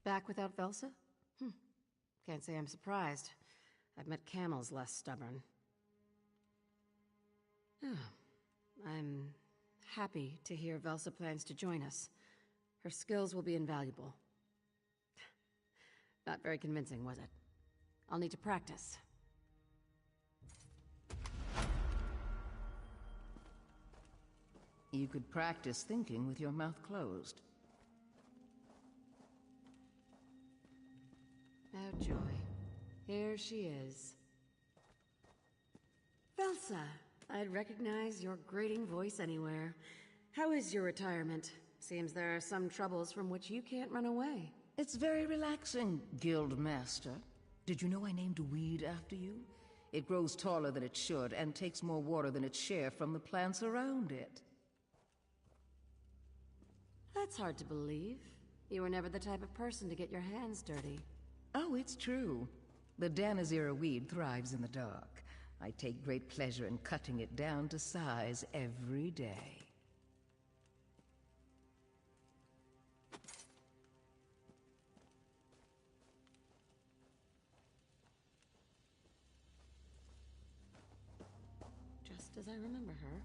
Back without Velsa? Can't say I'm surprised. I've met camels less stubborn. I'm happy to hear Velsa plans to join us. Her skills will be invaluable. Not very convincing, was it? I'll need to practice. You could practice thinking with your mouth closed. Oh, joy. Here she is. Velsa! I'd recognize your grating voice anywhere. How is your retirement? Seems there are some troubles from which you can't run away. It's very relaxing, Guild Master. Did you know I named a weed after you? It grows taller than it should and takes more water than its share from the plants around it. That's hard to believe. You were never the type of person to get your hands dirty. Oh, it's true. The Danazira weed thrives in the dark. I take great pleasure in cutting it down to size every day. Just as I remember her.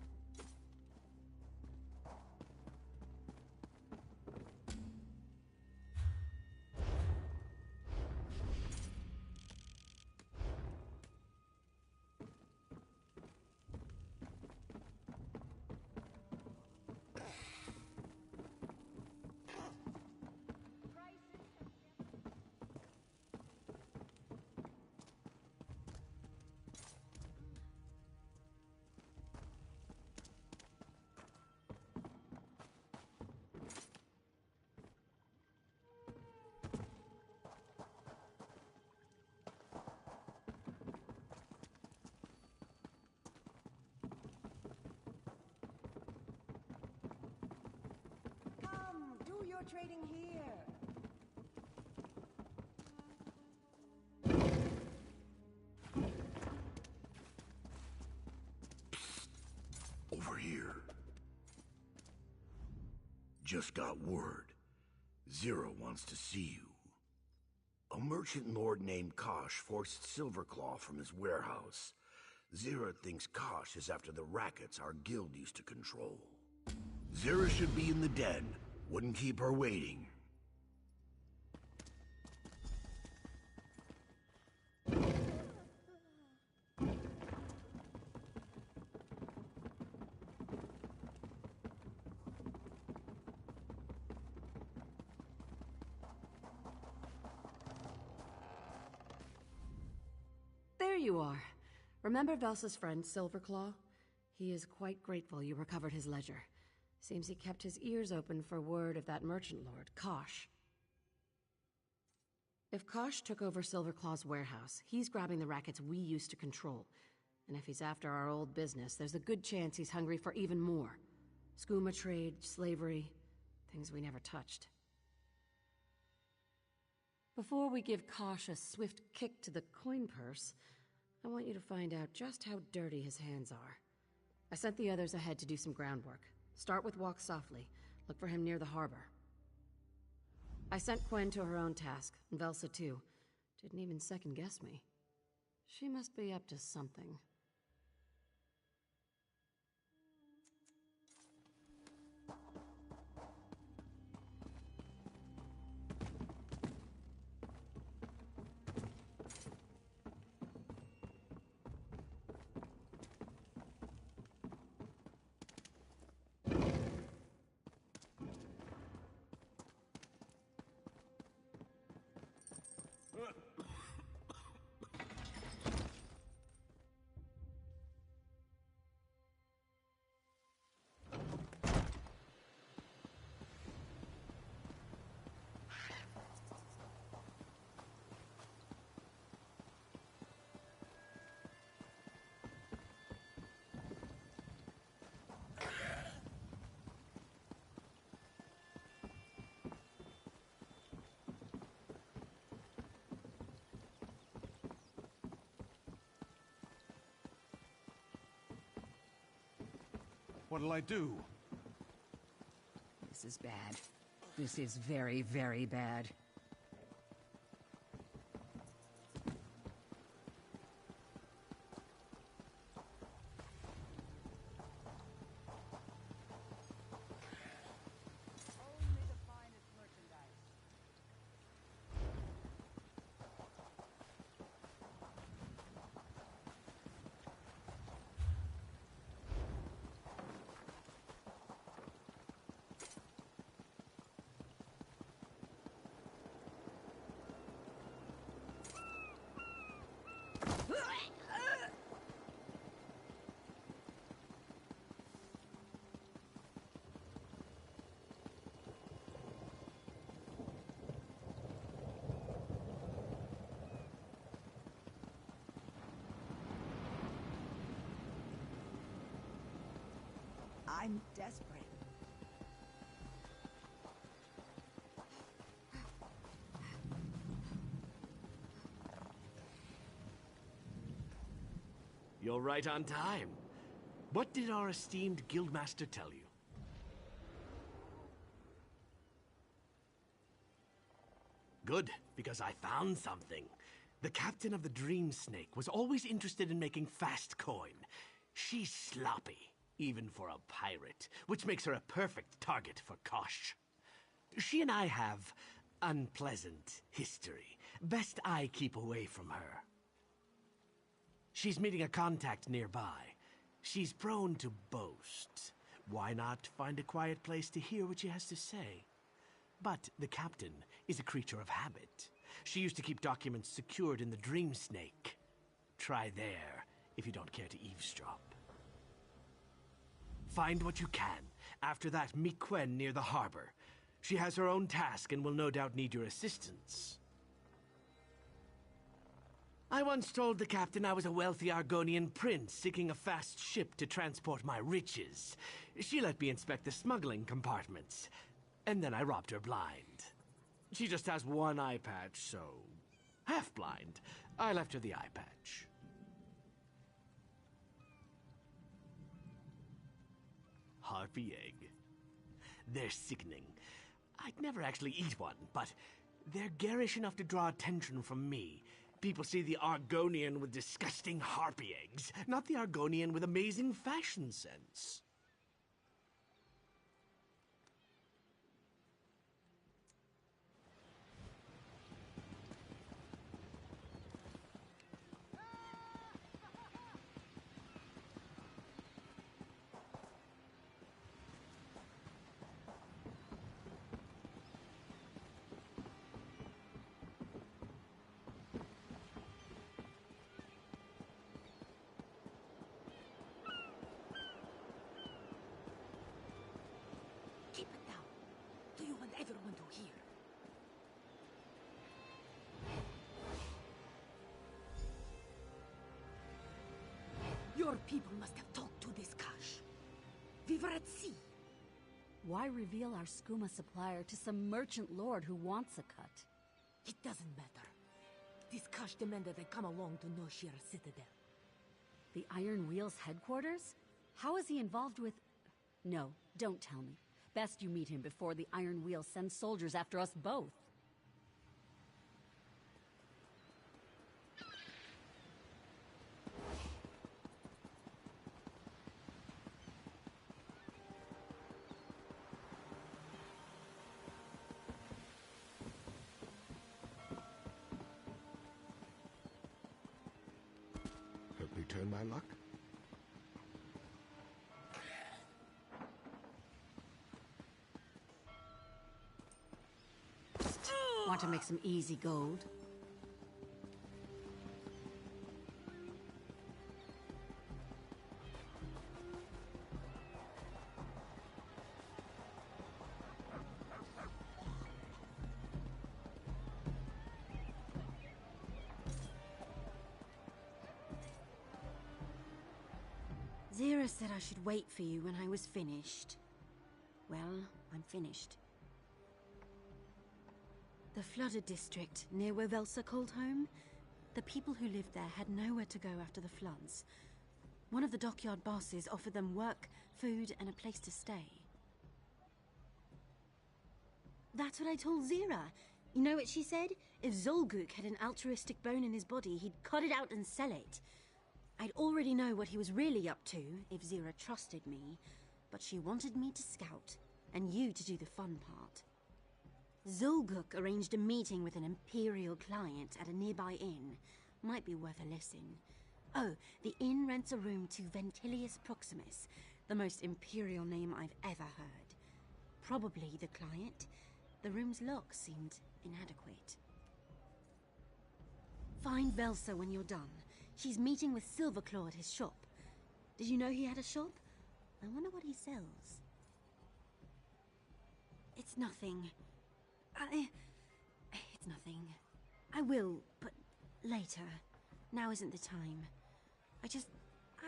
You're trading here. Over here. Just got word. Zero wants to see you. A merchant lord named Kosh forced Silverclaw from his warehouse. Zira thinks Kosh is after the rackets our guild used to control. Zira should be in the den. Wouldn't keep her waiting. There you are. Remember Velsa's friend, Silverclaw? He is quite grateful you recovered his ledger. Seems he kept his ears open for word of that merchant lord, Kosh. If Kosh took over Silverclaw's warehouse, he's grabbing the rackets we used to control. And if he's after our old business, there's a good chance he's hungry for even more. Skooma trade, slavery, things we never touched. Before we give Kosh a swift kick to the coin purse, I want you to find out just how dirty his hands are. I sent the others ahead to do some groundwork. Start with walk softly. Look for him near the harbor. I sent Quen to her own task, and Velsa too. Didn't even second guess me. She must be up to something. What'll I do? This is bad. This is very, very bad. I'm desperate. You're right on time. What did our esteemed guildmaster tell you? Good, because I found something. The captain of the Dream Snake was always interested in making fast coin. She's sloppy, even for a pirate, which makes her a perfect target for Kosh. She and I have unpleasant history. Best I keep away from her. She's meeting a contact nearby. She's prone to boast. Why not find a quiet place to hear what she has to say? But the captain is a creature of habit. She used to keep documents secured in the Dream Snake. Try there, if you don't care to eavesdrop. Find what you can. After that, meet Quen near the harbor. She has her own task and will no doubt need your assistance. I once told the captain I was a wealthy Argonian prince seeking a fast ship to transport my riches. She let me inspect the smuggling compartments, and then I robbed her blind. She just has one eye patch, so half blind. I left her the eye patch. Harpy egg. They're sickening. I'd never actually eat one, but they're garish enough to draw attention from me. People see the Argonian with disgusting harpy eggs, not the Argonian with amazing fashion sense. Keep it down. Do you want everyone to hear? Your people must have talked to this Kash. We were at sea. Why reveal our skooma supplier to some merchant lord who wants a cut? It doesn't matter. This Kash demanded I come along to Noshir Citadel. The Iron Wheel's headquarters? How is he involved with... No, don't tell me. Best you meet him before the Iron Wheel sends soldiers after us both. Help me turn my luck? Want to make some easy gold? Zira said I should wait for you when I was finished. Well, I'm finished. The flooded district, near where Velsa called home, the people who lived there had nowhere to go after the floods. One of the dockyard bosses offered them work, food, and a place to stay. That's what I told Zira. You know what she said? If Zolguk had an altruistic bone in his body, he'd cut it out and sell it. I'd already know what he was really up to, if Zira trusted me, but she wanted me to scout, and you to do the fun part. Zolguk arranged a meeting with an Imperial client at a nearby inn. Might be worth a listen. Oh, the inn rents a room to Ventilius Proximus, the most Imperial name I've ever heard. Probably the client. The room's lock seemed inadequate. Find Velsa when you're done. She's meeting with Silverclaw at his shop. Did you know he had a shop? I wonder what he sells. It's nothing. It's nothing. I will, but later. Now isn't the time.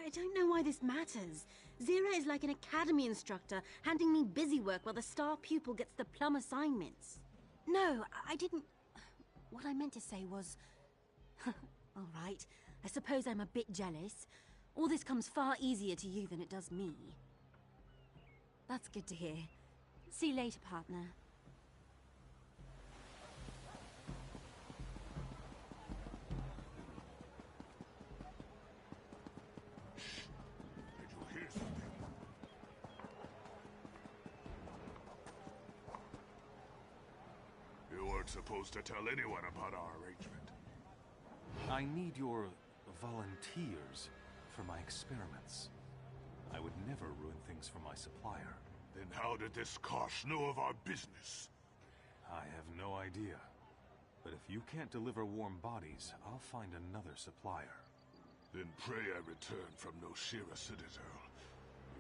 I don't know why this matters. Zira is like an academy instructor, handing me busy work while the star pupil gets the plum assignments. No, I didn't... What I meant to say was... All right, I suppose I'm a bit jealous. All this comes far easier to you than it does me. That's good to hear. See you later, partner. Did you hear something? You weren't supposed to tell anyone about our arrangement. I need your volunteers for my experiments. I would never ruin things for my supplier. Then how did this Kosh know of our business? I have no idea. But if you can't deliver warm bodies, I'll find another supplier. Then pray I return from Noshira Citadel.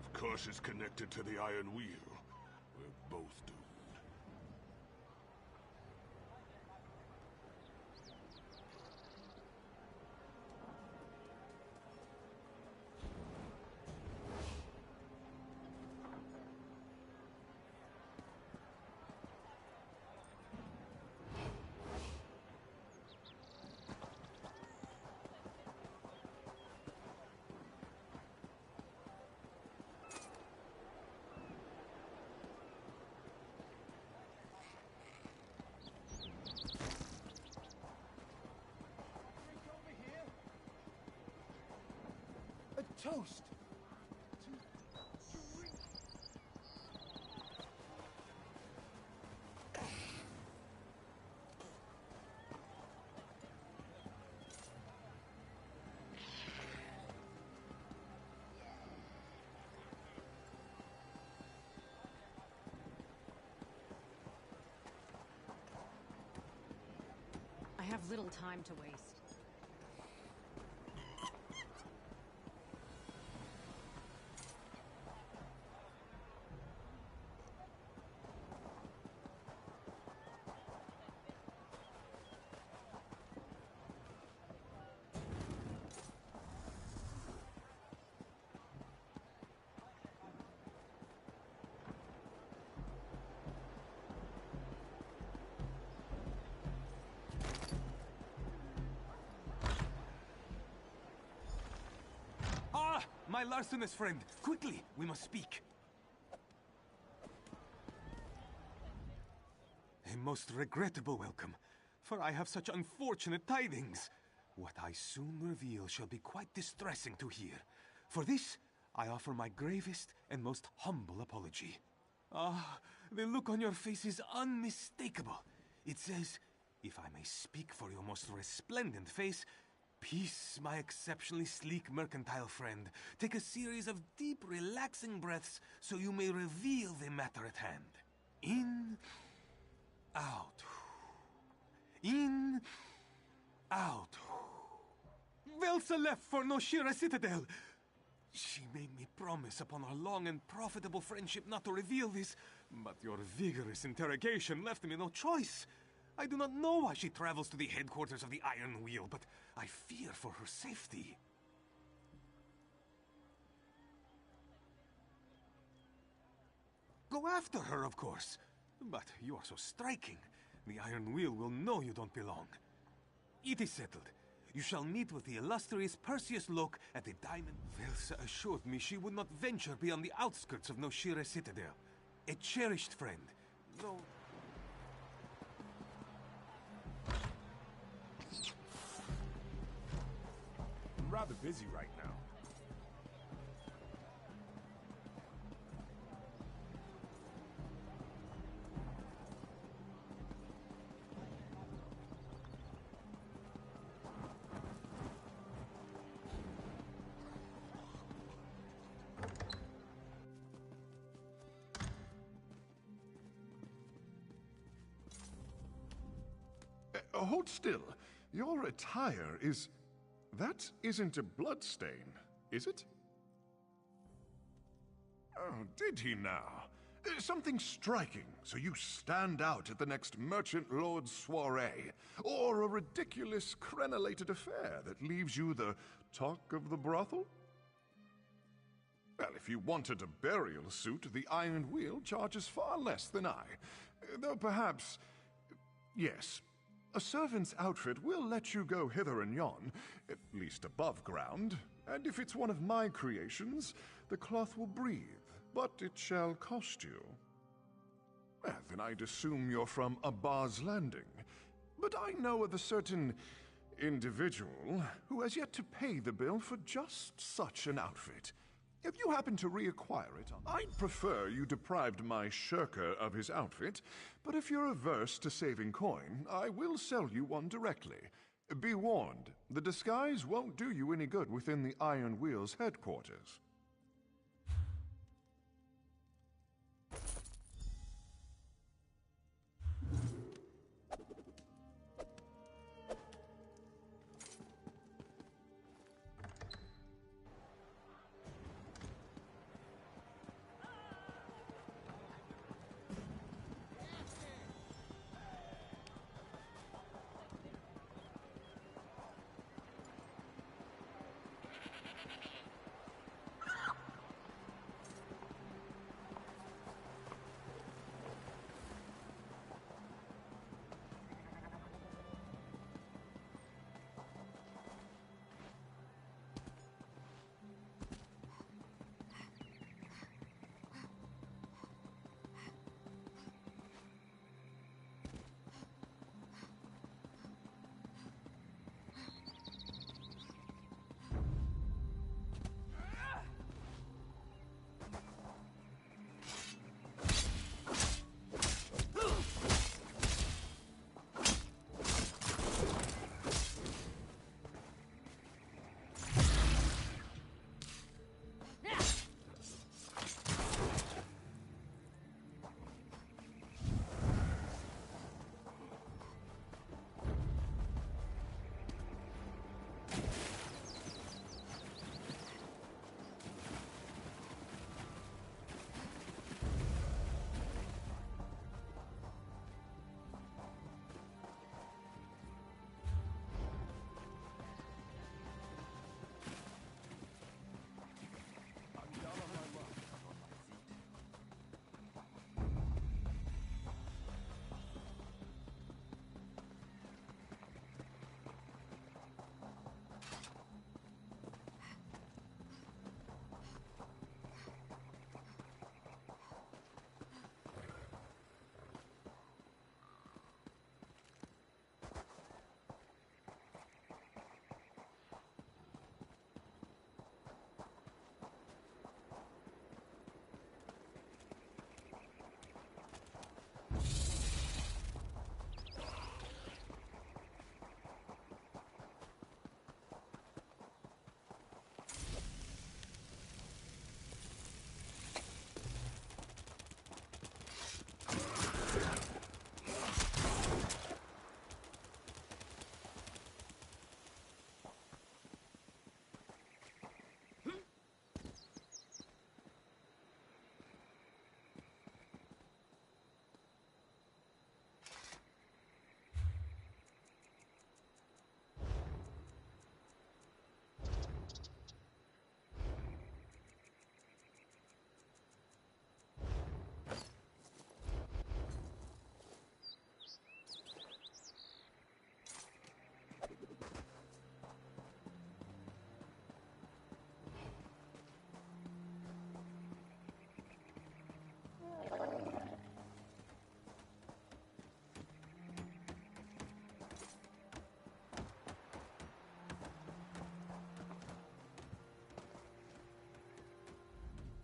If Kosh is connected to the Iron Wheel, we're both doomed. Toast! I have little time to waste. My larcenous friend! Quickly, we must speak! A most regrettable welcome, for I have such unfortunate tidings. What I soon reveal shall be quite distressing to hear. For this, I offer my gravest and most humble apology. Ah, the look on your face is unmistakable. It says, if I may speak for your most resplendent face, peace, my exceptionally sleek mercantile friend. Take a series of deep, relaxing breaths so you may reveal the matter at hand. In, out. In, out. Velsa left for Noshira Citadel. She made me promise upon our long and profitable friendship not to reveal this, but your vigorous interrogation left me no choice. I do not know why she travels to the headquarters of the Iron Wheel, but I fear for her safety. Go after her, of course. But you are so striking. The Iron Wheel will know you don't belong. It is settled. You shall meet with the illustrious Perseus Locke at the Diamond... Velsa assured me she would not venture beyond the outskirts of Noshira Citadel. A cherished friend, though... I'm rather busy right now. Hold still. Your attire is... That isn't a bloodstain, is it? Oh, did he now? Something striking, so you stand out at the next Merchant Lord's soiree, or a ridiculous crenellated affair that leaves you the talk of the brothel? Well, if you wanted a burial suit, the Iron Wheel charges far less than I. Though perhaps... Yes, a servant's outfit will let you go hither and yon, at least above ground. And if it's one of my creations, the cloth will breathe, but it shall cost you. Well, then I'd assume you're from Abba's Landing. But I know of a certain individual who has yet to pay the bill for just such an outfit. If you happen to reacquire it, I'd prefer you deprived my shirker of his outfit, but if you're averse to saving coin, I will sell you one directly. Be warned, the disguise won't do you any good within the Iron Wheel's headquarters.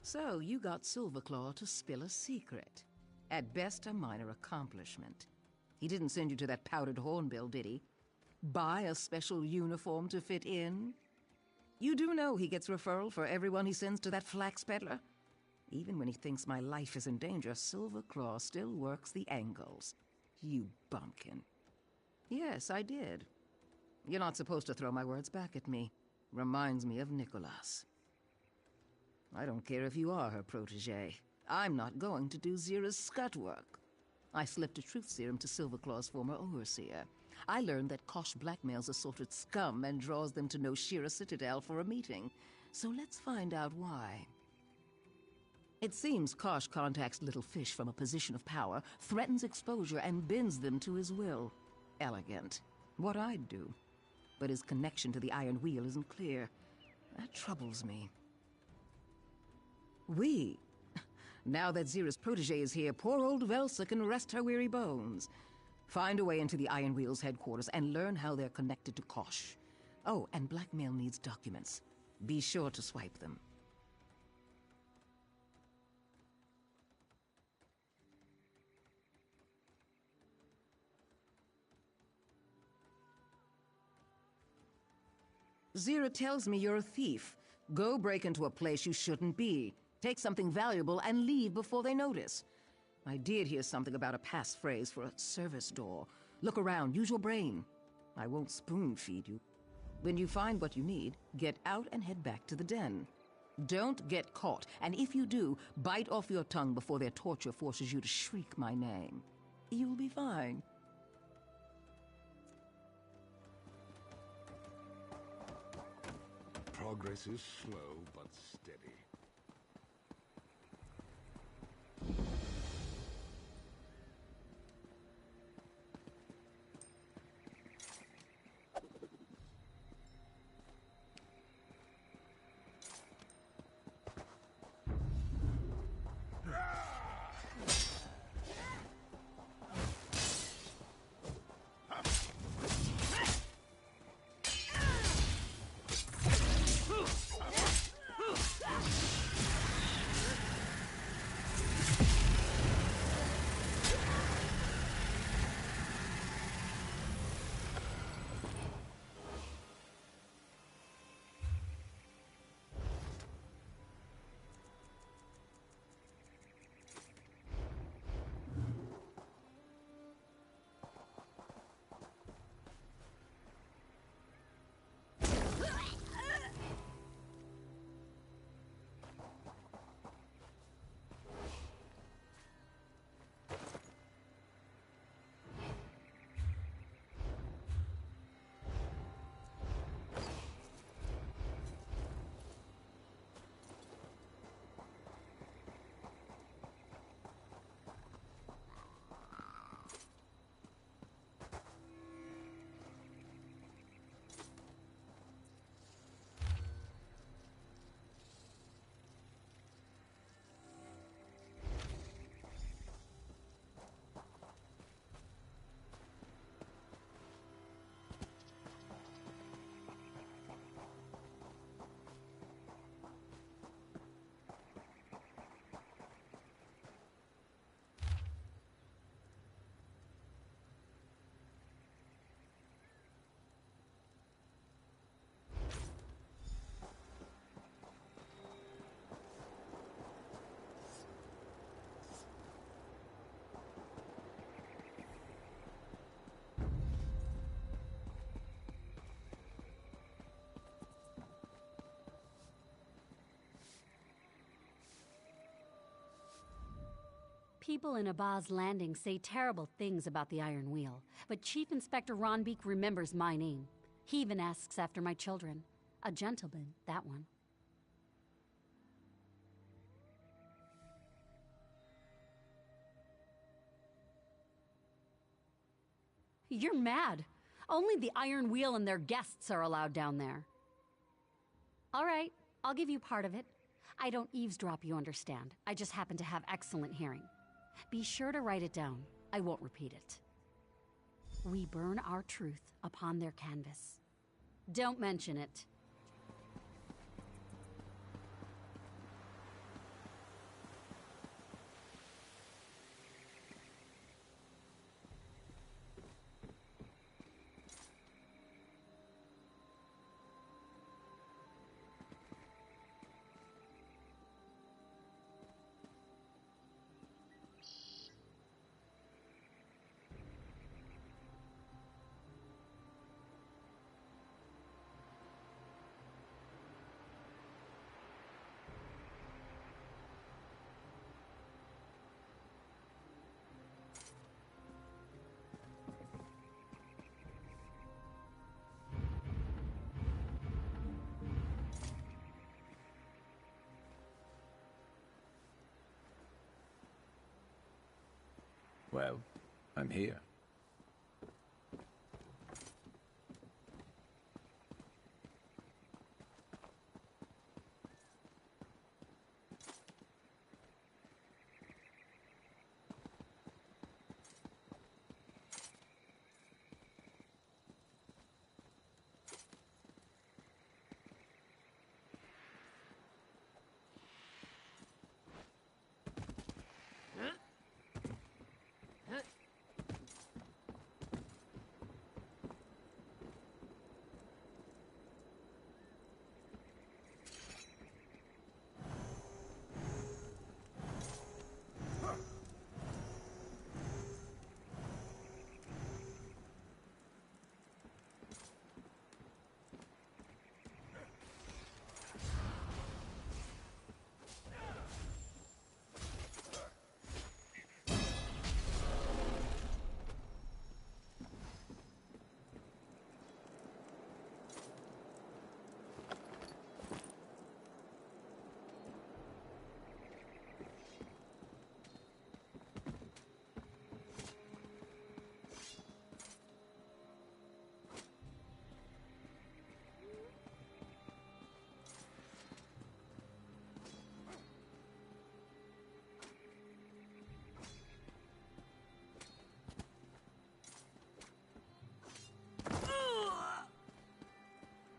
So, you got Silverclaw to spill a secret. At best, a minor accomplishment. He didn't send you to that powdered hornbill, did he? Buy a special uniform to fit in? You do know he gets referral for everyone he sends to that flax peddler? Even when he thinks my life is in danger, Silverclaw still works the angles. You bumpkin. Yes, I did. You're not supposed to throw my words back at me. Reminds me of Nicholas. I don't care if you are her protege. I'm not going to do Zira's scut work. I slipped a truth serum to Silverclaw's former overseer. I learned that Kosh blackmails assaulted scum and draws them to No Shira Citadel for a meeting. So let's find out why. It seems Kosh contacts little fish from a position of power, threatens exposure, and bends them to his will. Elegant. What I'd do. But his connection to the Iron Wheel isn't clear. That troubles me. Now that Zira's protege is here, poor old Velsa can rest her weary bones. Find a way into the Iron Wheel's headquarters and learn how they're connected to Kosh. Oh, and blackmail needs documents. Be sure to swipe them. Zira tells me you're a thief. Go break into a place you shouldn't be. Take something valuable and leave before they notice. I did hear something about a passphrase for a service door. Look around, use your brain. I won't spoon-feed you. When you find what you need, get out and head back to the den. Don't get caught, and if you do, bite off your tongue before their torture forces you to shriek my name. You'll be fine. Progress is slow, but steady. People in Abaz Landing say terrible things about the Iron Wheel, but Chief Inspector Ronbeek remembers my name. He even asks after my children. A gentleman, that one. You're mad. Only the Iron Wheel and their guests are allowed down there. All right, I'll give you part of it. I don't eavesdrop, you understand. I just happen to have excellent hearing. Be sure to write it down. I won't repeat it. We burn our truth upon their canvas. Don't mention it. Well, I'm here.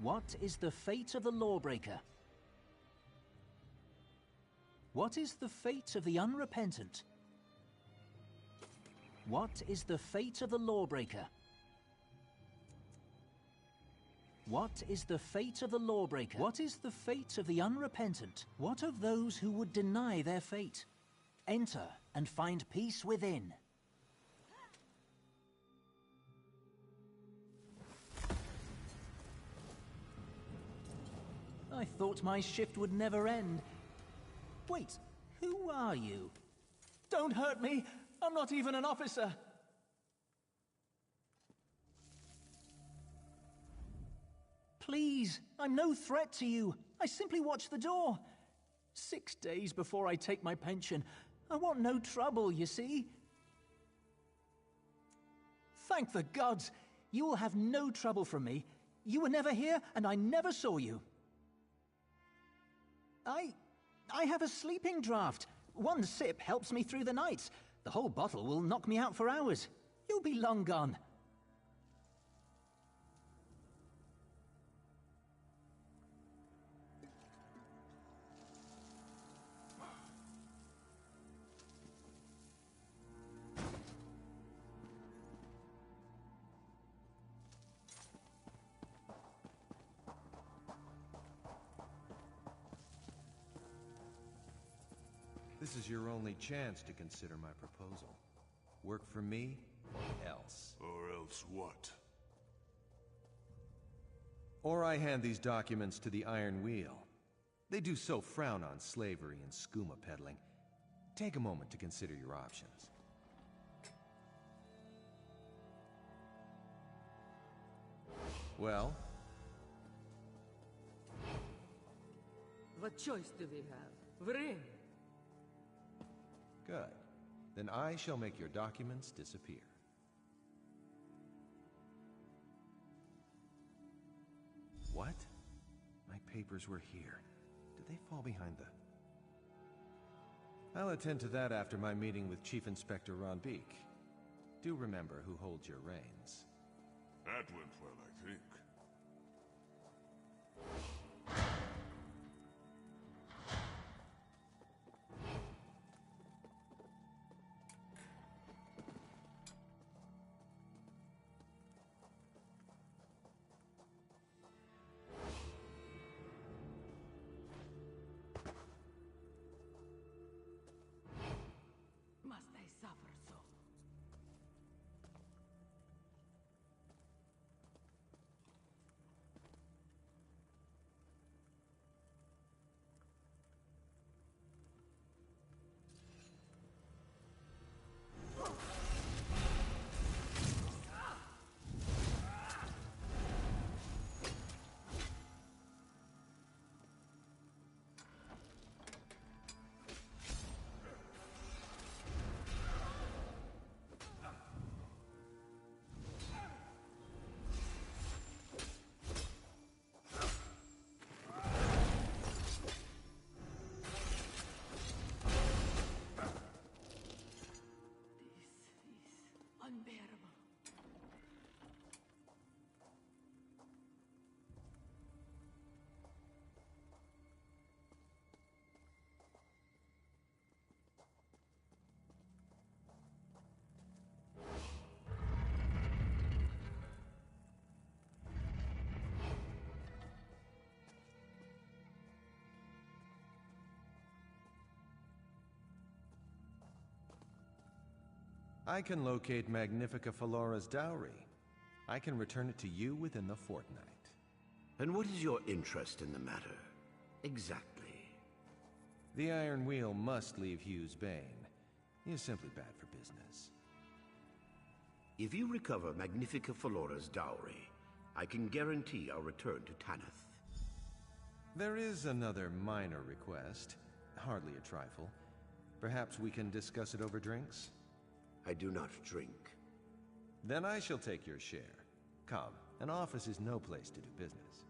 What is the fate of the lawbreaker? What is the fate of the unrepentant? What is the fate of the lawbreaker? What is the fate of the lawbreaker? What is the fate of the unrepentant? What of those who would deny their fate? Enter and find peace within. I thought my shift would never end. Wait, who are you? Don't hurt me! I'm not even an officer! Please, I'm no threat to you. I simply watch the door. 6 days before I take my pension. I want no trouble, you see. Thank the gods! You will have no trouble from me. You were never here, and I never saw you. I have a sleeping draught. One sip helps me through the nights. The whole bottle will knock me out for hours. You'll be long gone. This is your only chance to consider my proposal. Work for me, or else. Or else what? Or I hand these documents to the Iron Wheel. They do so frown on slavery and skooma peddling. Take a moment to consider your options. Well? What choice do we have? Vrin! Good. Then I shall make your documents disappear. What? My papers were here. Did they fall behind the... I'll attend to that after my meeting with Chief Inspector Ron Beek. Do remember who holds your reins. That went well, I think. Must I suffer so? I can locate Magnifica Felora's dowry. I can return it to you within the fortnight. And what is your interest in the matter? Exactly. The Iron Wheel must leave Hugh's Bane. He is simply bad for business. If you recover Magnifica Felora's dowry, I can guarantee our return to Tanith. There is another minor request. Hardly a trifle. Perhaps we can discuss it over drinks? I do not drink. Then I shall take your share. Come, an office is no place to do business.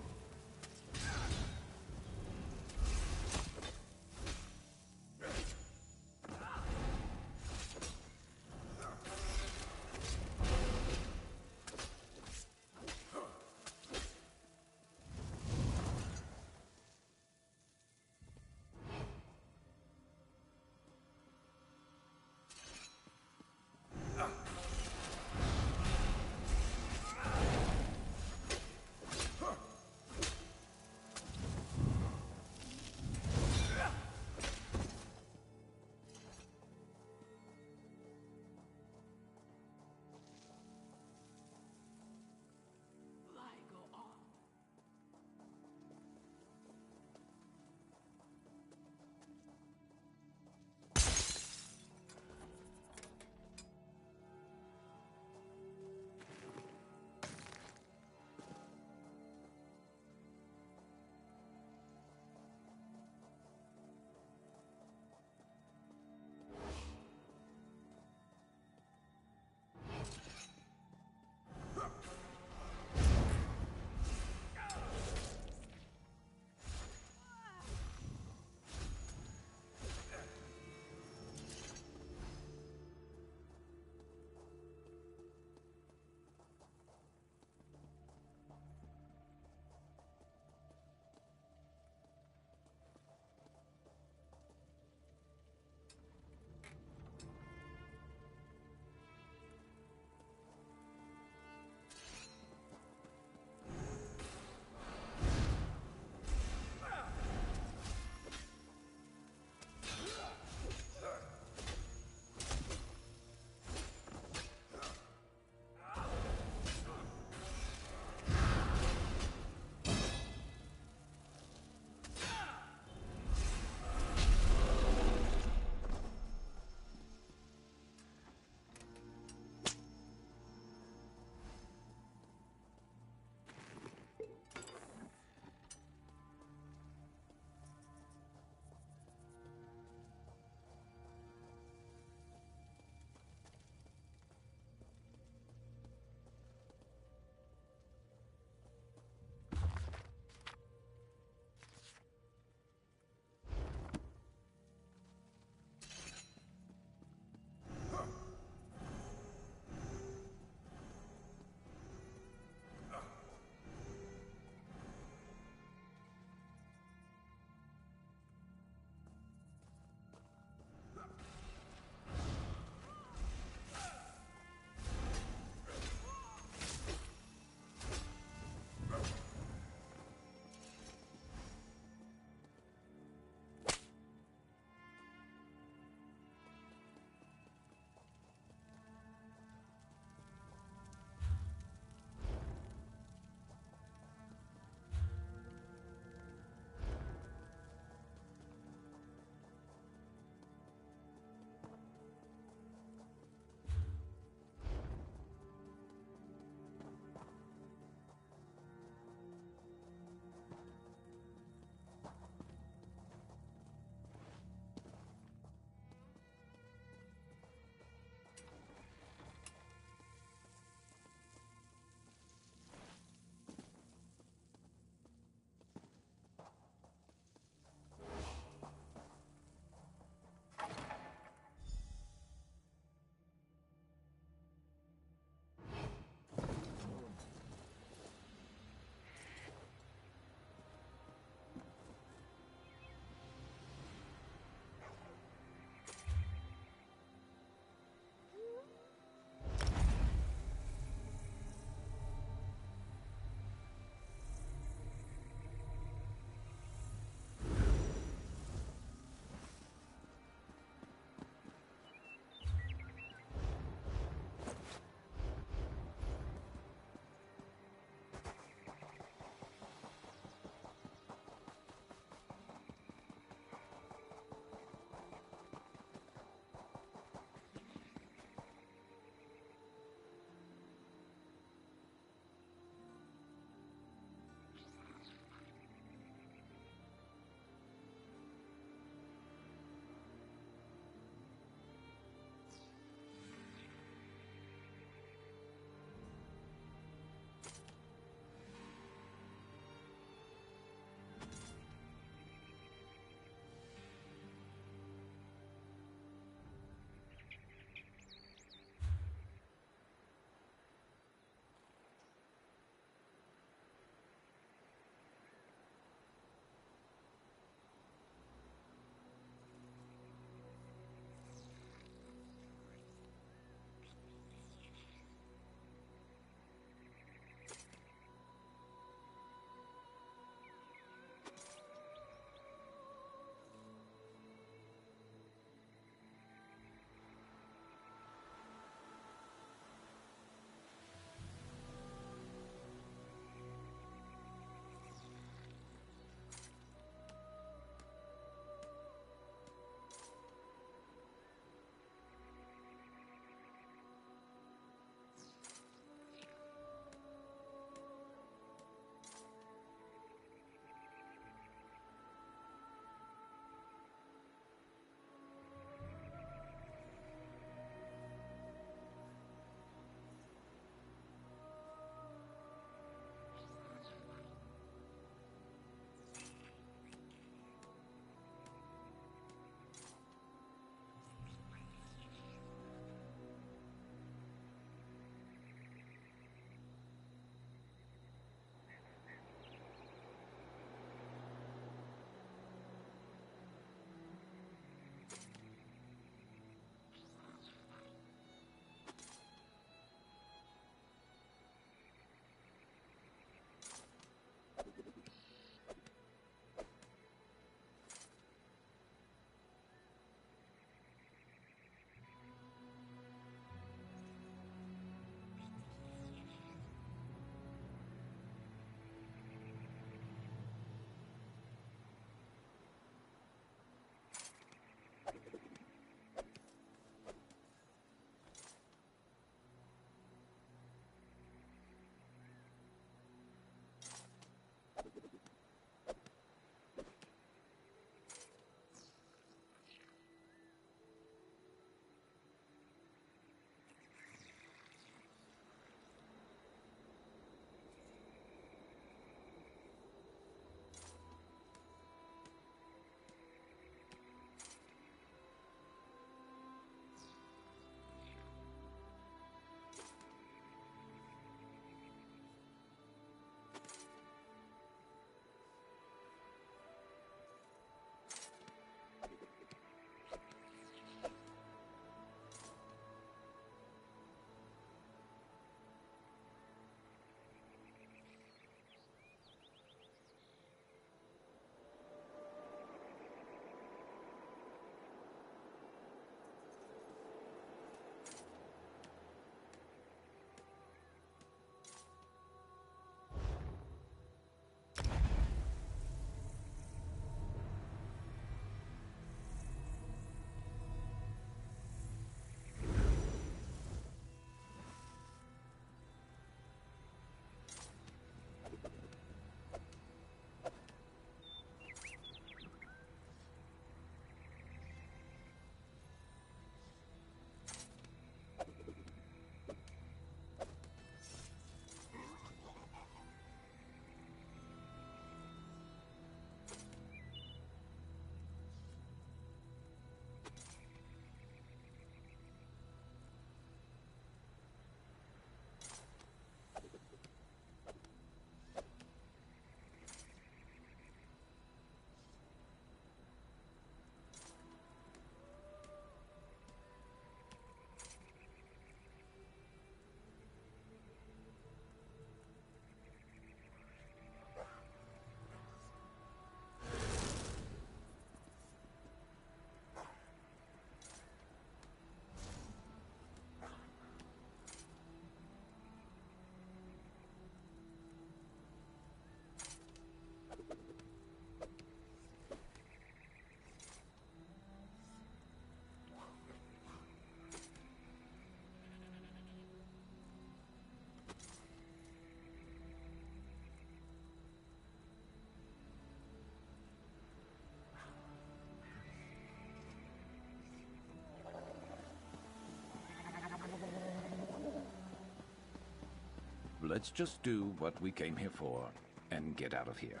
let's just do what we came here for and get out of here.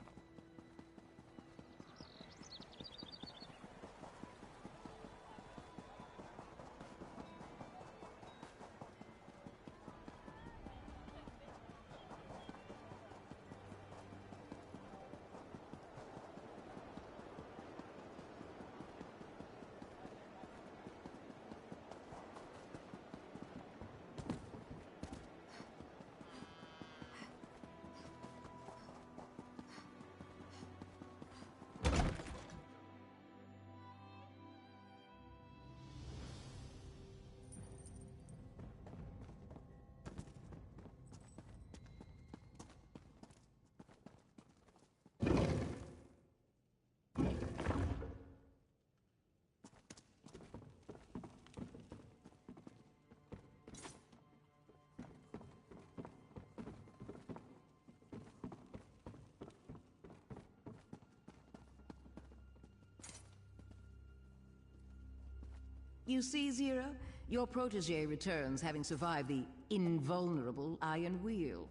You see, Zira? Your protege returns having survived the invulnerable Iron Wheel.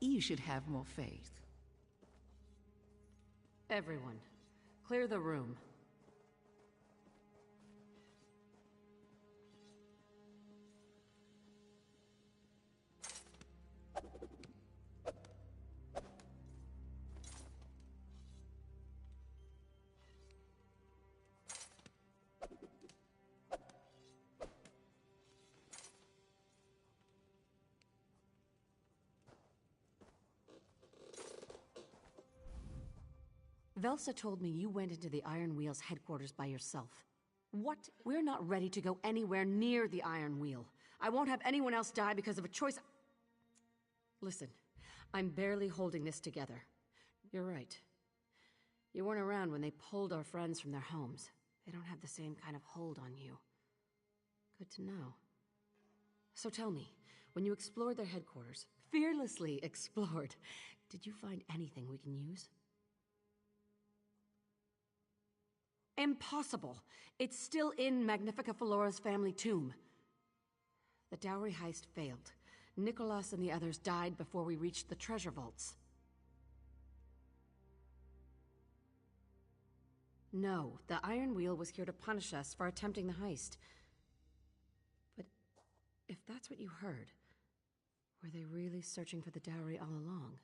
You should have more faith. Everyone, clear the room. Velsa told me you went into the Iron Wheel's headquarters by yourself. What? We're not ready to go anywhere near the Iron Wheel. I won't have anyone else die because of a choice. Listen, I'm barely holding this together. You're right. You weren't around when they pulled our friends from their homes. They don't have the same kind of hold on you. Good to know. So tell me, when you explored their headquarters, fearlessly explored, did you find anything we can use? Impossible! It's still in Magnifica Felora's family tomb. The dowry heist failed. Nicholas and the others died before we reached the treasure vaults. No, the Iron Wheel was here to punish us for attempting the heist. But if that's what you heard, were they really searching for the dowry all along?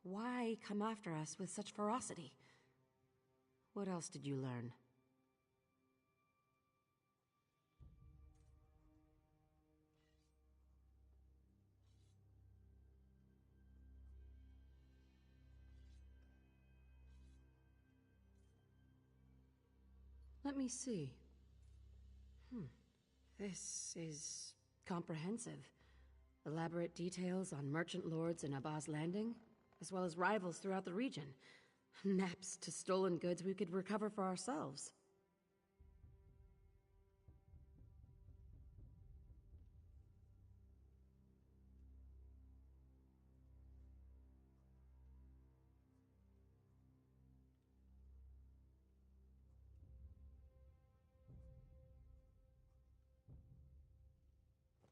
Why come after us with such ferocity? What else did you learn? Let me see. This is comprehensive. Elaborate details on merchant lords in Abba's Landing, as well as rivals throughout the region. Maps to stolen goods we could recover for ourselves.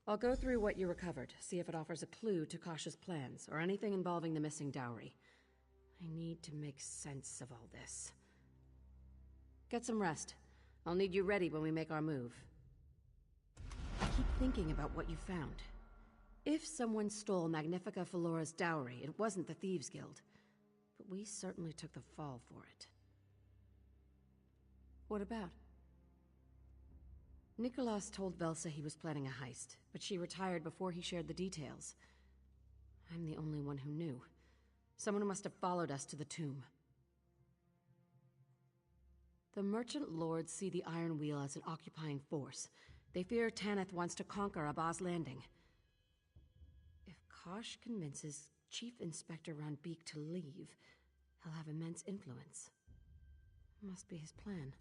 I'll go through what you recovered, see if it offers a clue to Kasha's plans, or anything involving the missing dowry. I need to make sense of all this. Get some rest. I'll need you ready when we make our move. I keep thinking about what you found. If someone stole Magnifica Felora's dowry, it wasn't the Thieves Guild. But we certainly took the fall for it. What about? Nicholas told Velsa he was planning a heist, but she retired before he shared the details. I'm the only one who knew. Someone must have followed us to the tomb. The merchant lords see the Iron Wheel as an occupying force. They fear Tanith wants to conquer Abba's Landing. If Kosh convinces Chief Inspector Ranbeek to leave, he'll have immense influence. Must be his plan.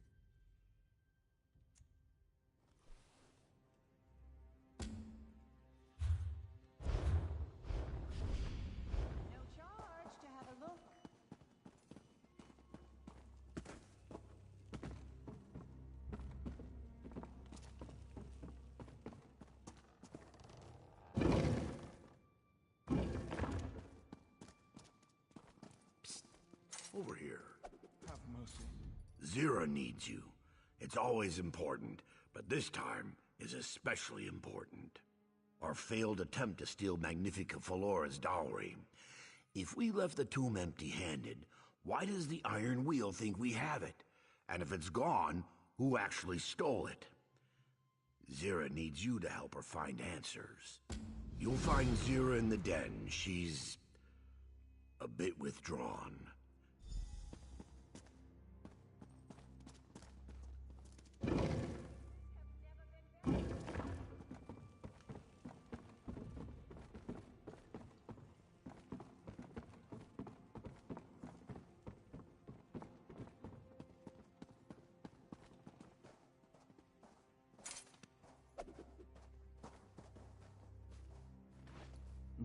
over here. Have mercy. Zira needs you. It's always important, but this time is especially important. Our failed attempt to steal Magnifica Felora's dowry. If we left the tomb empty-handed, why does the Iron Wheel think we have it? And if it's gone, who actually stole it? Zira needs you to help her find answers. You'll find Zira in the den. She's a bit withdrawn.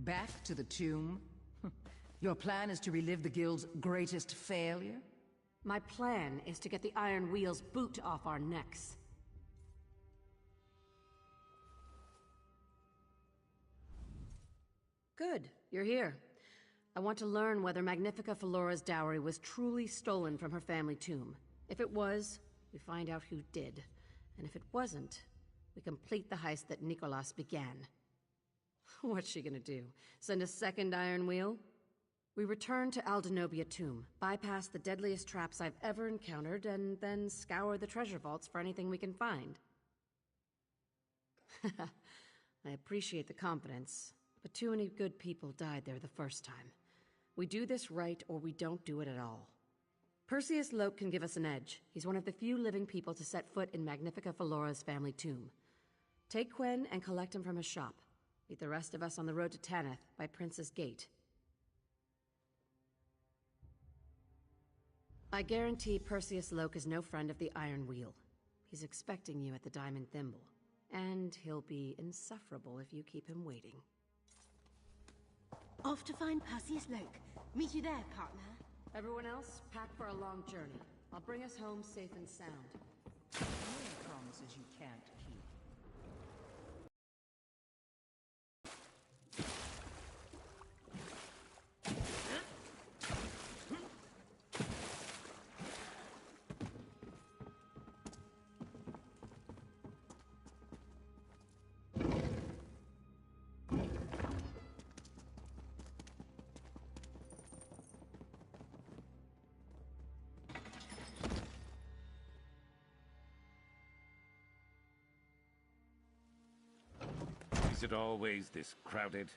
Back to the tomb? Your plan is to relive the guild's greatest failure? My plan is to get the Iron Wheel's boot off our necks. Good, you're here. I want to learn whether Magnifica Felora's dowry was truly stolen from her family tomb. If it was, we find out who did. And if it wasn't, we complete the heist that Nicolas began. What's she gonna do? Send a second Iron Wheel? We return to Aldenobia Tomb, bypass the deadliest traps I've ever encountered, and then scour the treasure vaults for anything we can find. I appreciate the confidence, but too many good people died there the first time. We do this right, or we don't do it at all. Perseus Loke can give us an edge. He's one of the few living people to set foot in Magnifica Felora's family tomb. Take Quen and collect him from his shop. Meet the rest of us on the road to Tanith by Prince's Gate. I guarantee Perseus Loke is no friend of the Iron Wheel. He's expecting you at the Diamond Thimble. And he'll be insufferable if you keep him waiting. Off to find Perseus Loke. Meet you there, partner. Everyone else, pack for a long journey. I'll bring us home safe and sound. Promises you can't keep. Is it always this crowded?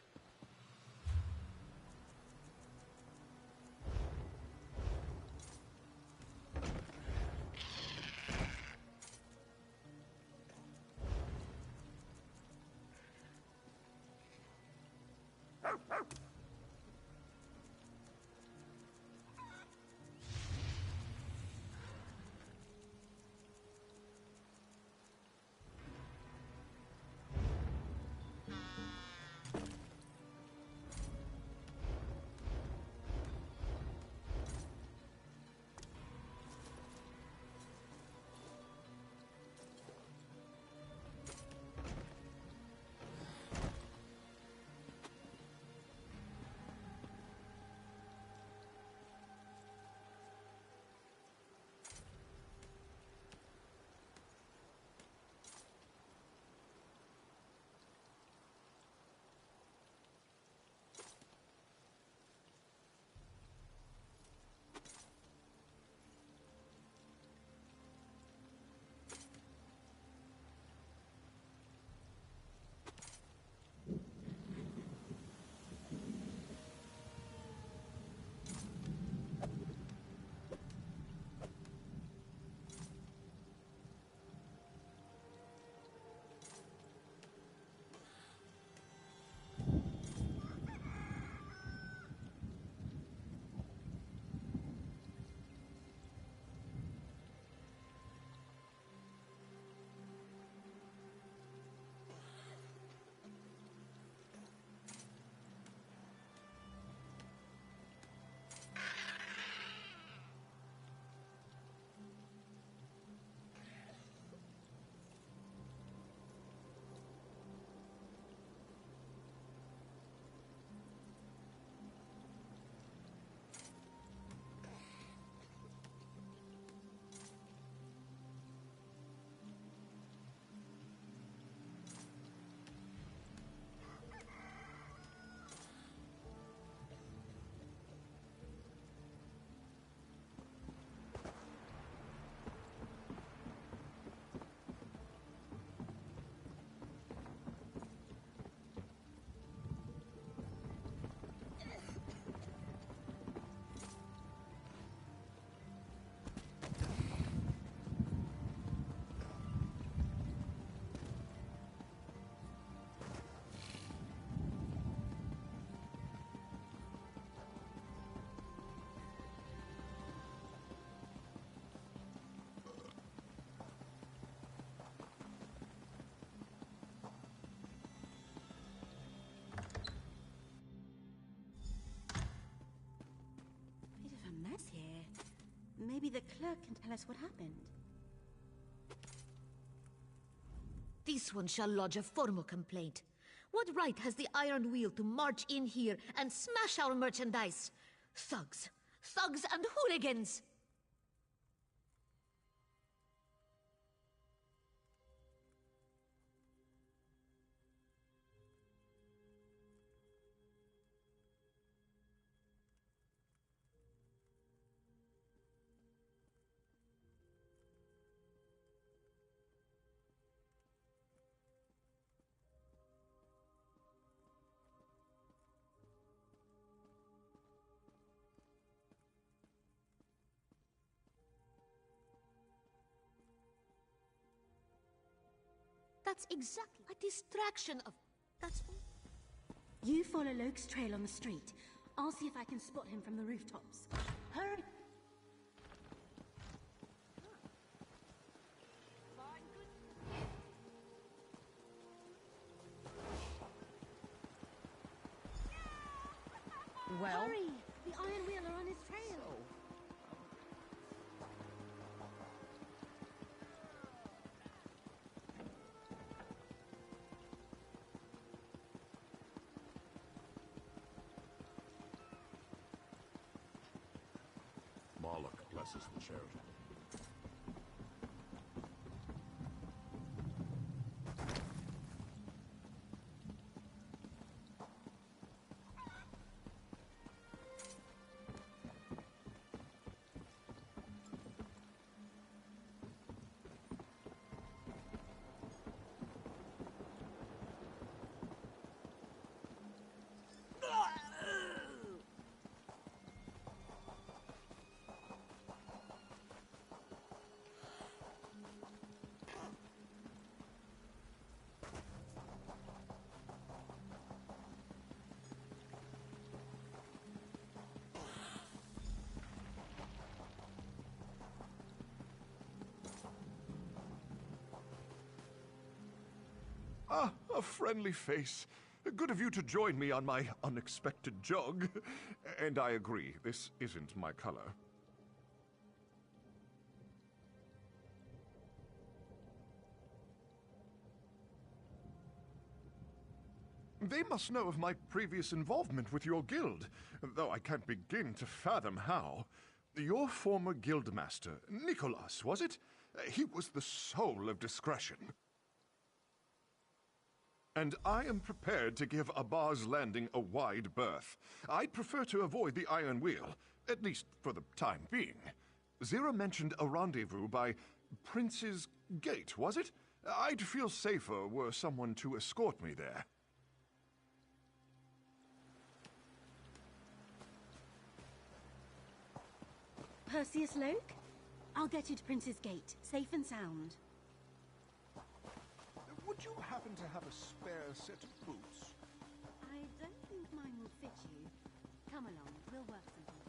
Maybe the clerk can tell us what happened. This one shall lodge a formal complaint. What right has the Iron Wheel to march in here and smash our merchandise? Thugs! Thugs and hooligans! That's exactly a distraction of... That's... You follow Loke's trail on the street. I'll see if I can spot him from the rooftops. Hurry! Well? Hurry! The Iron Wheel are on his trail. Moloch blesses the charity. Ah, a friendly face. Good of you to join me on my unexpected jog. And I agree, this isn't my color. They must know of my previous involvement with your guild, though I can't begin to fathom how. Your former guildmaster, Nicholas, was it? He was the soul of discretion. And I am prepared to give Abar's Landing a wide berth. I'd prefer to avoid the Iron Wheel, at least for the time being. Zira mentioned a rendezvous by Prince's Gate, was it? I'd feel safer were someone to escort me there. Perseus Loke? I'll get you to Prince's Gate, safe and sound. Would you happen to have a spare set of boots? I don't think mine will fit you. Come along, we'll work something out.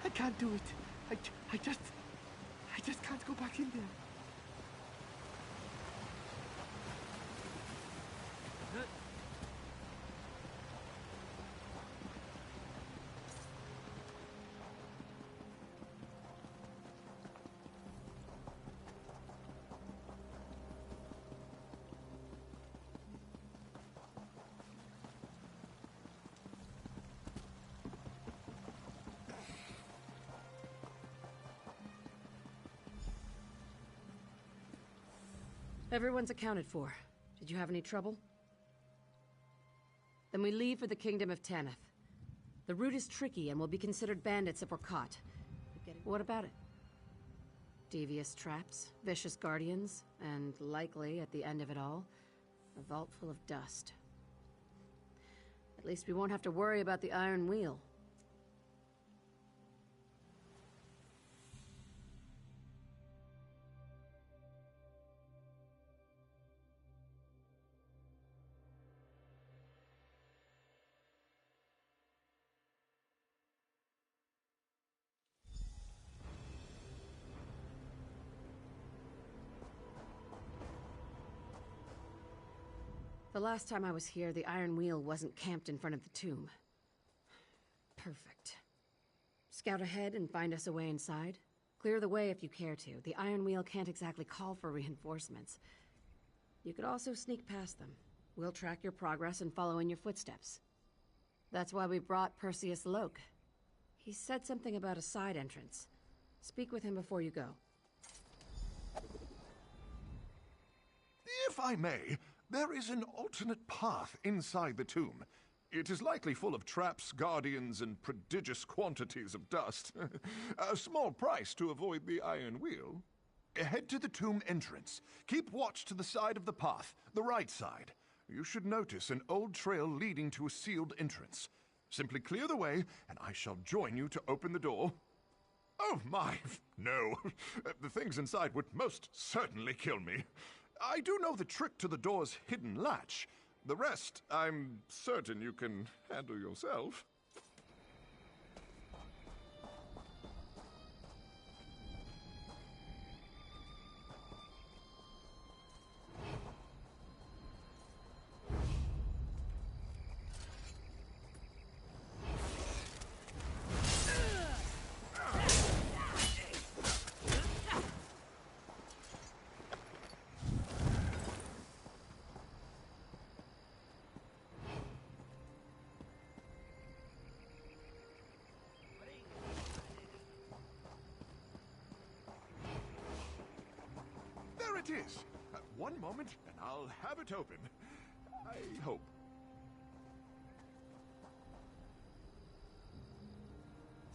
I can't do it. I just can't go back in there. Everyone's accounted for. Did you have any trouble? Then we leave for the Kingdom of Tanith. The route is tricky and will be considered bandits if we're caught. What about it? Devious traps, vicious guardians, and likely, at the end of it all, a vault full of dust. At least we won't have to worry about the Iron Wheel. The last time I was here, the Iron Wheel wasn't camped in front of the tomb. Perfect. Scout ahead and find us a way inside. Clear the way if you care to. The Iron Wheel can't exactly call for reinforcements. You could also sneak past them. We'll track your progress and follow in your footsteps. That's why we brought Perseus Loke. He said something about a side entrance. Speak with him before you go. If I may, there is an alternate path inside the tomb. It is likely full of traps, guardians, and prodigious quantities of dust. A small price to avoid the Iron Wheel. Head to the tomb entrance. Keep watch to the side of the path, the right side. You should notice an old trail leading to a sealed entrance. Simply clear the way, and I shall join you to open the door. Oh my, no. The things inside would most certainly kill me. I do know the trick to the door's hidden latch. The rest, I'm certain you can handle yourself. There it is. One moment, and I'll have it open. I hope.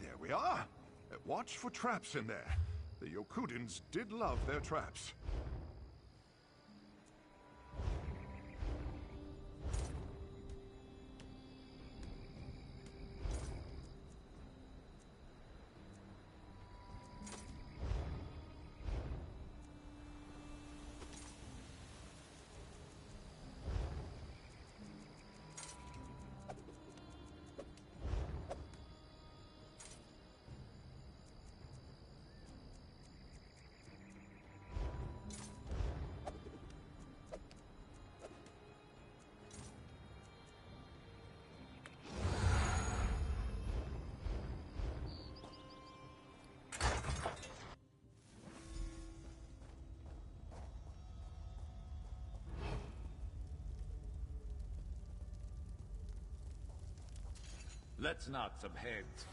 There we are. Watch for traps in there. The Yokudans did love their traps. Let's knock some heads.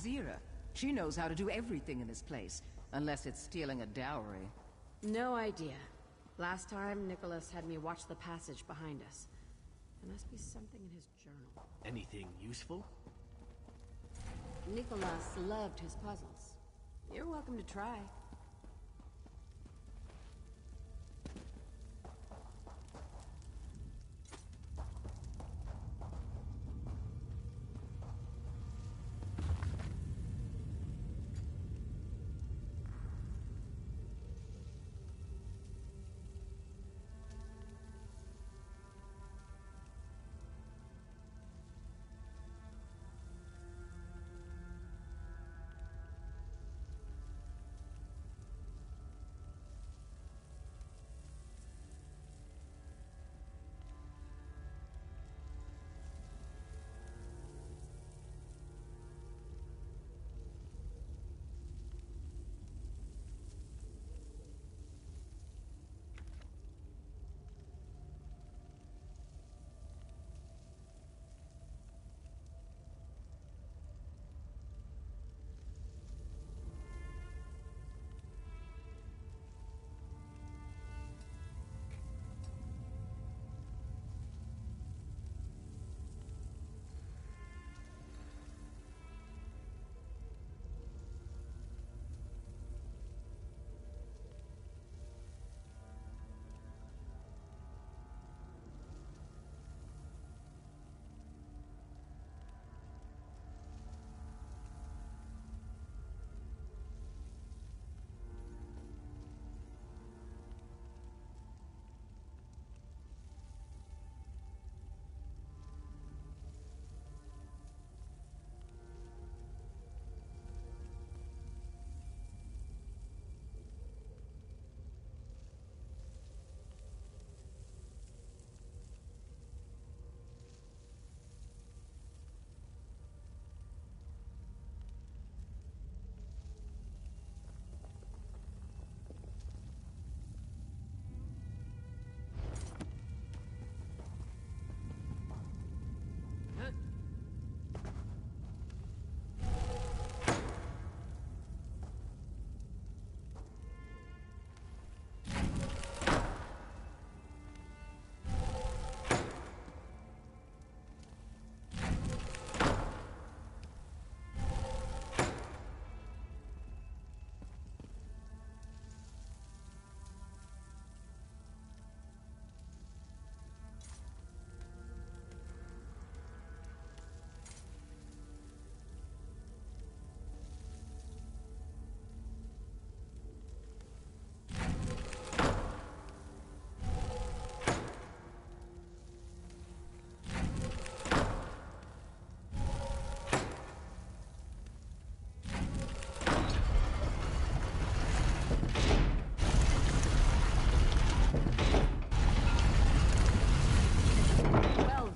Zira. She knows how to do everything in this place, unless it's stealing a dowry. No idea. Last time, Nicholas had me watch the passage behind us. There must be something in his journal. Anything useful? Nicholas loved his puzzles. You're welcome to try.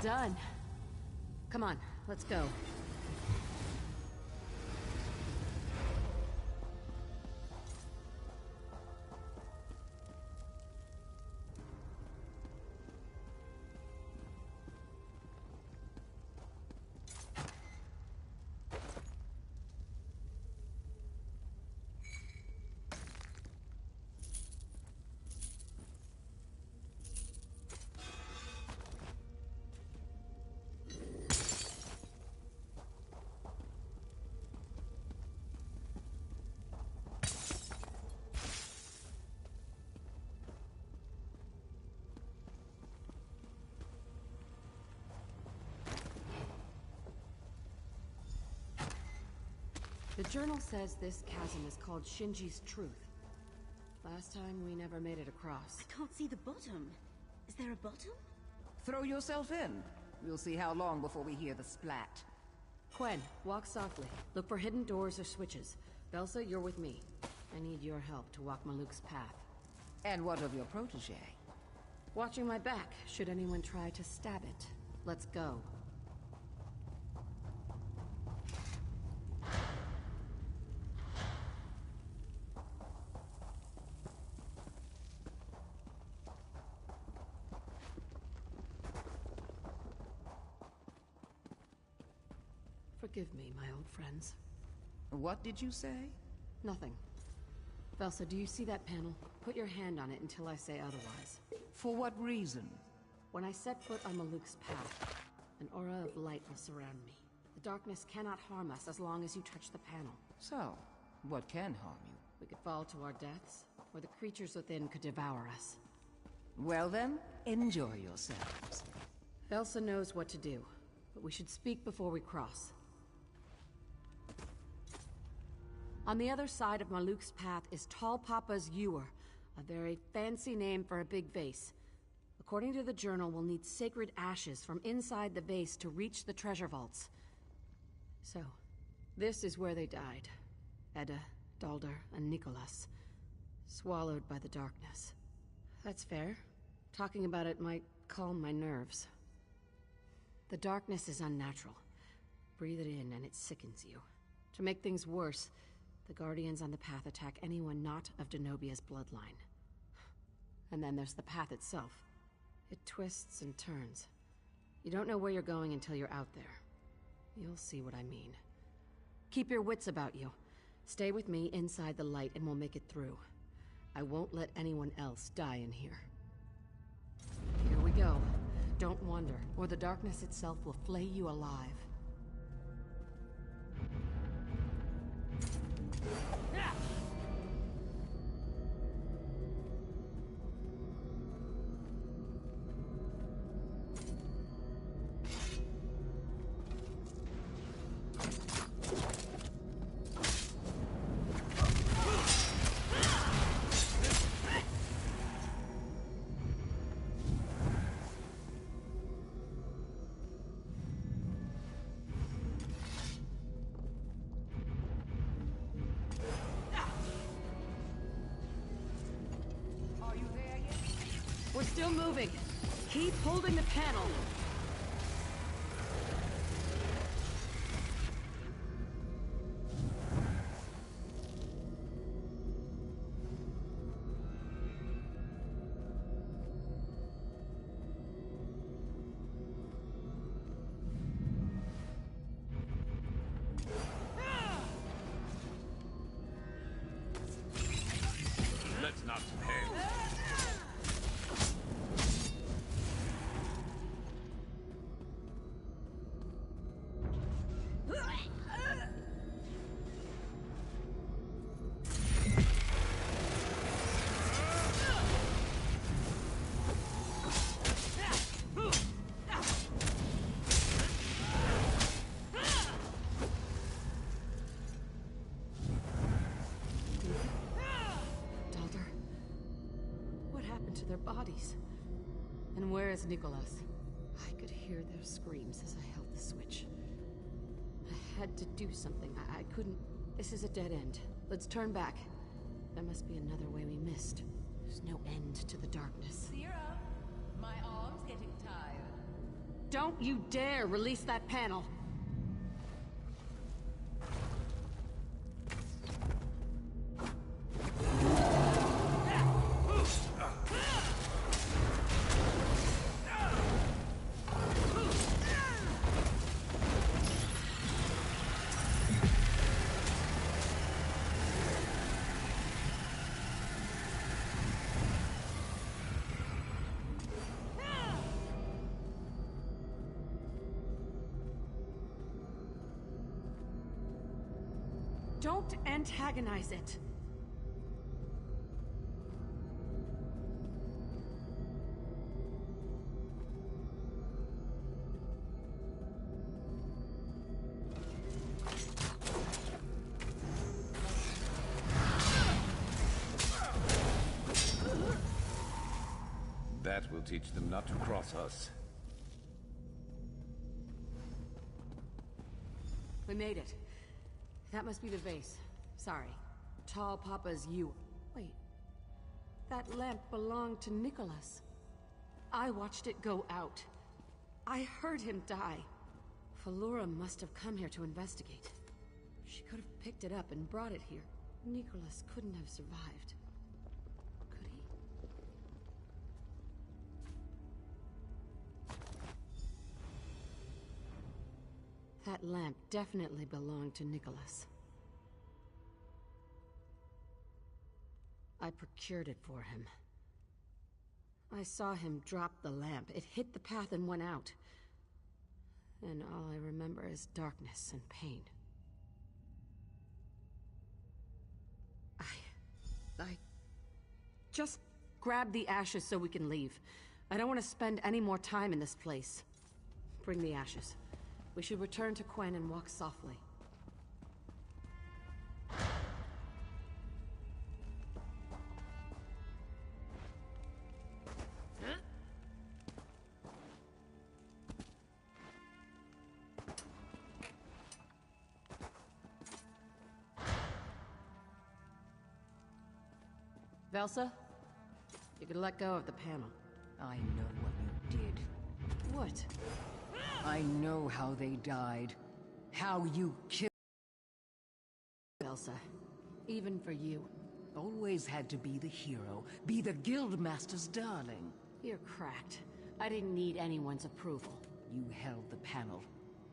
Done. Come on, let's go. The journal says this chasm is called Shinji's Truth. Last time we never made it across. I can't see the bottom. Is there a bottom? Throw yourself in. We'll see how long before we hear the splat. Quen, walk softly. Look for hidden doors or switches. Belsa, you're with me. I need your help to walk Maluk's path. And what of your protege? Watching my back, should anyone try to stab it. Let's go. Forgive me, my old friends. What did you say? Nothing. Velsa, do you see that panel? Put your hand on it until I say otherwise. For what reason? When I set foot on Maluk's path, an aura of light will surround me. The darkness cannot harm us as long as you touch the panel. So, what can harm you? We could fall to our deaths, or the creatures within could devour us. Well then, enjoy yourselves. Velsa knows what to do, but we should speak before we cross. On the other side of Maluk's path is Tall Papa's Ewer, a very fancy name for a big vase. According to the journal, we'll need sacred ashes from inside the vase to reach the treasure vaults. So, this is where they died. Edda, Dalder, and Nicholas. Swallowed by the darkness. That's fair. Talking about it might calm my nerves. The darkness is unnatural. Breathe it in and it sickens you. To make things worse, the Guardians on the path attack anyone not of Denobia's bloodline. And then there's the path itself. It twists and turns. You don't know where you're going until you're out there. You'll see what I mean. Keep your wits about you. Stay with me inside the light and we'll make it through. I won't let anyone else die in here. Here we go. Don't wander, or the darkness itself will flay you alive. We're still moving. Keep holding the panel. Let's not fail. Dalder, what happened to their bodies? And where is Nicholas? I could hear their screams as I held the switch. I had to do something. I couldn't... This is a dead end. Let's turn back. There must be another way we missed. There's no end to the darkness. Sierra, my arm's getting tired. Don't you dare release that panel! Don't antagonize it. That will teach them not to cross us. We made it. That must be the vase. Sorry. Tall Papa's Ewer. Wait. That lamp belonged to Nicholas. I watched it go out. I heard him die. Falura must have come here to investigate. She could have picked it up and brought it here. Nicholas couldn't have survived. Could he? That lamp definitely belonged to Nicholas. I procured it for him. I saw him drop the lamp. It hit the path and went out. And all I remember is darkness and pain. I just grab the ashes so we can leave. I don't want to spend any more time in this place. Bring the ashes. We should return to Quen and walk softly. Velsa, you could let go of the panel. I know what you did. What? I know how they died. How you killed... Velsa, even for you. Always had to be the hero. Be the Guildmaster's darling. You're cracked. I didn't need anyone's approval. You held the panel.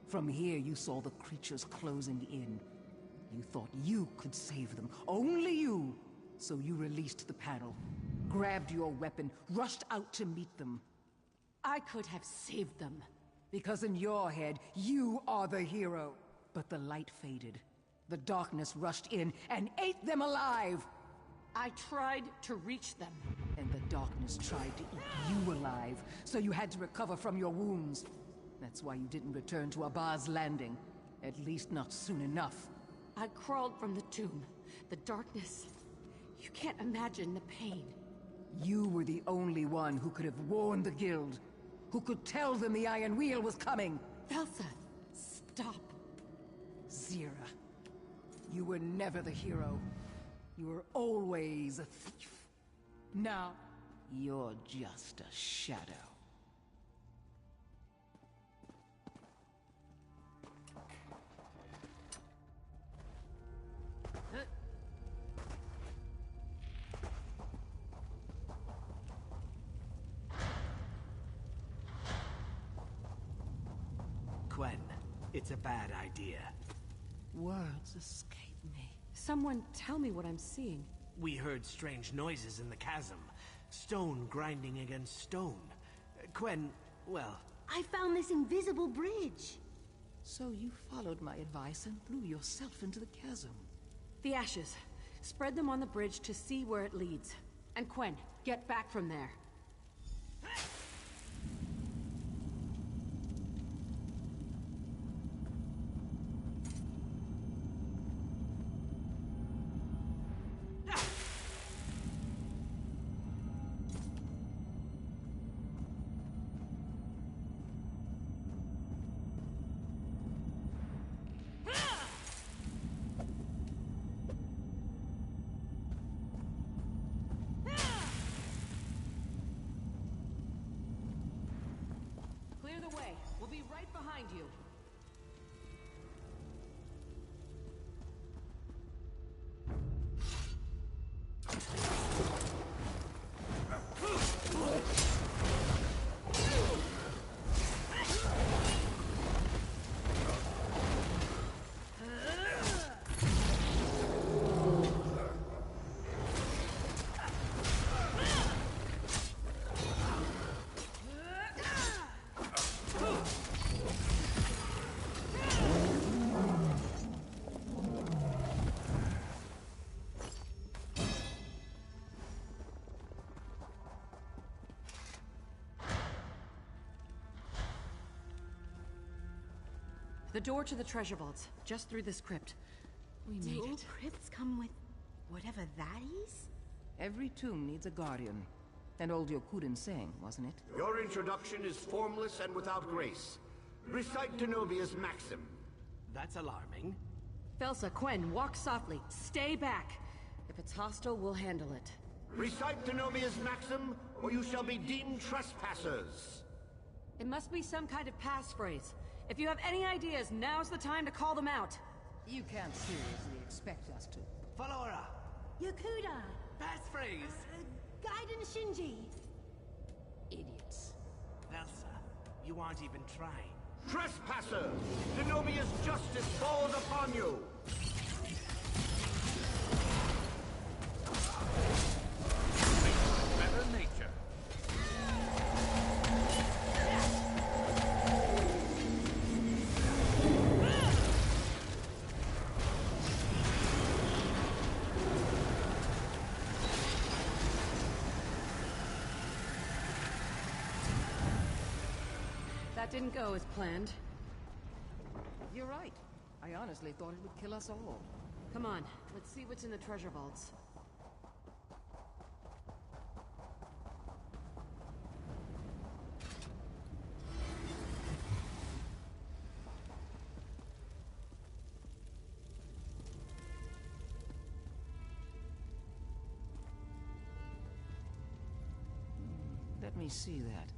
From here you saw the creatures closing in. You thought you could save them. Only you! So you released the panel, grabbed your weapon, rushed out to meet them. I could have saved them. Because in your head, you are the hero. But the light faded. The darkness rushed in and ate them alive. I tried to reach them. And the darkness tried to eat you alive, so you had to recover from your wounds. That's why you didn't return to Abba's landing. At least not soon enough. I crawled from the tomb. The darkness... You can't imagine the pain. You were the only one who could have warned the Guild. Who could tell them the Iron Wheel was coming. Velsa, stop. Zira, you were never the hero. You were always a thief. Now, you're just a shadow. Quen, it's a bad idea. Words escape me. Someone tell me what I'm seeing. We heard strange noises in the chasm. Stone grinding against stone. Quen, well... I found this invisible bridge. So you followed my advice and threw yourself into the chasm. The ashes. Spread them on the bridge to see where it leads. And Quen, get back from there. We'll be right behind you. The door to the treasure vaults, just through this crypt. We made Do all it. crypts come with whatever that is? Every tomb needs a guardian. And old Yokuden sang, wasn't it? Your introduction is formless and without grace. Recite Denobia's maxim. That's alarming. Velsa, Quen, walk softly. Stay back. If it's hostile, we'll handle it. Recite Denobia's maxim, or you shall be deemed trespassers. It must be some kind of passphrase. If you have any ideas, now's the time to call them out. You can't seriously expect us to. Folora! Yakuda! Passphrase! Gaiden Shinji! Idiots. Velsa, you aren't even trying. Trespassers! Denobia's justice falls upon you! didn't go as planned. You're right. I honestly thought it would kill us all. Come on, let's see what's in the treasure vaults. Let me see that.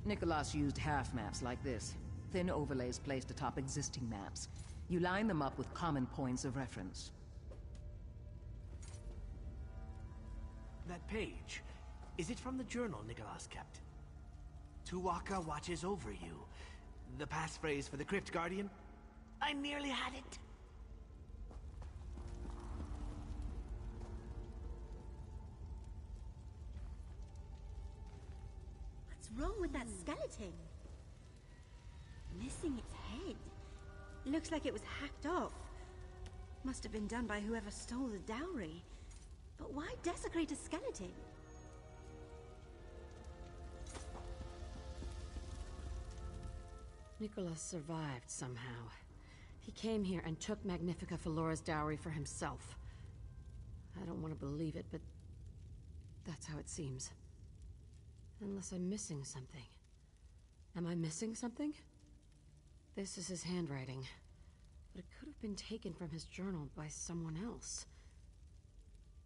Nicholas used half maps like this. Thin overlays placed atop existing maps. You line them up with common points of reference. That page, is it from the journal Nicholas kept? Tuwaka watches over you. The passphrase for the Crypt Guardian? I nearly had it. What's wrong with that skeleton? Missing its head. Looks like it was hacked off. Must have been done by whoever stole the dowry. But why desecrate a skeleton? Nicholas survived somehow. He came here and took Magnifica Felora's dowry for himself. I don't want to believe it, but that's how it seems. Unless I'm missing something. Am I missing something? This is his handwriting, but it could have been taken from his journal by someone else.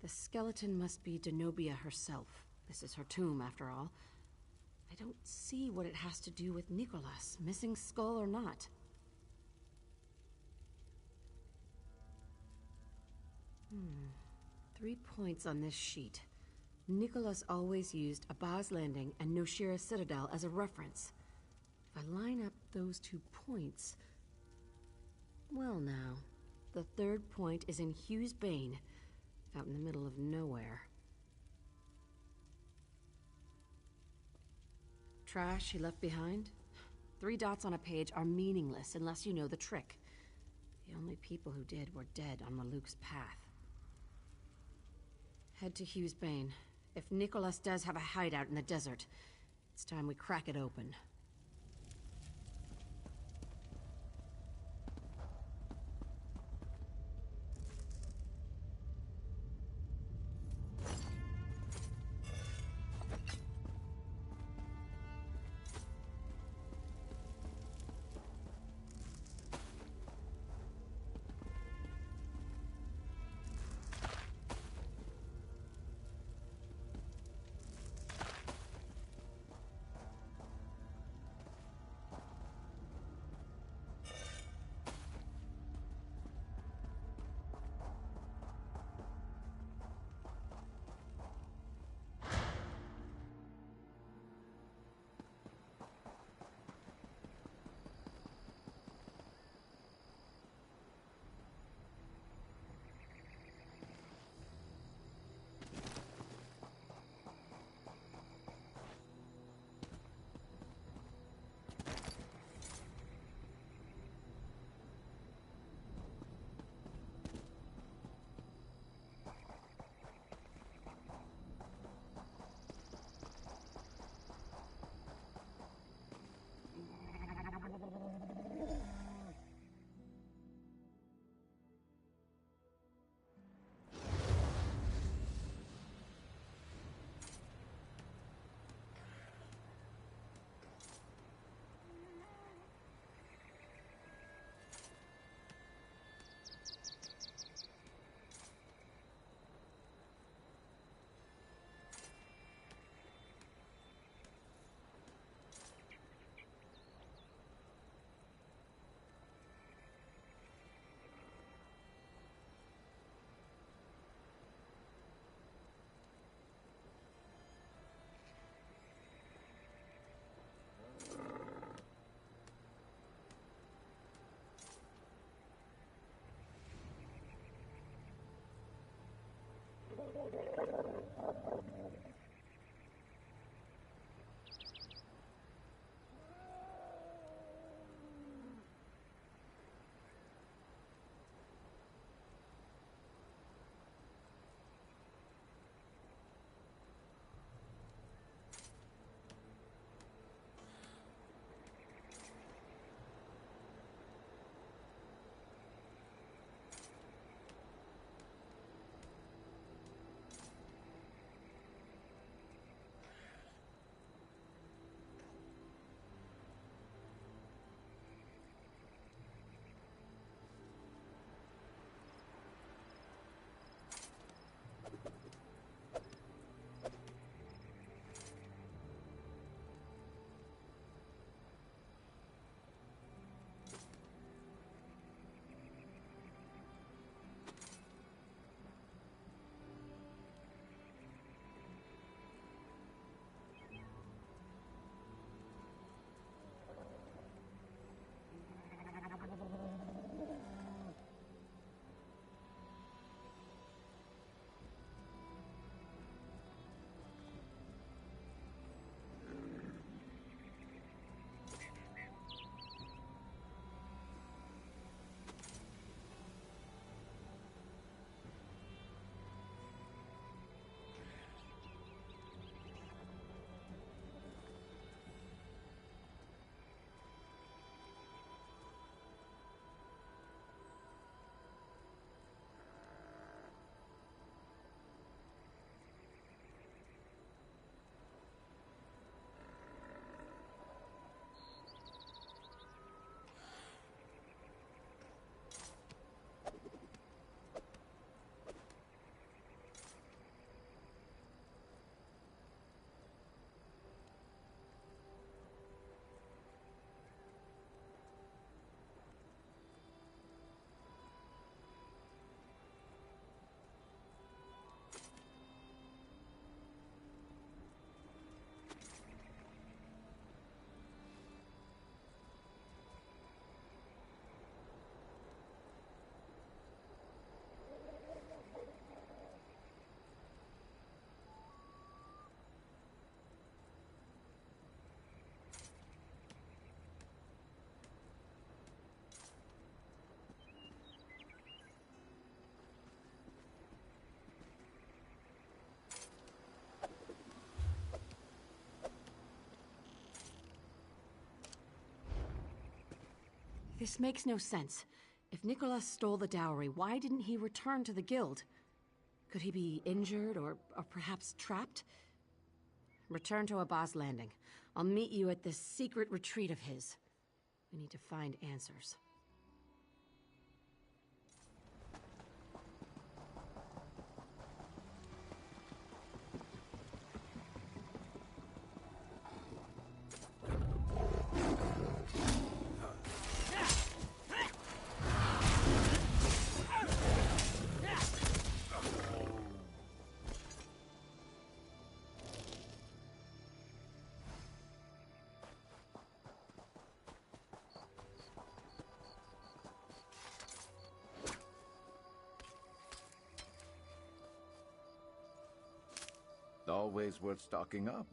The skeleton must be Denobia herself. This is her tomb, after all. I don't see what it has to do with Nicholas, missing skull or not. 3 points on this sheet. Nicholas always used Abaz Landing and Noshira Citadel as a reference. If I line up those 2 points... Well now, the 3rd point is in Hughes Bane, out in the middle of nowhere. Trash he left behind? 3 dots on a page are meaningless unless you know the trick. The only people who did were dead on Maluk's path. Head to Hughes Bane. If Nicholas does have a hideout in the desert, it's time we crack it open. This makes no sense. If Nicholas stole the dowry, why didn't he return to the guild? Could he be injured or perhaps trapped? Return to Abbas Landing. I'll meet you at this secret retreat of his. We need to find answers. Always worth stocking up.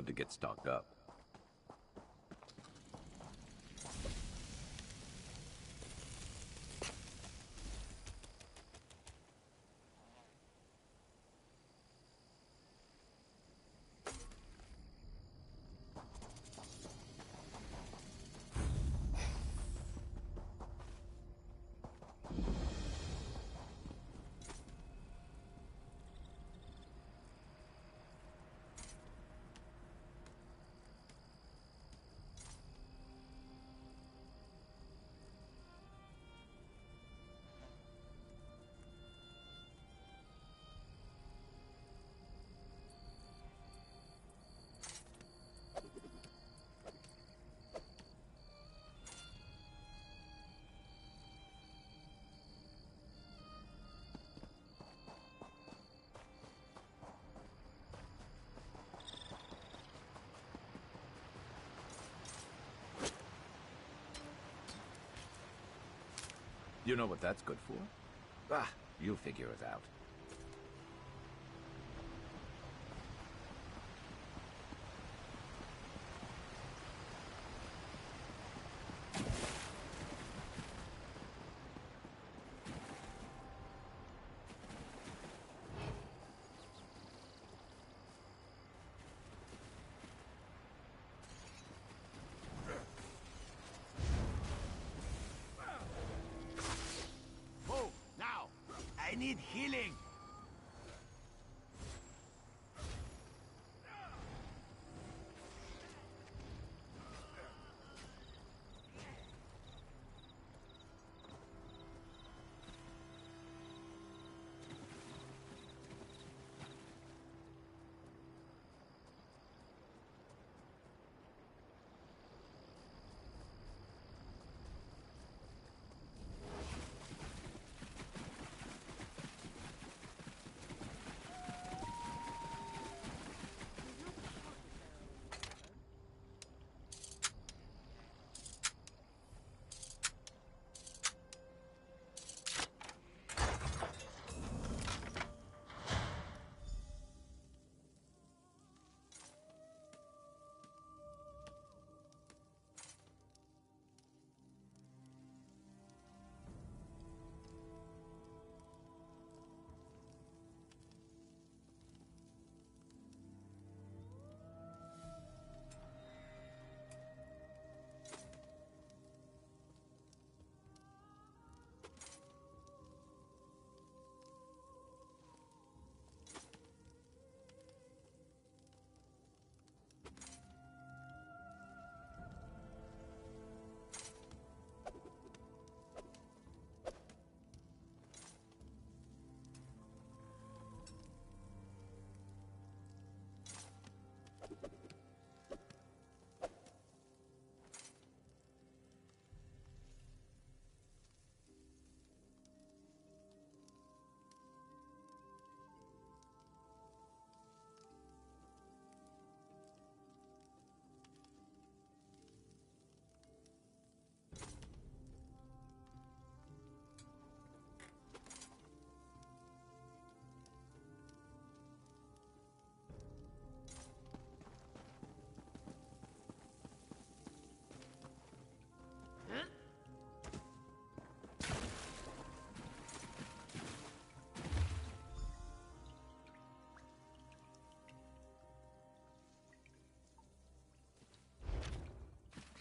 good to get stocked up. You know what that's good for? Ah, you'll figure it out. I need healing!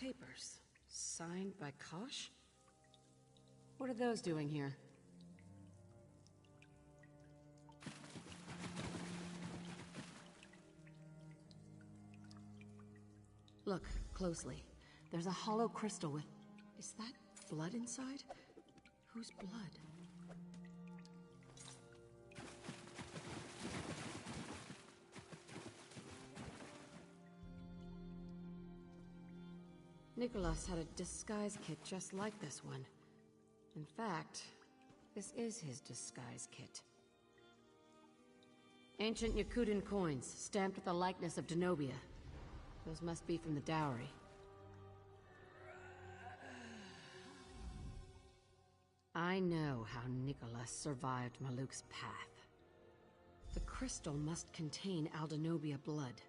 Papers. Signed by Kosh? What are those doing here? Look closely. There's a hollow crystal with... Is that blood inside? Whose blood? Nicholas had a disguise kit just like this one. In fact, this is his disguise kit. Ancient Yakutan coins, stamped with the likeness of Denobia. Those must be from the dowry. I know how Nicholas survived Maluk's path. The crystal must contain Aldenobia blood,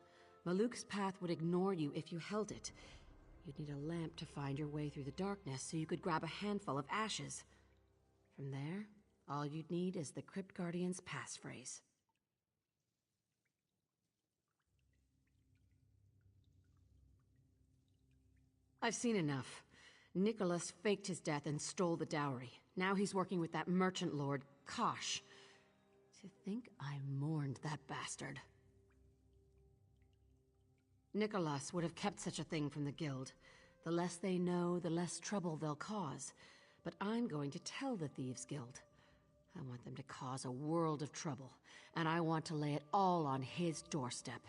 Maluk's path would ignore you if you held it. You'd need a lamp to find your way through the darkness so you could grab a handful of ashes. From there, all you'd need is the Crypt Guardian's passphrase. I've seen enough. Nicholas faked his death and stole the dowry. Now he's working with that merchant lord, Kosh. To think I mourned that bastard. Nicholas would have kept such a thing from the guild. The less they know, the less trouble they'll cause. But I'm going to tell the Thieves Guild. I want them to cause a world of trouble, and I want to lay it all on his doorstep.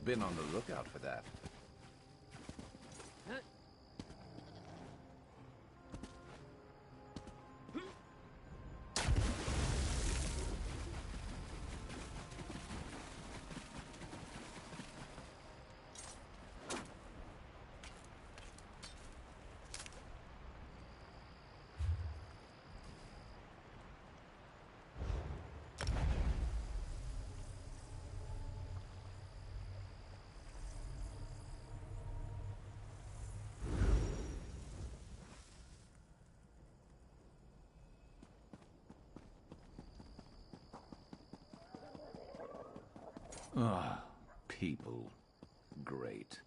Been on the lookout for that. Ah, people. Great.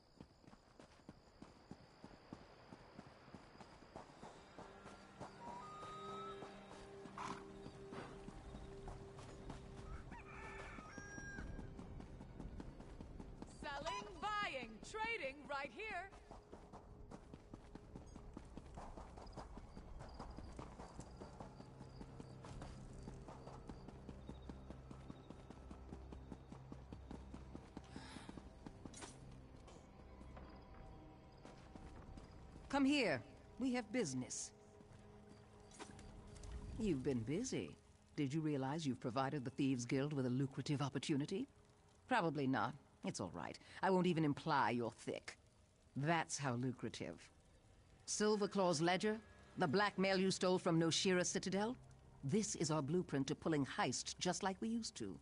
Selling, buying, trading right here. Come here. We have business. You've been busy. Did you realize you've provided the Thieves Guild with a lucrative opportunity? Probably not. It's all right. I won't even imply you're thick. That's how lucrative. Silverclaw's ledger? The blackmail you stole from Noshira Citadel? This is our blueprint to pulling heists just like we used to.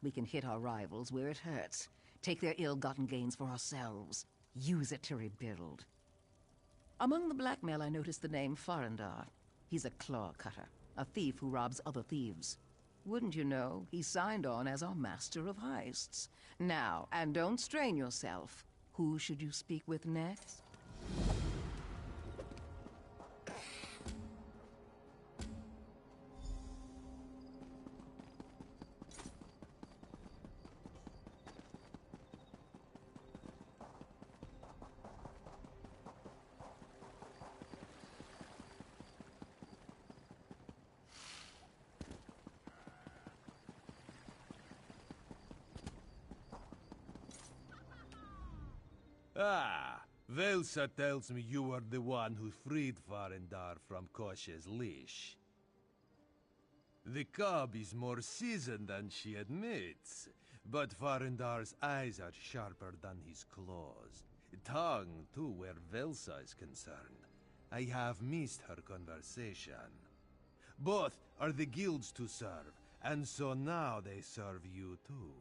We can hit our rivals where it hurts. Take their ill-gotten gains for ourselves. Use it to rebuild. Among the blackmail, I noticed the name Farandar. He's a claw cutter, a thief who robs other thieves. Wouldn't you know, he signed on as our master of heists. Now, and don't strain yourself, who should you speak with next? Ah, Velsa tells me you are the one who freed Farandar from Kosh's leash. The cub is more seasoned than she admits, but Farandar's eyes are sharper than his claws. Tongue, too, where Velsa is concerned. I have missed her conversation. Both are the guilds to serve, and so now they serve you too.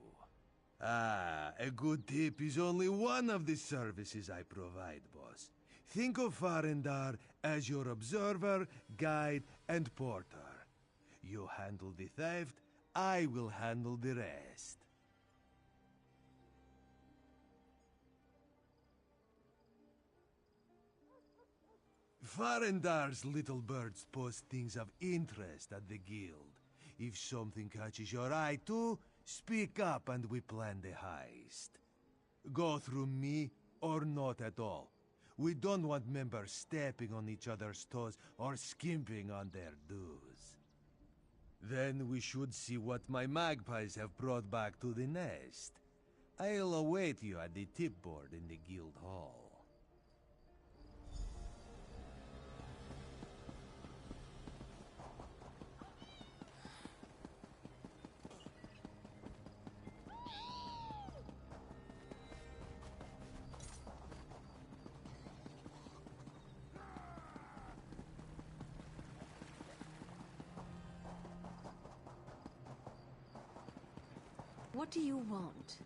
Ah, a good tip is only one of the services I provide, boss. Think of Farendar as your observer, guide, and porter. You handle the theft, I will handle the rest. Farendar's little birds post things of interest at the guild. If something catches your eye too, speak up and we plan the heist. Go through me or not at all. We don't want members stepping on each other's toes or skimping on their dues. Then we should see what my magpies have brought back to the nest. I'll await you at the tip board in the guild hall. What do you want?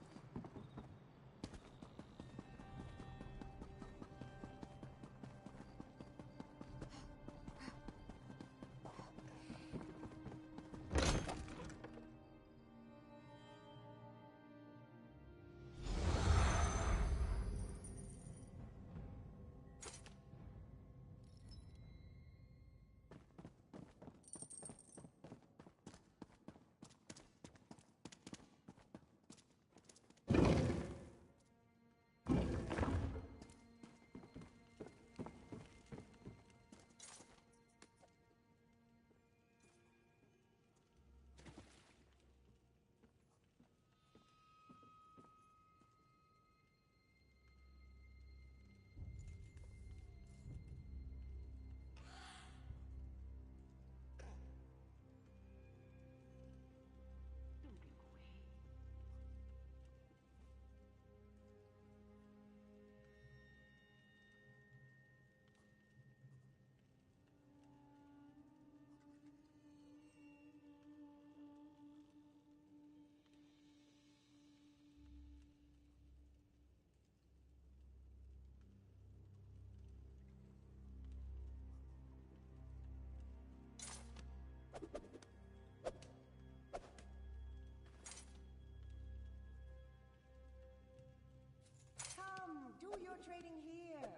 Do your trading here.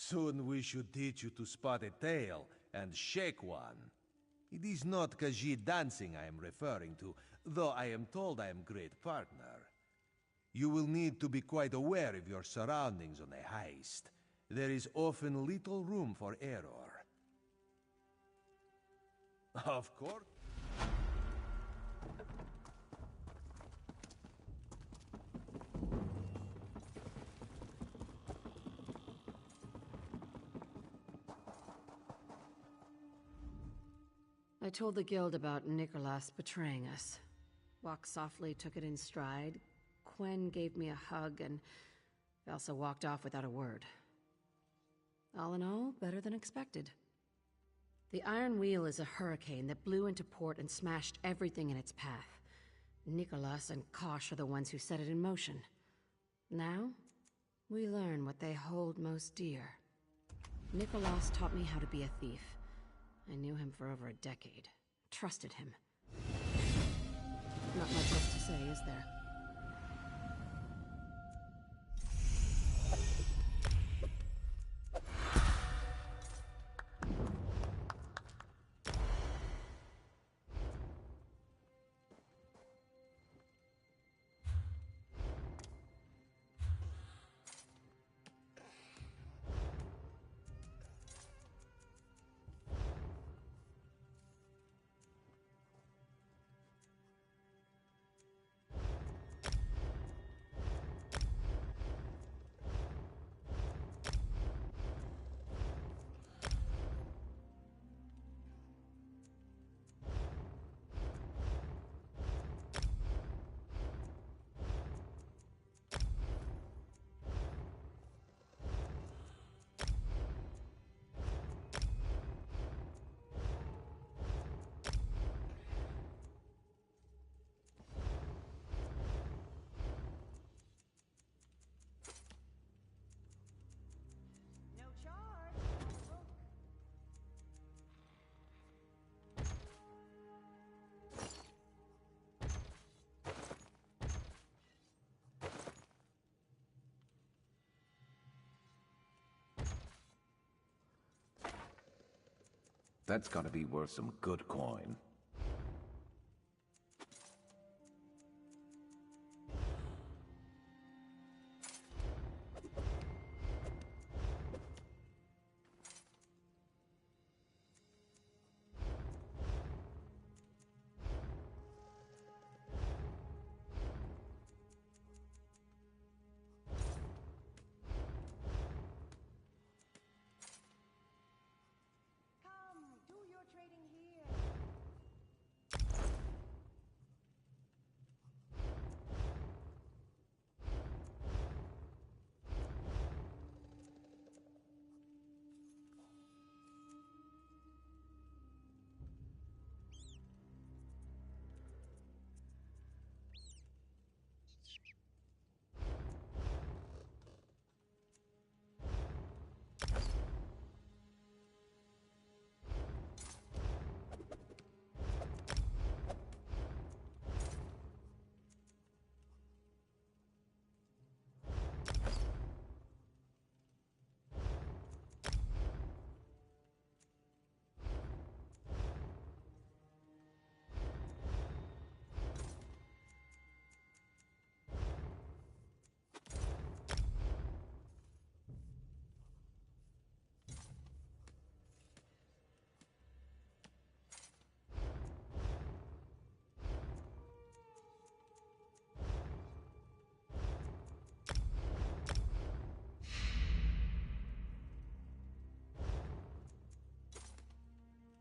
Soon we should teach you to spot a tail and shake one. It is not Khajiit dancing I am referring to, though I am told I am great partner. You will need to be quite aware of your surroundings on a heist. There is often little room for error. Of course. I told the guild about Nicholas betraying us. Walk Softly took it in stride. Quen gave me a hug, and Elsa walked off without a word. All in all, better than expected. The Iron Wheel is a hurricane that blew into port and smashed everything in its path. Nicholas and Kosh are the ones who set it in motion. Now, we learn what they hold most dear. Nicholas taught me how to be a thief. I knew him for over a decade. Trusted him. Not much else to say, is there? That's gotta be worth some good coin. Come, do your trading here.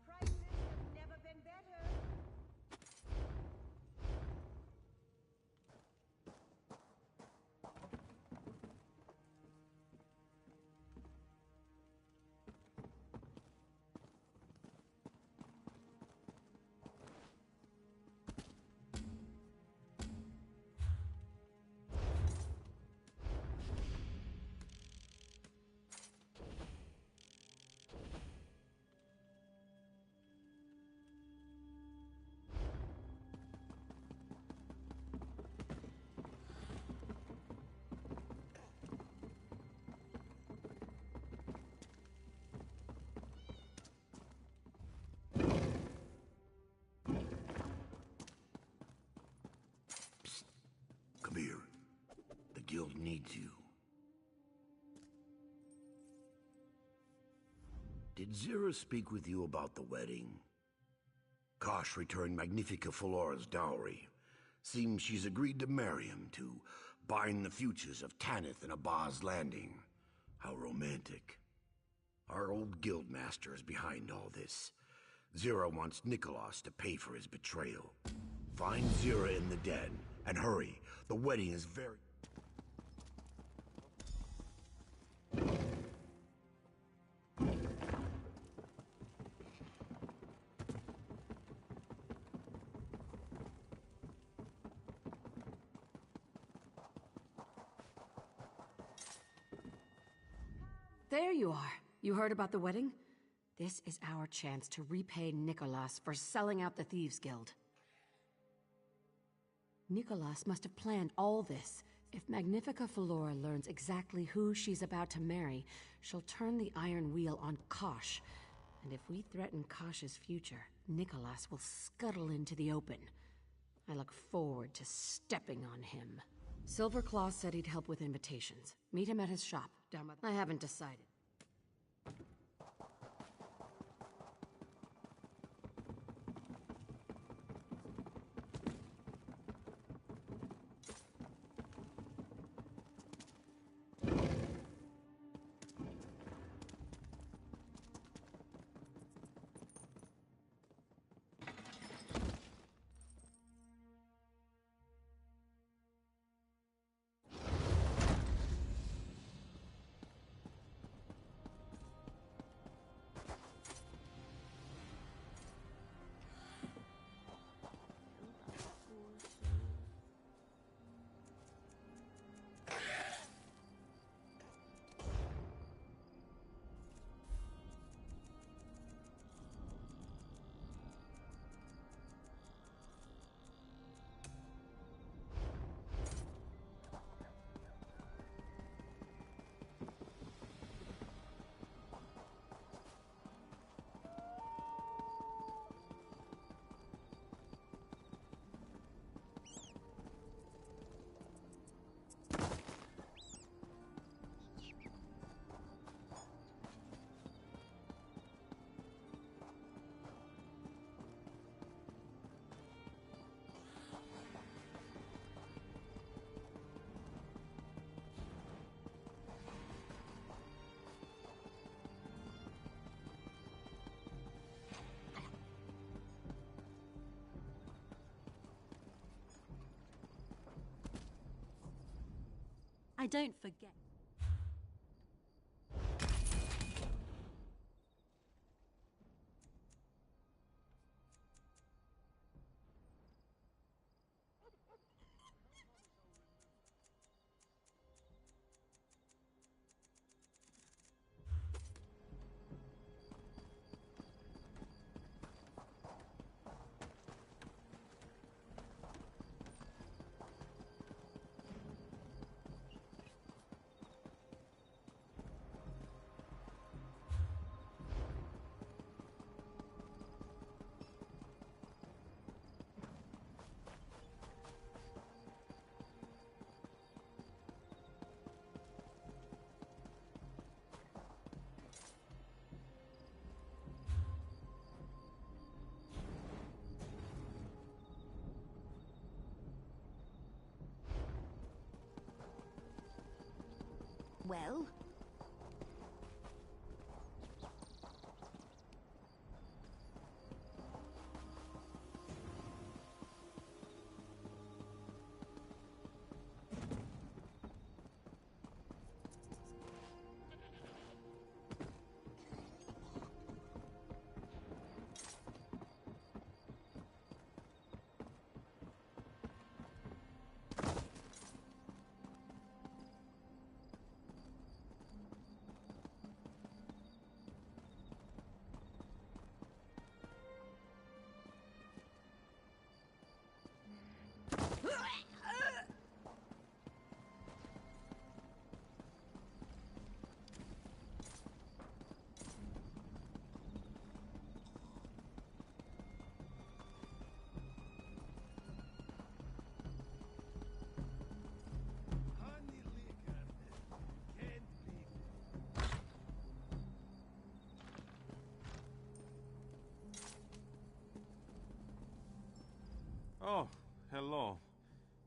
Prices have never been better. Come here. The guild needs you. Did Zira speak with you about the wedding? Kosh returned Magnifica Felora's dowry. Seems she's agreed to marry him to bind the futures of Tanith and Abaz Landing. How romantic. Our old guild master is behind all this. Zira wants Nicholas to pay for his betrayal. Find Zira in the den, and hurry. The wedding is very... There you are. You heard about the wedding? This is our chance to repay Nicholas for selling out the Thieves Guild. Nicholas must have planned all this. If Magnifica Felora learns exactly who she's about to marry, she'll turn the Iron Wheel on Kosh. And if we threaten Kosh's future, Nicholas will scuttle into the open. I look forward to stepping on him. Silverclaw said he'd help with invitations. Meet him at his shop, down by the... I haven't decided. I don't forget. Well? Oh, hello.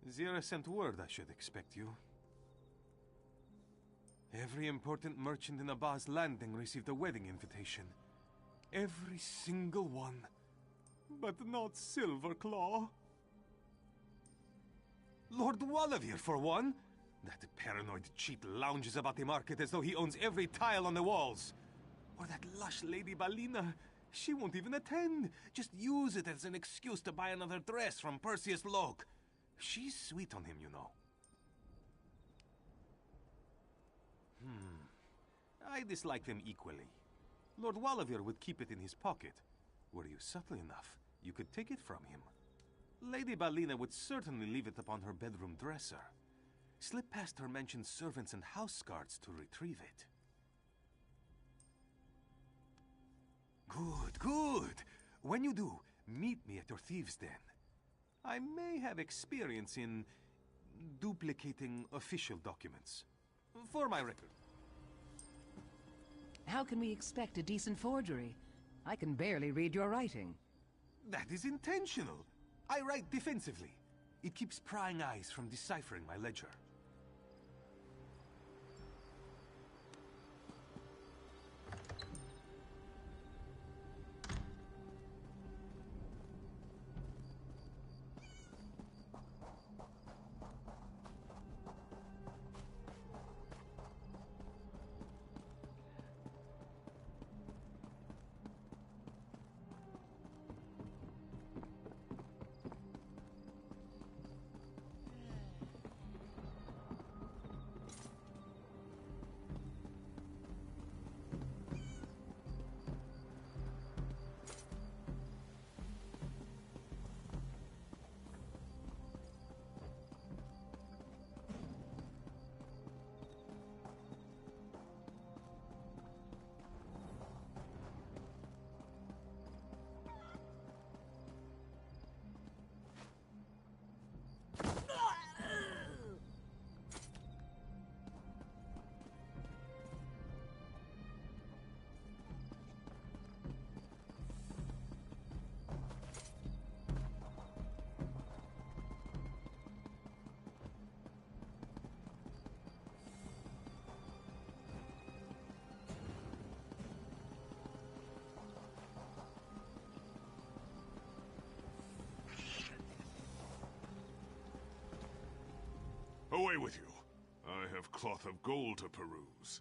Zira sent word I should expect you. Every important merchant in Abba's landing received a wedding invitation. Every single one. But not Silverclaw. Lord Wallavier, for one. That paranoid cheat lounges about the market as though he owns every tile on the walls. Or that lush Lady Balina. She won't even attend. Just use it as an excuse to buy another dress from Perseus Locke. She's sweet on him, you know. I dislike them equally. Lord Wallavier would keep it in his pocket. Were you subtle enough, you could take it from him. Lady Balina would certainly leave it upon her bedroom dresser. Slip past her mentioned servants and house guards to retrieve it. Good, good. When you do, meet me at your thieves' den. I may have experience in duplicating official documents. For my record. How can we expect a decent forgery? I can barely read your writing. That is intentional. I write defensively. It keeps prying eyes from deciphering my ledger. Away with you. I have cloth of gold to peruse.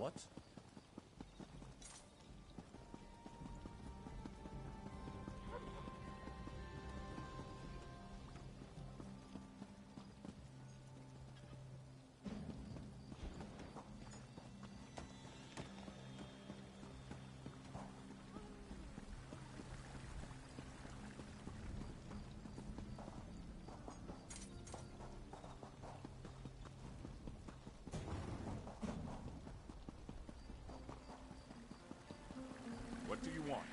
What? What do you want?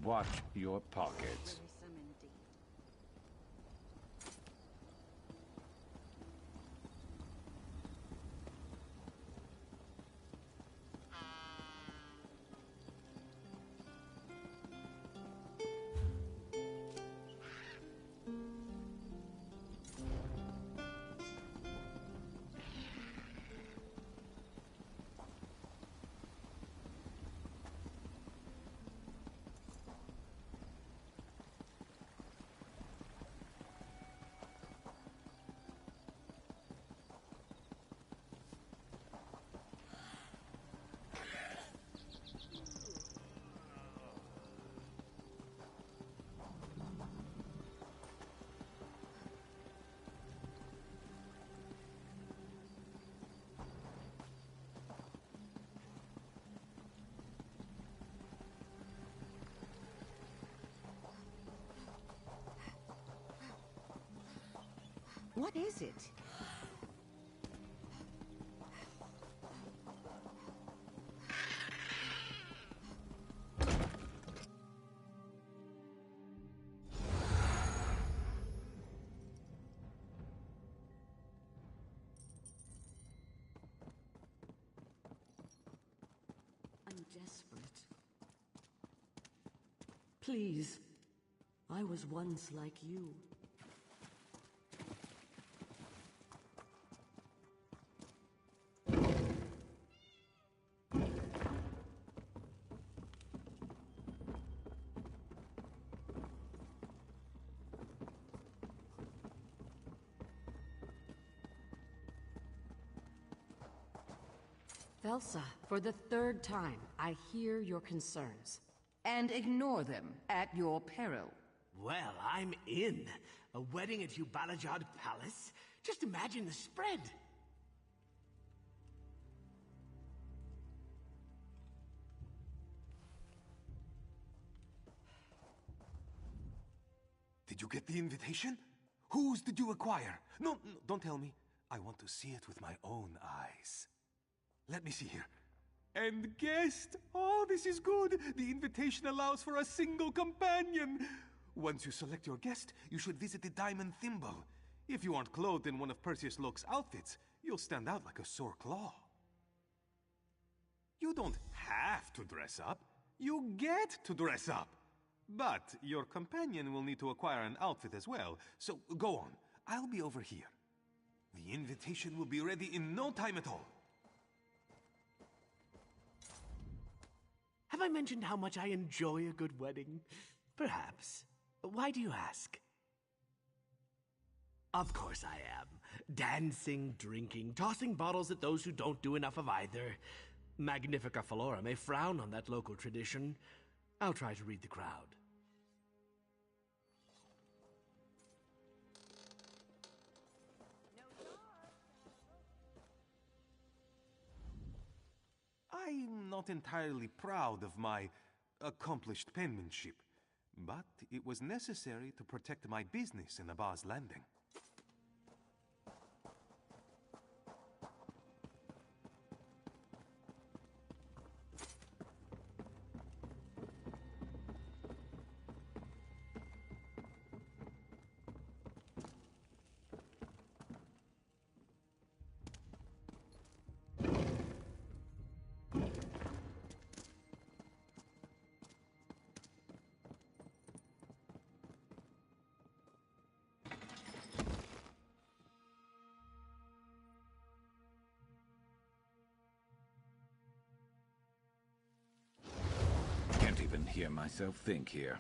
watch your pockets. What is it? I'm desperate. Please. I was once like you. Velsa, for the third time, I hear your concerns. And ignore them at your peril. Well, I'm in. A wedding at Ubalajad Palace? Just imagine the spread. Did you get the invitation? Whose did you acquire? No, don't tell me. I want to see it with my own eyes. Let me see here. And guest! Oh, this is good! The invitation allows for a single companion! Once you select your guest, you should visit the Diamond Thimble. If you aren't clothed in one of Perseus Locke's outfits, you'll stand out like a sore claw. You don't have to dress up. You get to dress up. But your companion will need to acquire an outfit as well, so go on. I'll be over here. The invitation will be ready in no time at all. Have I mentioned how much I enjoy a good wedding? Perhaps. Why do you ask? Of course I am. Dancing, drinking, tossing bottles at those who don't do enough of either. Magnifica Flora may frown on that local tradition. I'll try to read the crowd. I'm not entirely proud of my accomplished penmanship, but it was necessary to protect my business in Abba's Landing. Can't even hear myself think here.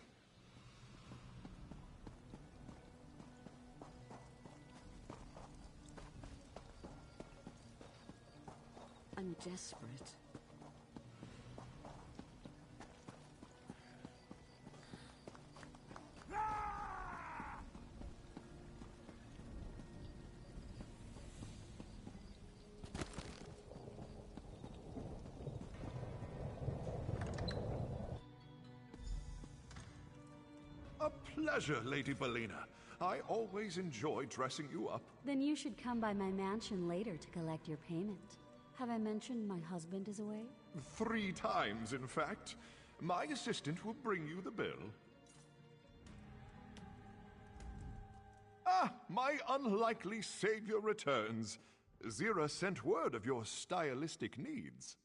I'm desperate. A pleasure, Lady Belina. I always enjoy dressing you up. Then you should come by my mansion later to collect your payment. Have I mentioned my husband is away? 3 times, in fact. My assistant will bring you the bill. Ah, my unlikely savior returns. Zira sent word of your stylistic needs.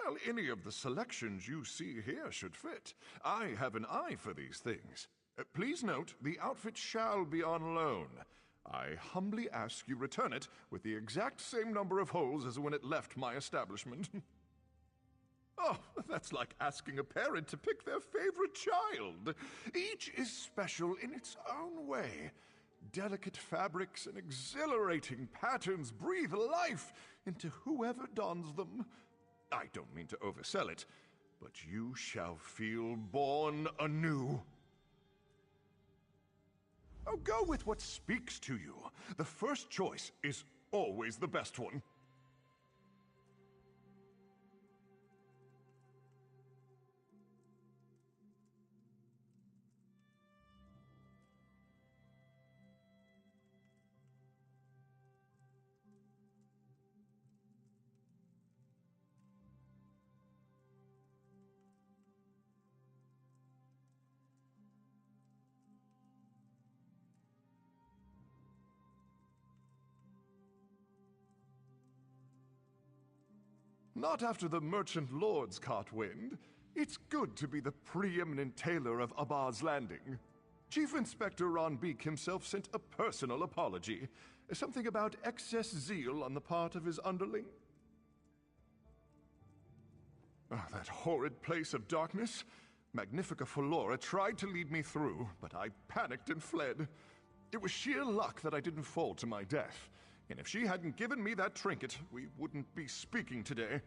Well, any of the selections you see here should fit. I have an eye for these things. Please note, the outfit shall be on loan. I humbly ask you return it with the exact same number of holes as when it left my establishment. Oh, that's like asking a parent to pick their favorite child. Each is special in its own way. Delicate fabrics and exhilarating patterns breathe life into whoever dons them. I don't mean to oversell it, but you shall feel born anew. Oh, go with what speaks to you. The first choice is always the best one. Not after the merchant lords caught wind. It's good to be the preeminent tailor of Abba's Landing. Chief Inspector Ron Beek himself sent a personal apology. Something about excess zeal on the part of his underling. Oh, that horrid place of darkness. Magnifica Flora tried to lead me through, but I panicked and fled. It was sheer luck that I didn't fall to my death. And if she hadn't given me that trinket, we wouldn't be speaking today.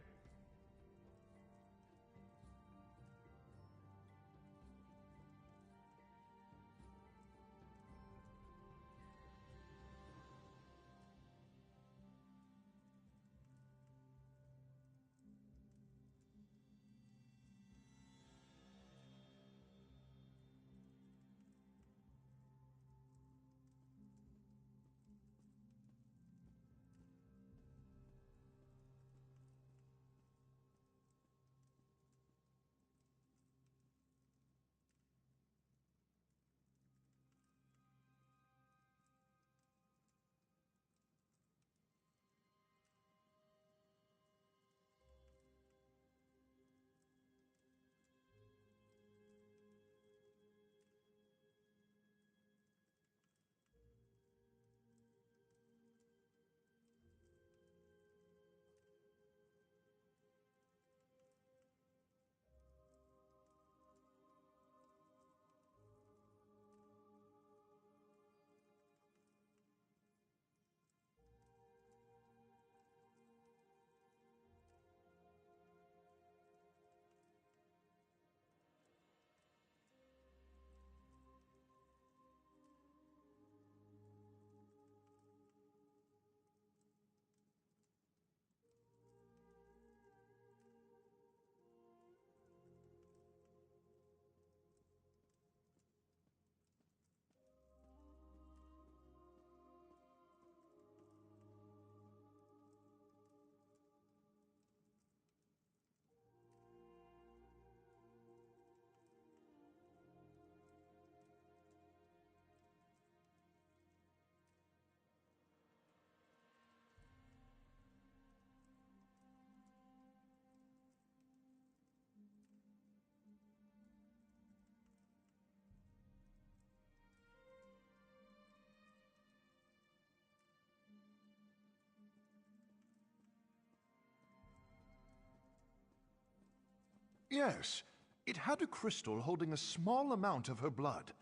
Yes, it had a crystal holding a small amount of her blood.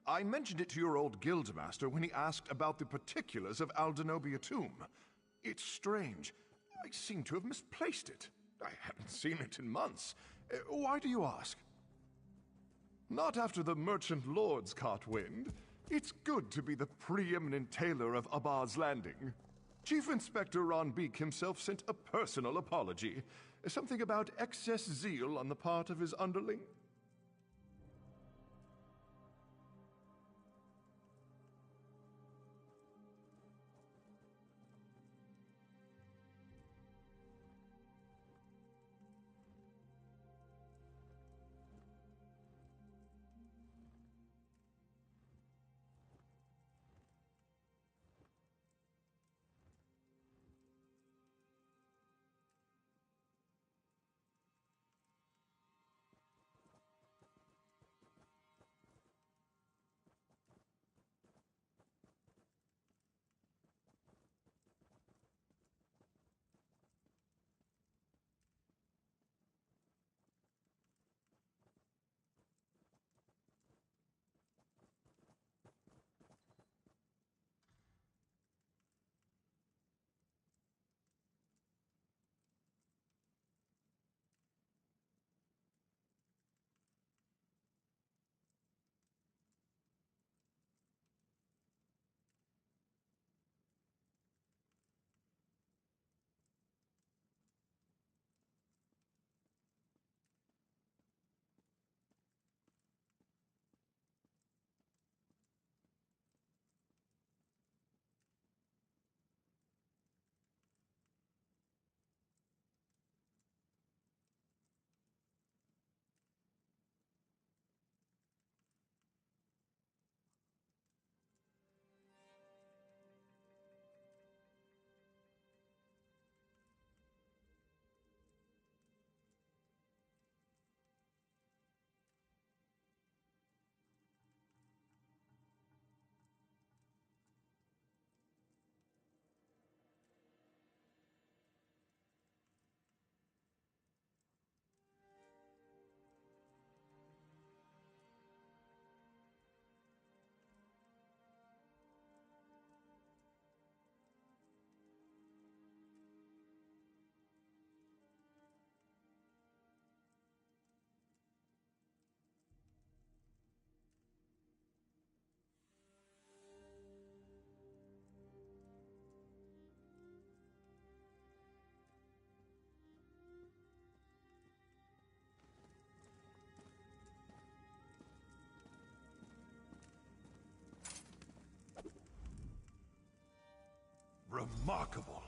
I mentioned it to your old guildmaster when he asked about the particulars of Aldenobia tomb. It's strange. I seem to have misplaced it. I haven't seen it in months. Why do you ask? Not after the merchant lords caught wind. It's good to be the preeminent tailor of Abba's Landing. Chief Inspector Ron Beek himself sent a personal apology. Something about excess zeal on the part of his underling. Remarkable.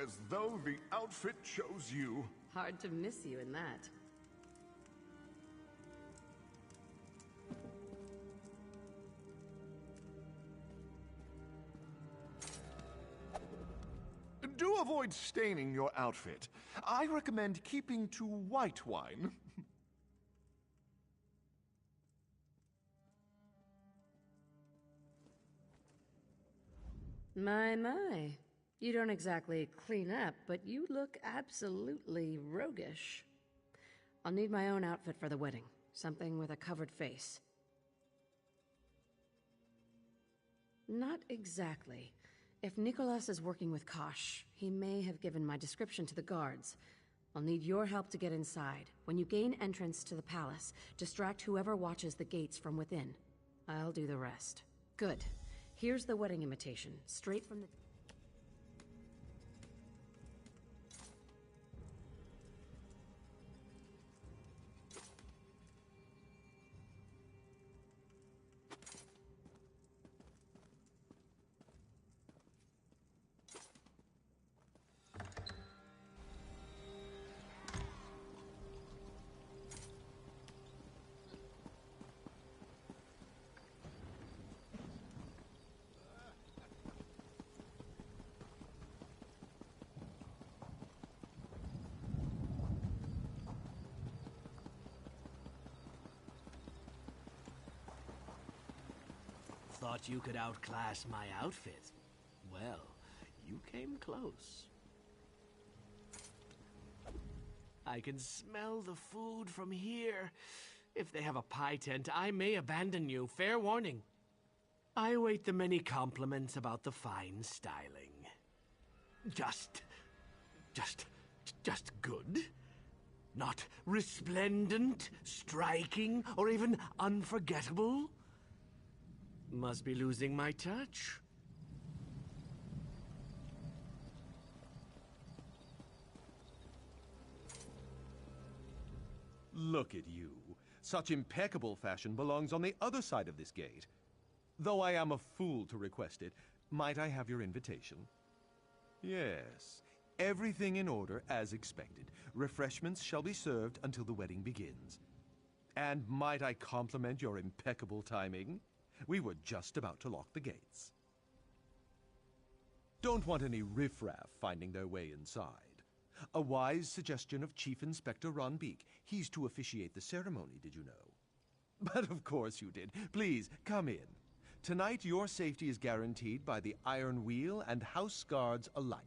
As though the outfit chose you. Hard to miss you in that. Do avoid staining your outfit. I recommend keeping to white wine. My. You don't exactly clean up, but you look absolutely roguish. I'll need my own outfit for the wedding. Something with a covered face. Not exactly. If Nicholas is working with Kosh, he may have given my description to the guards. I'll need your help to get inside. When you gain entrance to the palace, distract whoever watches the gates from within. I'll do the rest. Good. Here's the wedding invitation, straight from the... Thought you could outclass my outfit. Well, you came close. I can smell the food from here. If they have a pie tent, I may abandon you. Fair warning. I await the many compliments about the fine styling. Just good? Not resplendent, striking, or even unforgettable? Must be losing my touch. Look at you. Such impeccable fashion belongs on the other side of this gate. Though I am a fool to request it, might I have your invitation? Yes. Everything in order as expected. Refreshments shall be served until the wedding begins. And might I compliment your impeccable timing? We were just about to lock the gates. Don't want any riffraff finding their way inside. A wise suggestion of Chief Inspector Ron Beek. He's to officiate the ceremony, did you know? But of course you did. Please, come in. Tonight your safety is guaranteed by the Iron Wheel and House Guards alike.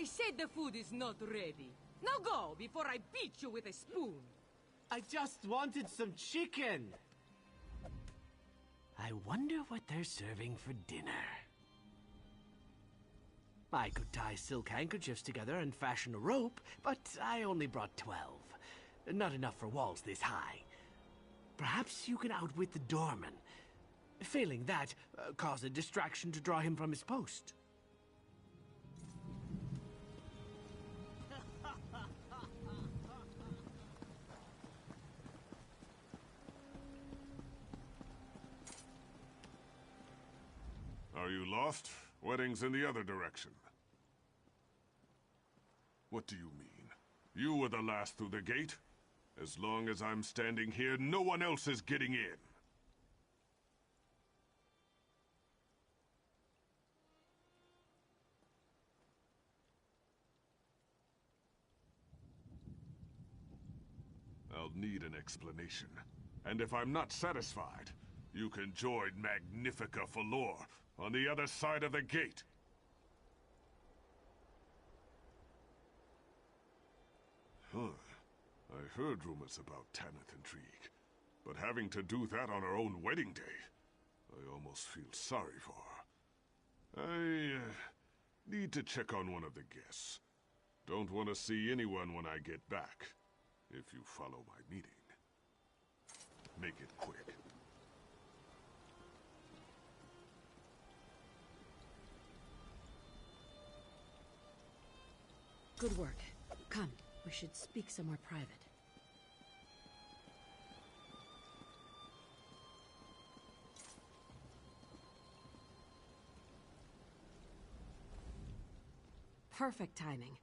I said the food is not ready. Now go, before I beat you with a spoon. I just wanted some chicken. I wonder what they're serving for dinner. I could tie silk handkerchiefs together and fashion a rope, but I only brought 12. Not enough for walls this high. Perhaps you can outwit the doorman. Failing that, cause a distraction to draw him from his post. Are you lost? Wedding's in the other direction. What do you mean? You were the last through the gate? As long as I'm standing here, no one else is getting in. I'll need an explanation. And if I'm not satisfied, you can join Magnifica Falor on the other side of the gate. Huh. I heard rumors about Tanith intrigue, but having to do that on her own wedding day, I almost feel sorry for her. I need to check on one of the guests. Don't want to see anyone when I get back, if you follow my meaning. Make it quick. Good work. Come, we should speak somewhere private. Perfect timing.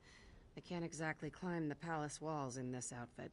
I can't exactly climb the palace walls in this outfit.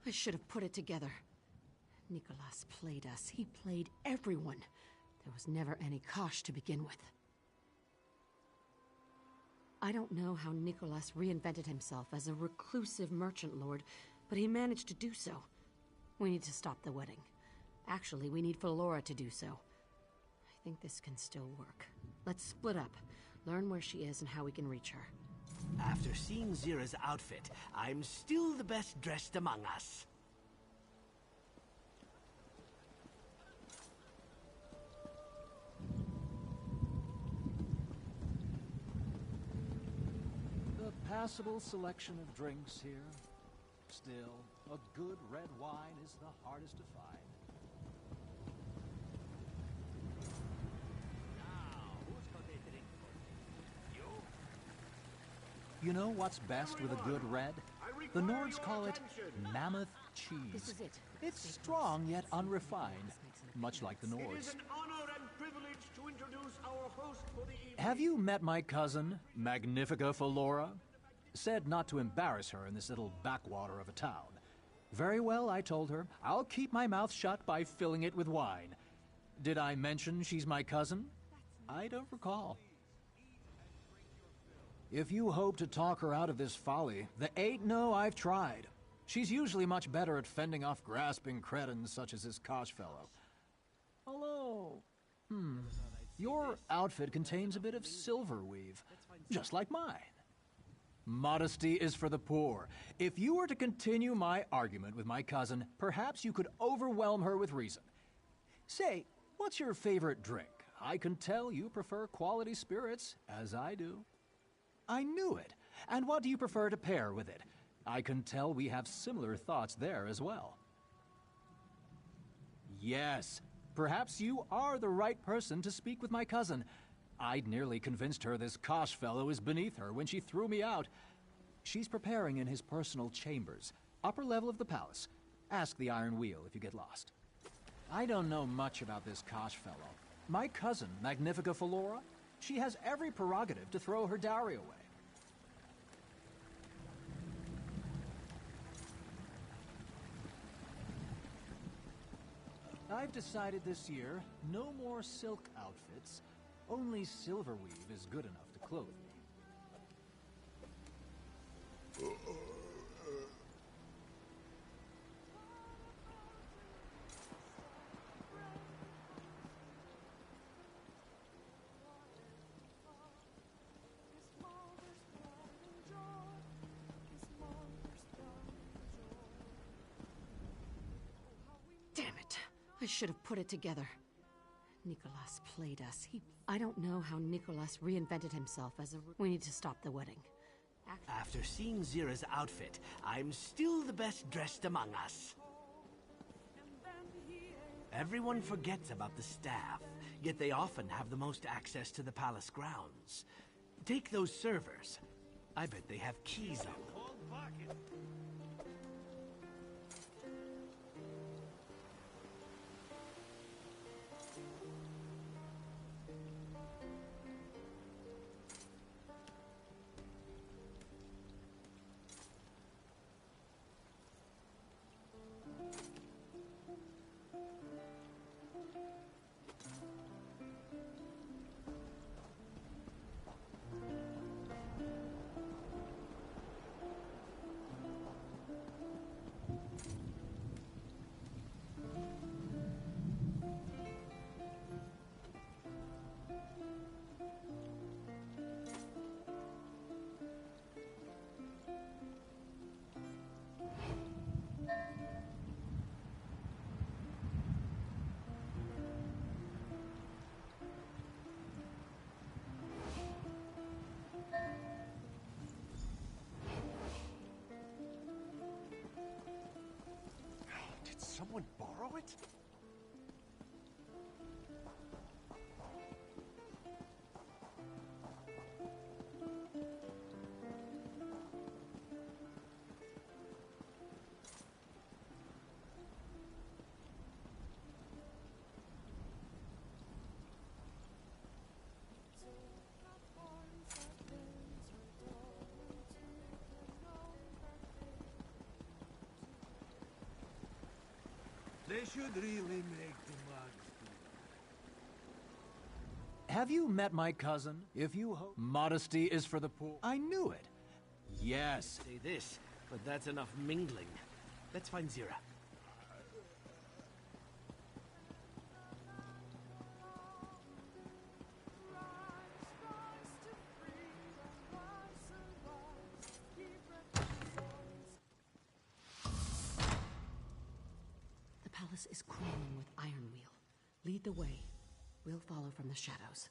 I should have put it together. Nicholas played us. He played everyone. There was never any Kosh to begin with. I don't know how Nicholas reinvented himself as a reclusive merchant lord, but he managed to do so. We need to stop the wedding. Actually, we need Flora to do so. I think this can still work. Let's split up, learn where she is and how we can reach her. After seeing Zira's outfit, I'm still the best dressed among us. A passable selection of drinks here. Still, a good red wine is the hardest to find. You know what's best with a good red? The Nords call it mammoth cheese. This is it. It's strong yet unrefined, much like the Nords. It is an honor and privilege to introduce our host for the evening. Have you met my cousin, Magnifica Flora? Said not to embarrass her in this little backwater of a town. Very well, I told her. I'll keep my mouth shut by filling it with wine. Did I mention she's my cousin? I don't recall. If you hope to talk her out of this folly, the ain't no I've tried. She's usually much better at fending off grasping cretins such as this Kosh fellow. Hello. Your outfit contains a bit of silver weave, just like mine. Modesty is for the poor. If you were to continue my argument with my cousin, perhaps you could overwhelm her with reason. Say, what's your favorite drink? I can tell you prefer quality spirits, as I do. I knew it. And what do you prefer to pair with it? I can tell we have similar thoughts there as well. Yes, perhaps you are the right person to speak with my cousin. I'd nearly convinced her this Kosh fellow is beneath her when she threw me out. She's preparing in his personal chambers, upper level of the palace. Ask the Iron Wheel if you get lost. I don't know much about this Kosh fellow. My cousin, Magnifica Flora, she has every prerogative to throw her dowry away. I've decided this year, no more silk outfits. Only silver weave is good enough to clothe me. Damn it. I should have put it together. Nicholas played us. I don't know how Nicholas reinvented himself as a... We need to stop the wedding. After seeing Zira's outfit, I'm still the best dressed among us. Everyone forgets about the staff, yet they often have the most access to the palace grounds. Take those servers. I bet they have keys on them. Someone borrow it? They should really make the mugs. Have you met my cousin? If you hope modesty is for the poor. I knew it. Yes. Say this, but that's enough mingling. Let's find Zira. The palace is crawling with Iron Wheel. Lead the way. We'll follow from the shadows.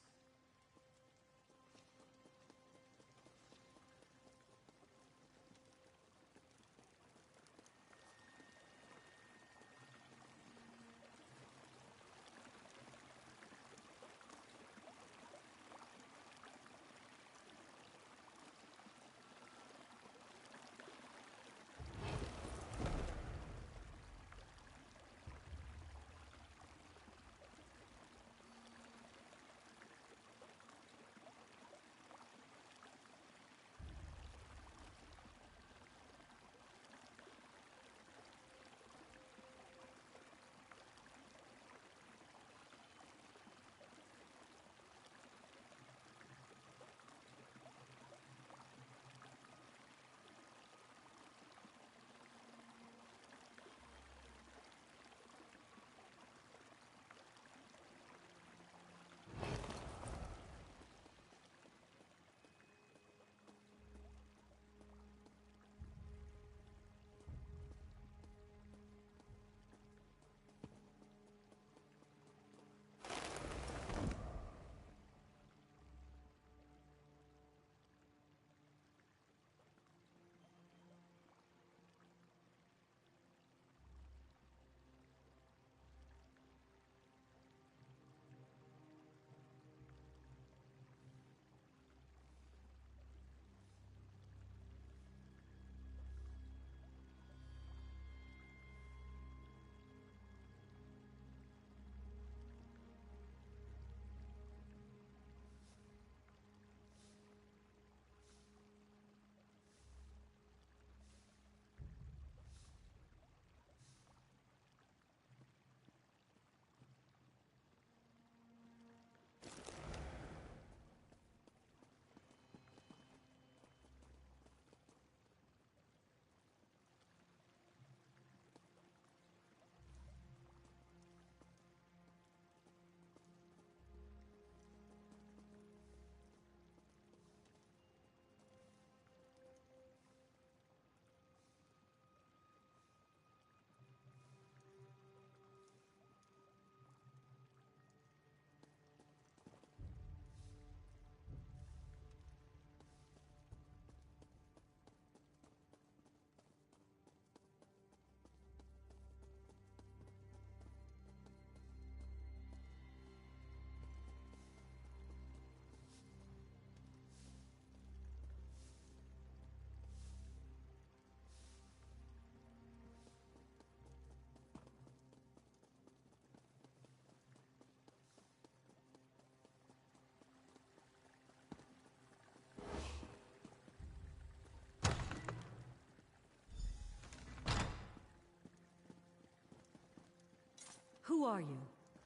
Who are you?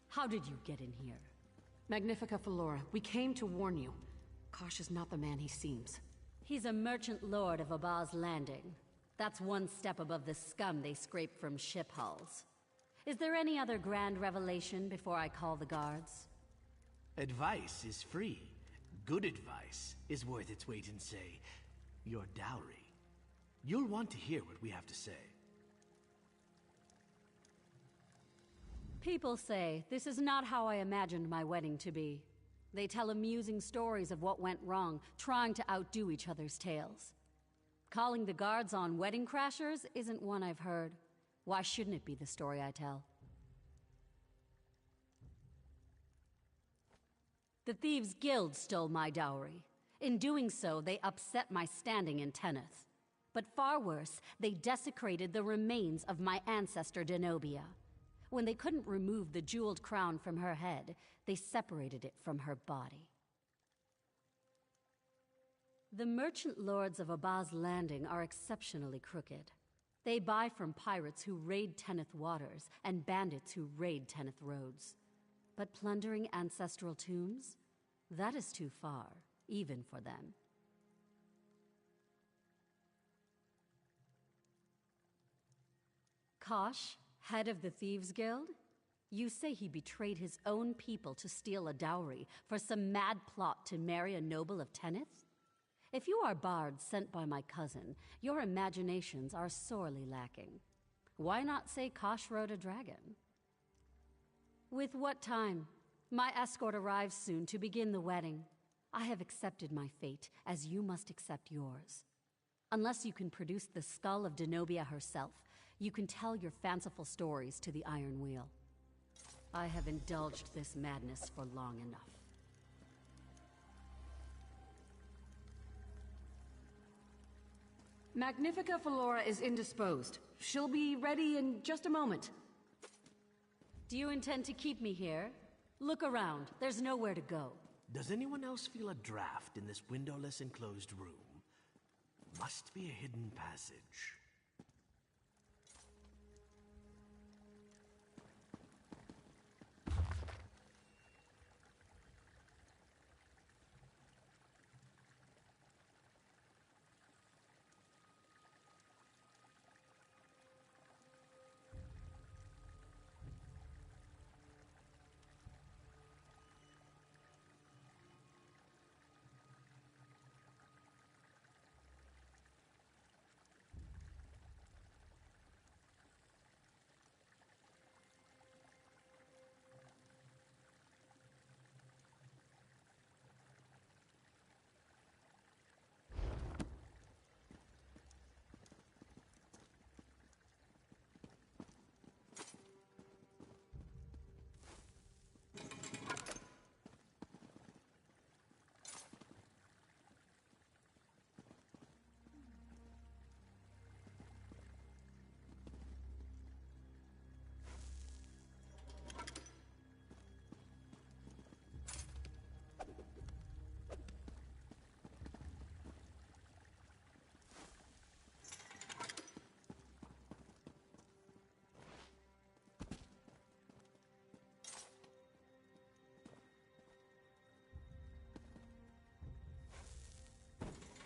How did you get in here? Magnifica Felora, we came to warn you. Kosh is not the man he seems. He's a merchant lord of Abba's Landing. That's one step above the scum they scrape from ship hulls. Is there any other grand revelation before I call the guards? Advice is free. Good advice is worth its weight in, say, your dowry. You'll want to hear what we have to say. People say this is not how I imagined my wedding to be. They tell amusing stories of what went wrong, trying to outdo each other's tales. Calling the guards on wedding crashers isn't one I've heard. Why shouldn't it be the story I tell? The Thieves Guild stole my dowry. In doing so, they upset my standing in Tenneth. But far worse, they desecrated the remains of my ancestor Denobia. When they couldn't remove the jeweled crown from her head, they separated it from her body. The merchant lords of Abba's Landing are exceptionally crooked. They buy from pirates who raid Teneth waters and bandits who raid Teneth roads. But plundering ancestral tombs? That is too far, even for them. Kosh, head of the Thieves Guild? You say he betrayed his own people to steal a dowry for some mad plot to marry a noble of Teneth? If you are bards sent by my cousin, your imaginations are sorely lacking. Why not say Kosh rode a dragon? With what time? My escort arrives soon to begin the wedding. I have accepted my fate, as you must accept yours. Unless you can produce the skull of Denobia herself, you can tell your fanciful stories to the Iron Wheel. I have indulged this madness for long enough. Magnifica Flora is indisposed. She'll be ready in just a moment. Do you intend to keep me here? Look around. There's nowhere to go. Does anyone else feel a draft in this windowless enclosed room? Must be a hidden passage.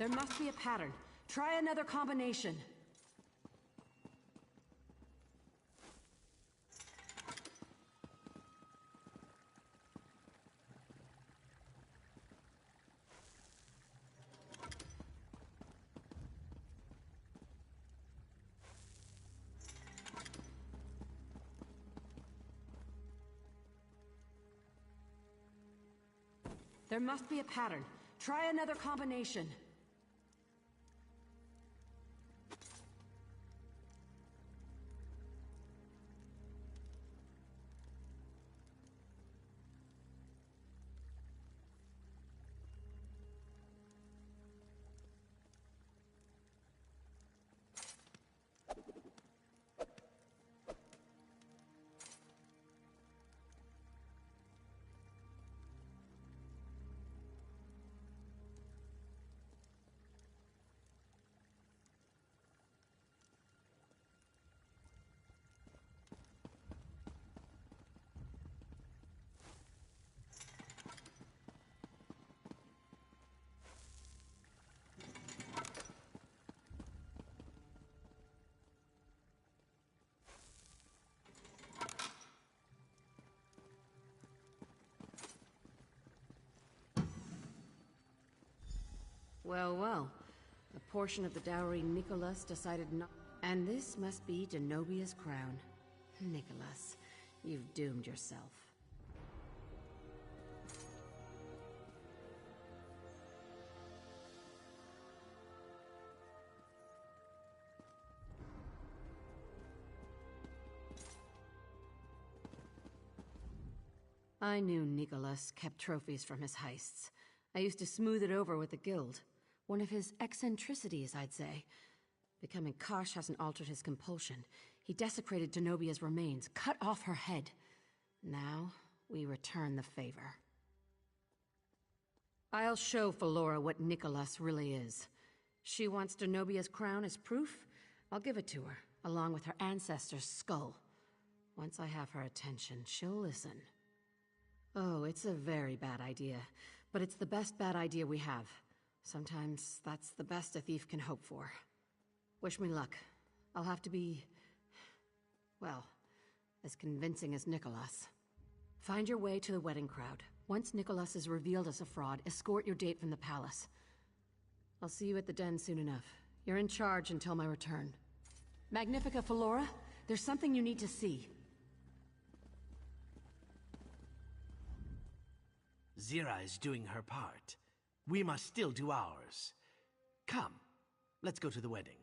There must be a pattern. Try another combination. There must be a pattern. Try another combination. Well, well. A portion of the dowry Nicholas decided not... And this must be Denobia's crown. Nicholas, you've doomed yourself. I knew Nicholas kept trophies from his heists. I used to smooth it over with the guild. One of his eccentricities, I'd say. Becoming Kosh hasn't altered his compulsion. He desecrated Denobia's remains, cut off her head. Now, we return the favor. I'll show Flora what Nicholas really is. She wants Denobia's crown as proof. I'll give it to her. along with her ancestor's skull. Once I have her attention, she'll listen. Oh, it's a very bad idea, but it's the best bad idea we have. Sometimes that's the best a thief can hope for. Wish me luck. I'll have to be, well, as convincing as Nicholas. Find your way to the wedding crowd. Once Nicholas is revealed as a fraud, escort your date from the palace. I'll see you at the den soon enough. You're in charge until my return. Magnifica Flora, there's something you need to see. Zira is doing her part. We must still do ours. Come, let's go to the wedding.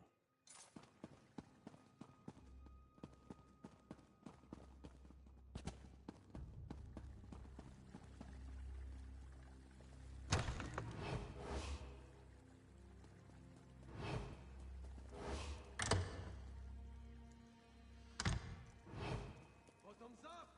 Bottoms up!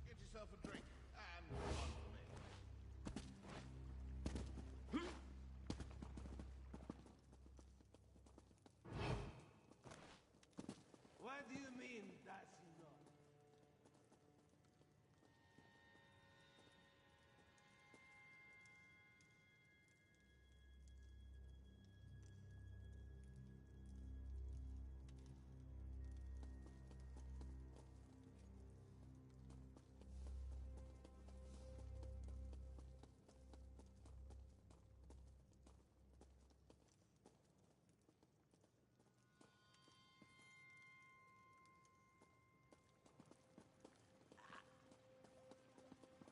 Get yourself a drink and one for me. What do you mean, that's enough?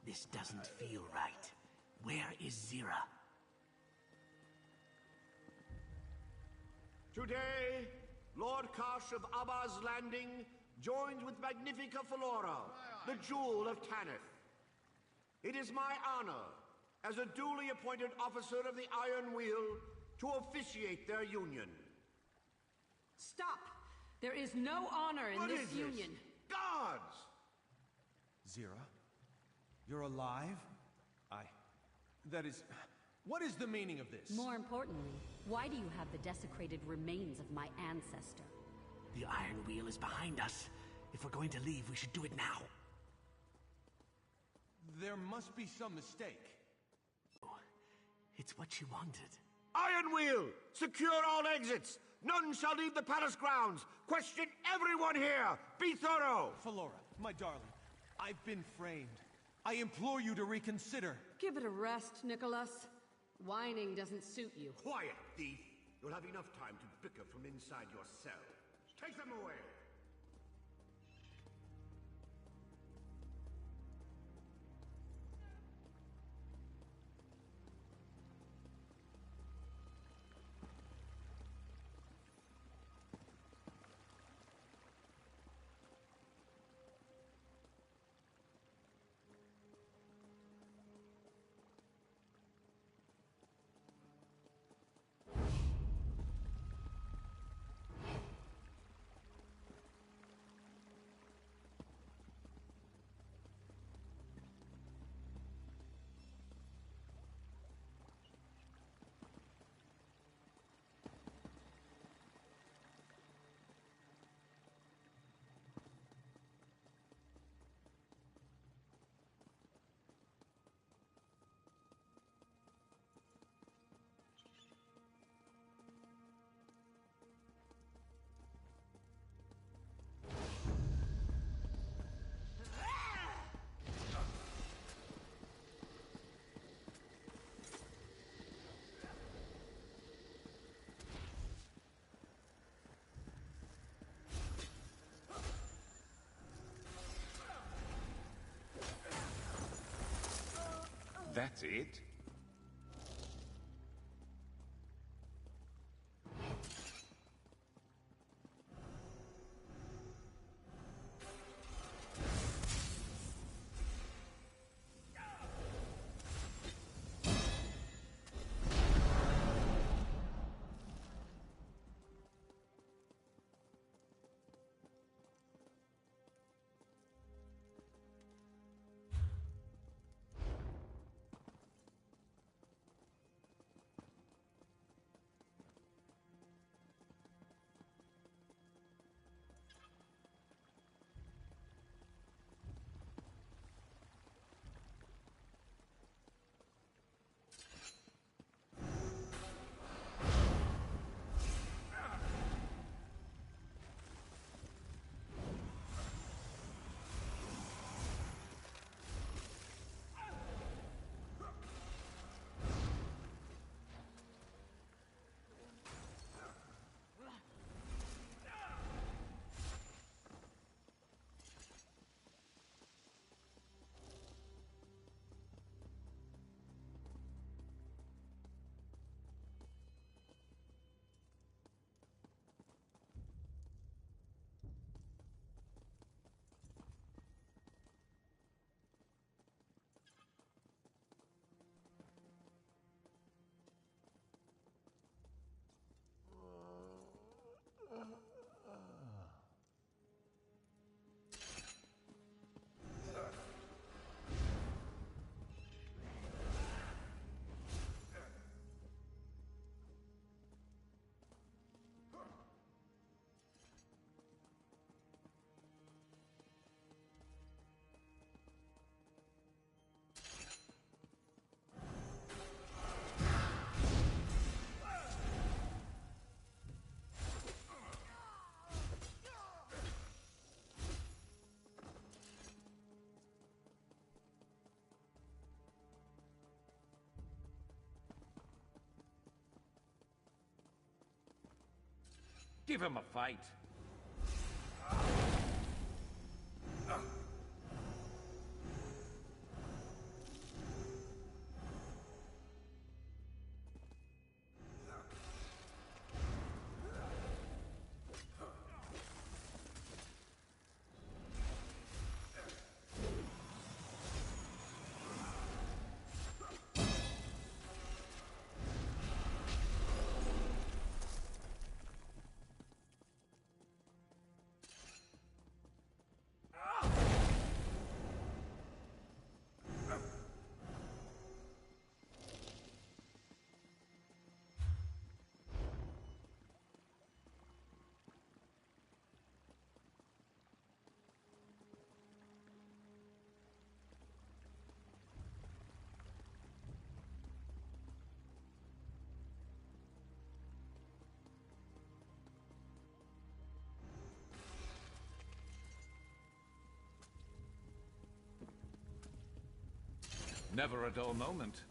This doesn't feel right. Where is Zira? Today, Lord Karsh of Abba's Landing joins with Magnifica Flora, the jewel of Tanith. It is my honor, as a duly appointed officer of the Iron Wheel, to officiate their union. Stop! There is no honor in What this is this? union. Guards! Zira? You're alive? That is... What is the meaning of this? More importantly, why do you have the desecrated remains of my ancestor? The Iron Wheel is behind us. If we're going to leave, we should do it now. There must be some mistake. It's what she wanted. Iron Wheel! Secure all exits! None shall leave the palace grounds! Question everyone here! Be thorough! Flora, my darling, I've been framed. I implore you to reconsider. Give it a rest, Nicholas. Whining doesn't suit you. Quiet, thief! You'll have enough time to bicker from inside your cell. Take them away! That's it? Give him a fight. Never a dull moment.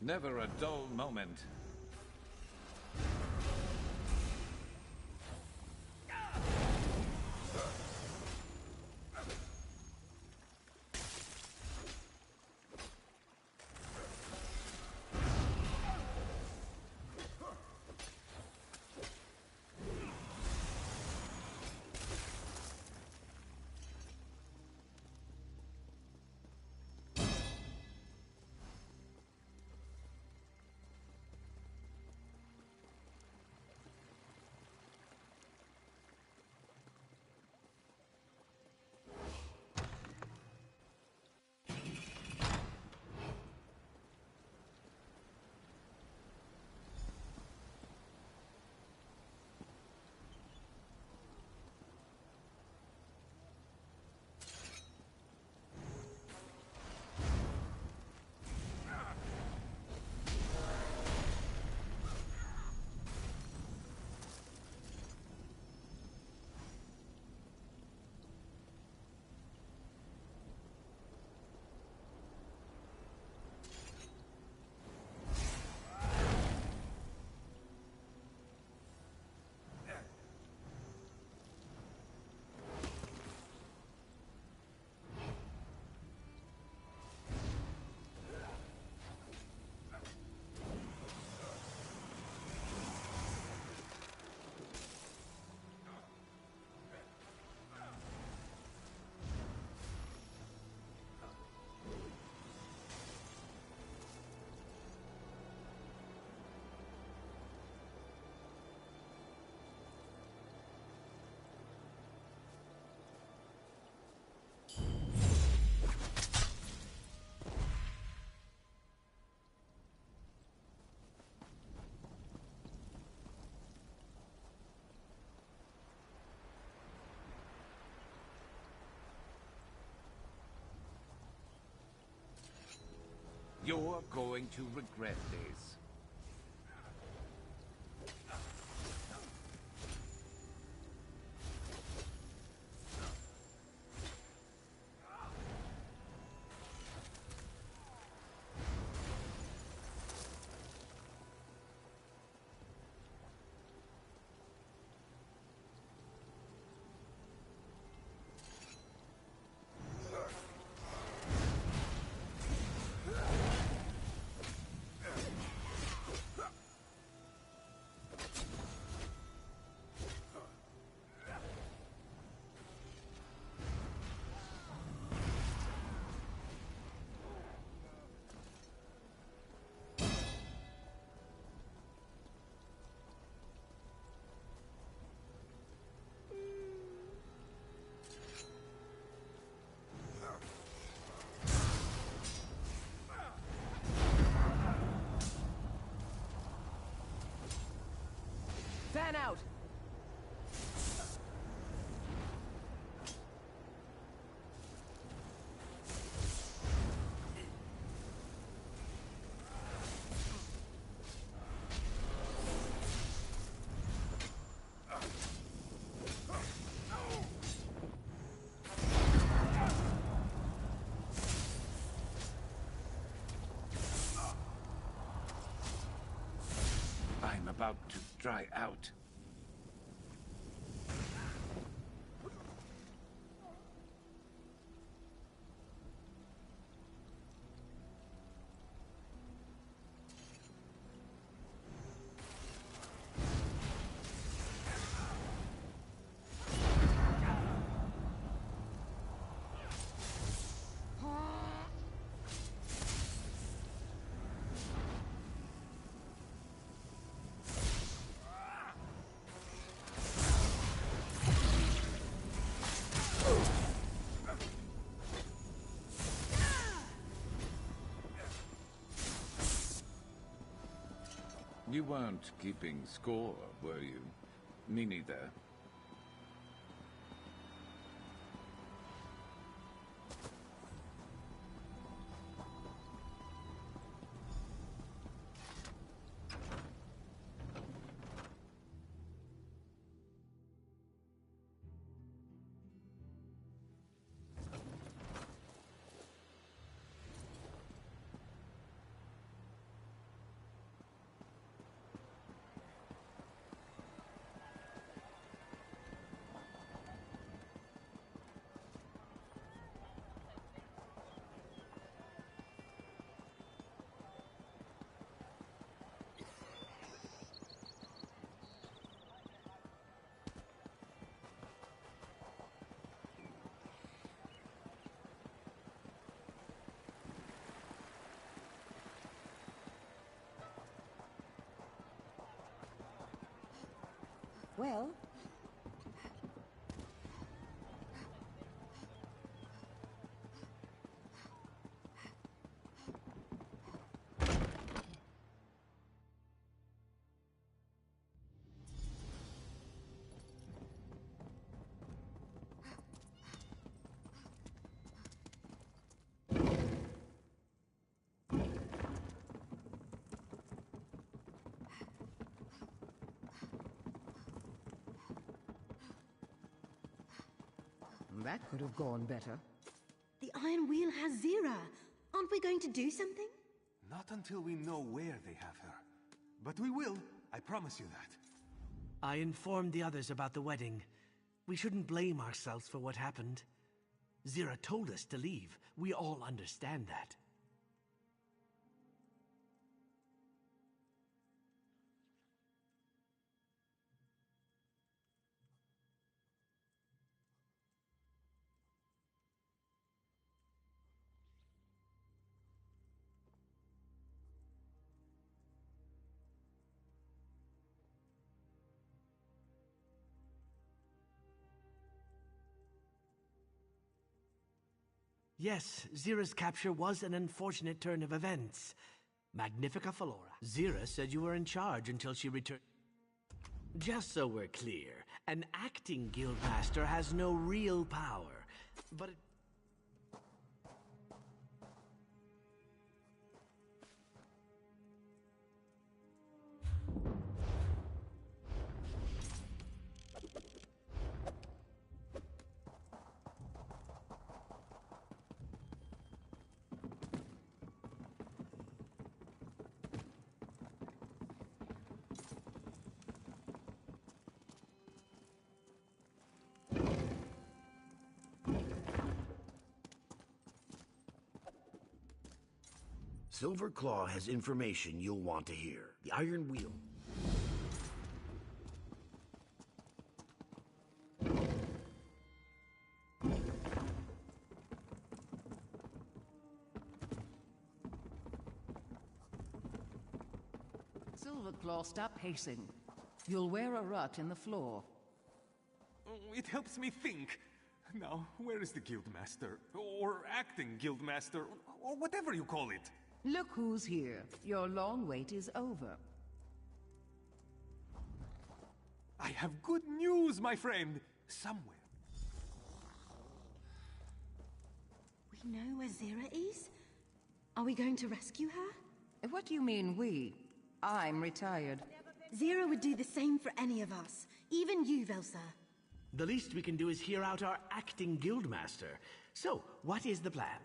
Never a dull moment. You're going to regret this. Fan out! I'm about to dry out. You weren't keeping score, were you? Me neither. Well, that could have gone better. The Iron Wheel has Zira. Aren't we going to do something? Not until we know where they have her. But we will, I promise you that. I informed the others about the wedding. We shouldn't blame ourselves for what happened. Zira told us to leave. We all understand that. Yes, Zira's capture was an unfortunate turn of events. Magnifica Flora. Zira said you were in charge until she returned. Just so we're clear, an acting guildmaster has no real power, but Silverclaw has information you'll want to hear. The Iron Wheel. Silverclaw, stop pacing. You'll wear a rut in the floor. It helps me think. Now, where is the Guildmaster? Or acting Guildmaster? Or whatever you call it? Look who's here. Your long wait is over. I have good news, my friend. Somewhere. We know where Zira is? Are we going to rescue her? What do you mean, we? I'm retired. Zira would do the same for any of us. Even you, Velsa. the least we can do is hear out our acting guildmaster. So, what is the plan?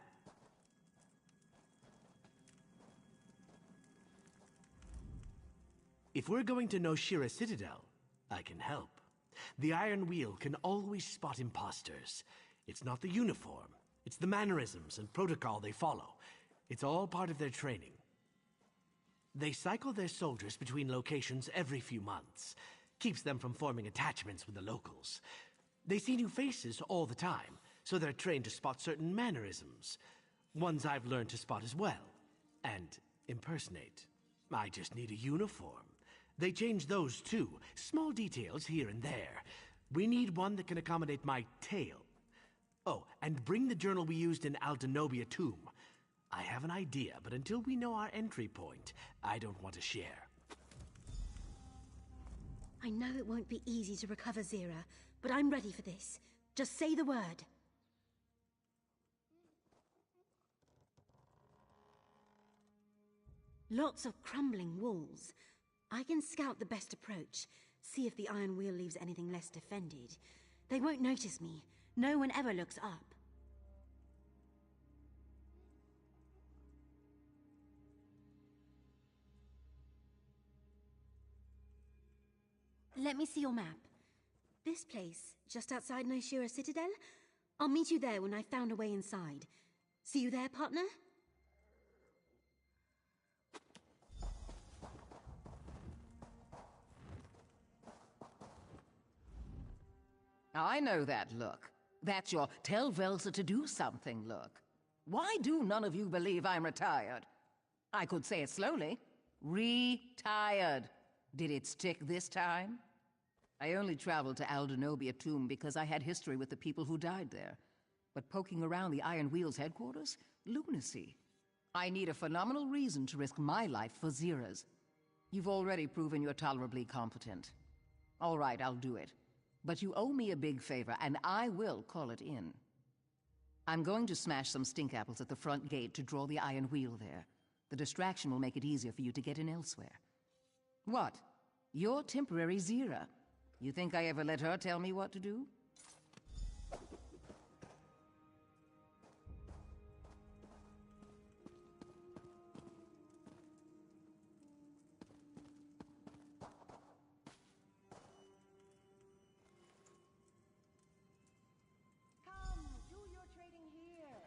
If we're going to Noshira Citadel, I can help. The Iron Wheel can always spot imposters. It's not the uniform, it's the mannerisms and protocol they follow. It's all part of their training. They cycle their soldiers between locations every few months. Keeps them from forming attachments with the locals. They see new faces all the time, so they're trained to spot certain mannerisms. Ones I've learned to spot as well. And impersonate. I just need a uniform. They change those too, small details here and there. We need one that can accommodate my tail. Oh, and bring the journal we used in Aldenobia Tomb. I have an idea, but until we know our entry point, I don't want to share. I know it won't be easy to recover Zira, but I'm ready for this. Just say the word. Lots of crumbling walls. I can scout the best approach, see if the Iron Wheel leaves anything less defended. They won't notice me. No one ever looks up. Let me see your map. This place, just outside Noshira Citadel? I'll meet you there when I've found a way inside. See you there, partner? I know that look. That's your tell Velsa to do something look. Why do none of you believe I'm retired? I could say it slowly. Retired. Did it stick this time? I only traveled to Aldenobia Tomb because I had history with the people who died there. But poking around the Iron Wheel's headquarters? Lunacy. I need a phenomenal reason to risk my life for Zira's. You've already proven you're tolerably competent. All right, I'll do it. But you owe me a big favor, and I will call it in. I'm going to smash some stink apples at the front gate to draw the Iron Wheel there. The distraction will make it easier for you to get in elsewhere. What? You're temporary Zira. You think I ever let her tell me what to do? Come, do your trading here.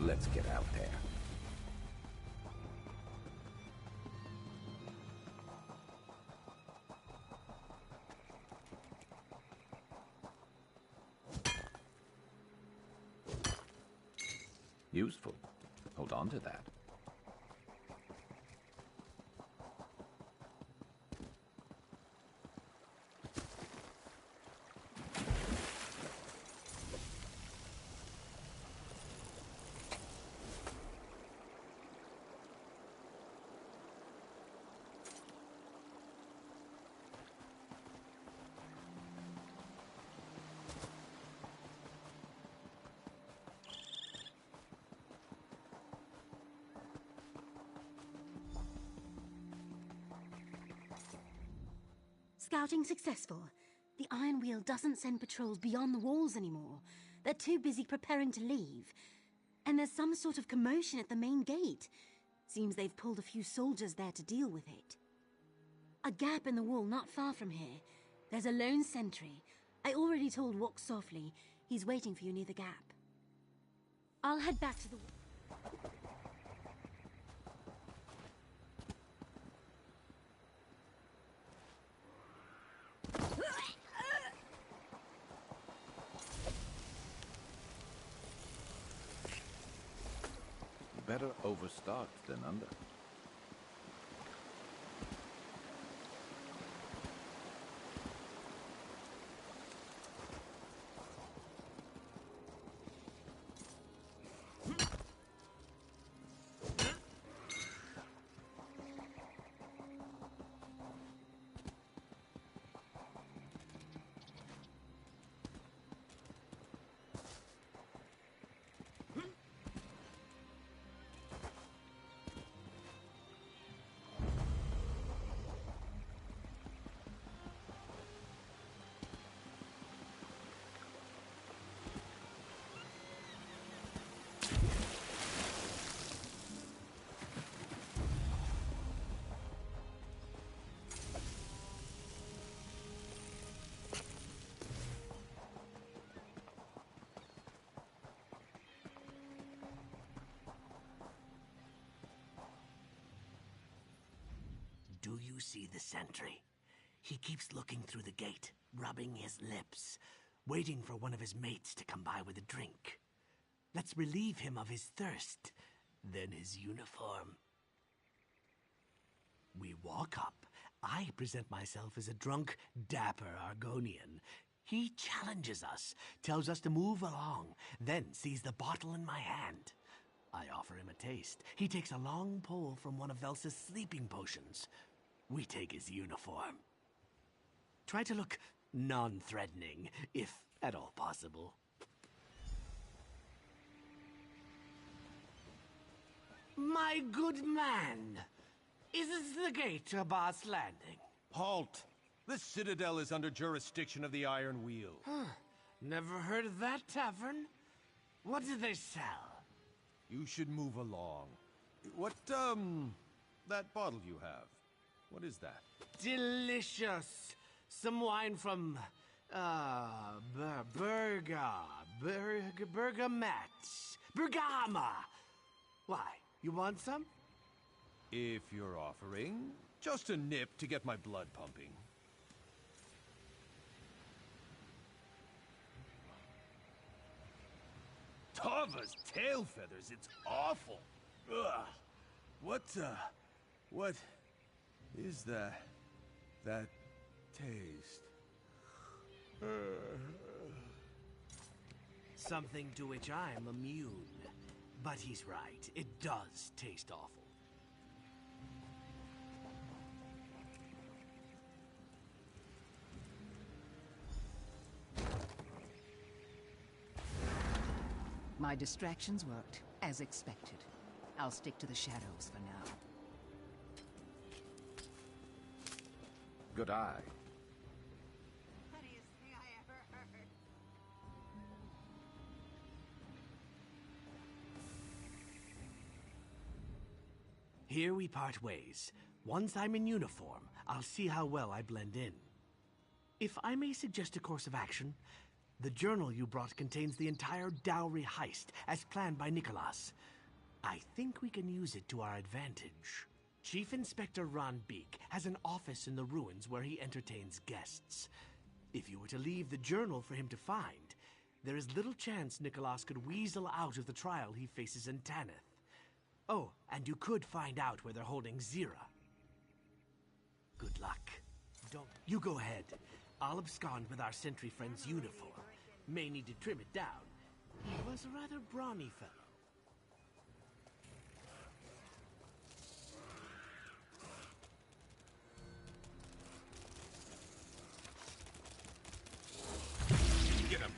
Let's get out there. Useful. Hold on to that. Scouting successful. The Iron Wheel doesn't send patrols beyond the walls anymore. They're too busy preparing to leave. And there's some sort of commotion at the main gate. Seems they've pulled a few soldiers there to deal with it. A gap in the wall not far from here. There's a lone sentry. I already told Walk Softly. He's waiting for you near the gap. I'll head back to the... Better overstocked than under. Do you see the sentry? He keeps looking through the gate, rubbing his lips, waiting for one of his mates to come by with a drink. Let's relieve him of his thirst, then his uniform. We walk up. I present myself as a drunk, dapper Argonian. He challenges us, tells us to move along, then sees the bottle in my hand. I offer him a taste. He takes a long pull from one of Velsa's sleeping potions. We take his uniform. Try to look non-threatening, if at all possible. My good man, is this the gate to Abbas Landing? Halt! The Citadel is under jurisdiction of the Iron Wheel. Never heard of that tavern? What do they sell? You should move along. What, that bottle you have, what is that? Delicious! Some wine from, Bergama! Why, you want some? If you're offering, just a nip to get my blood pumping. Tava's tail feathers, it's awful. Ugh. What is that taste? Something to which I'm immune. But he's right, it does taste awful. My distractions worked, as expected. I'll stick to the shadows for now. Good eye. Funniest thing I ever heard. Here we part ways. Once I'm in uniform, I'll see how well I blend in. If I may suggest a course of action, the journal you brought contains the entire dowry heist, as planned by Nicholas. I think we can use it to our advantage. Chief Inspector Ron Beek has an office in the ruins where he entertains guests. If you were to leave the journal for him to find, there is little chance Nicholas could weasel out of the trial he faces in Tanith. Oh, and you could find out where they're holding Zira. Good luck. Don't... You go ahead. I'll abscond with our sentry friend's uniform. May need to trim it down. He was a rather brawny fellow. Get him!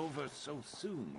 over so soon.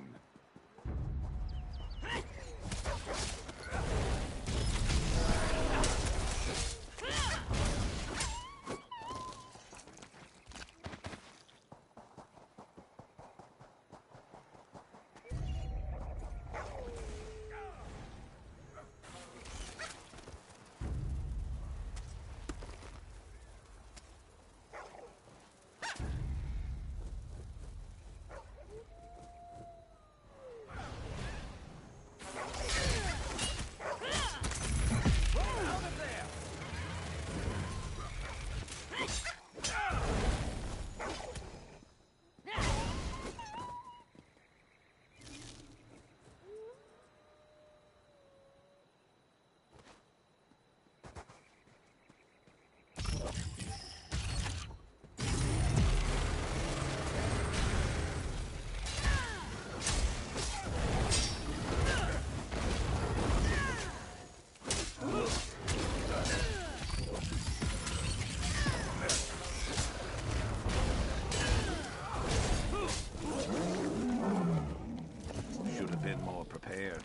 Should have been more prepared.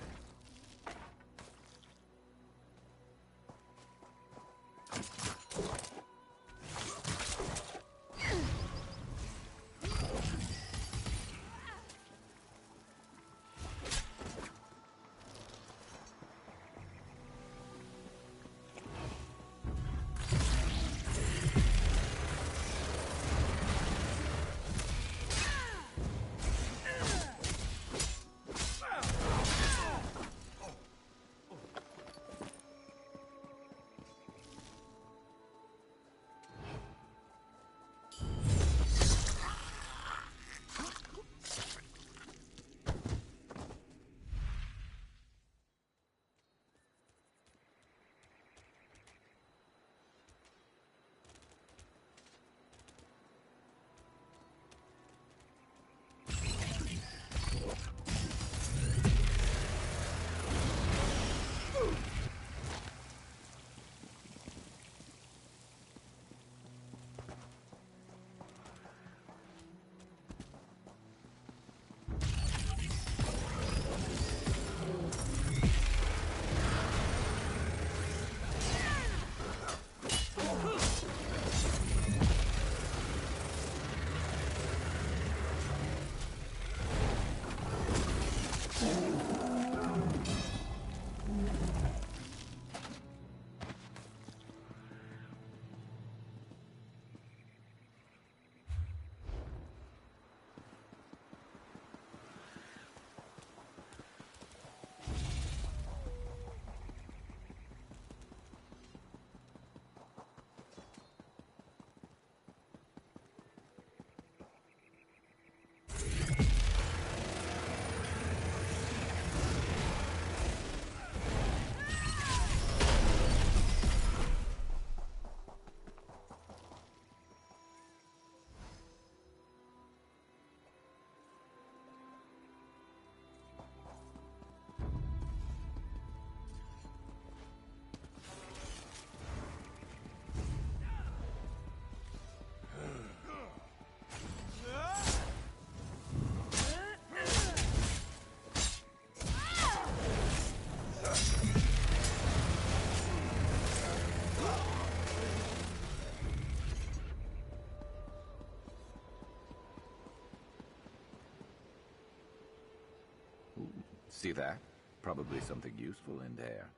See that? Probably something useful in there.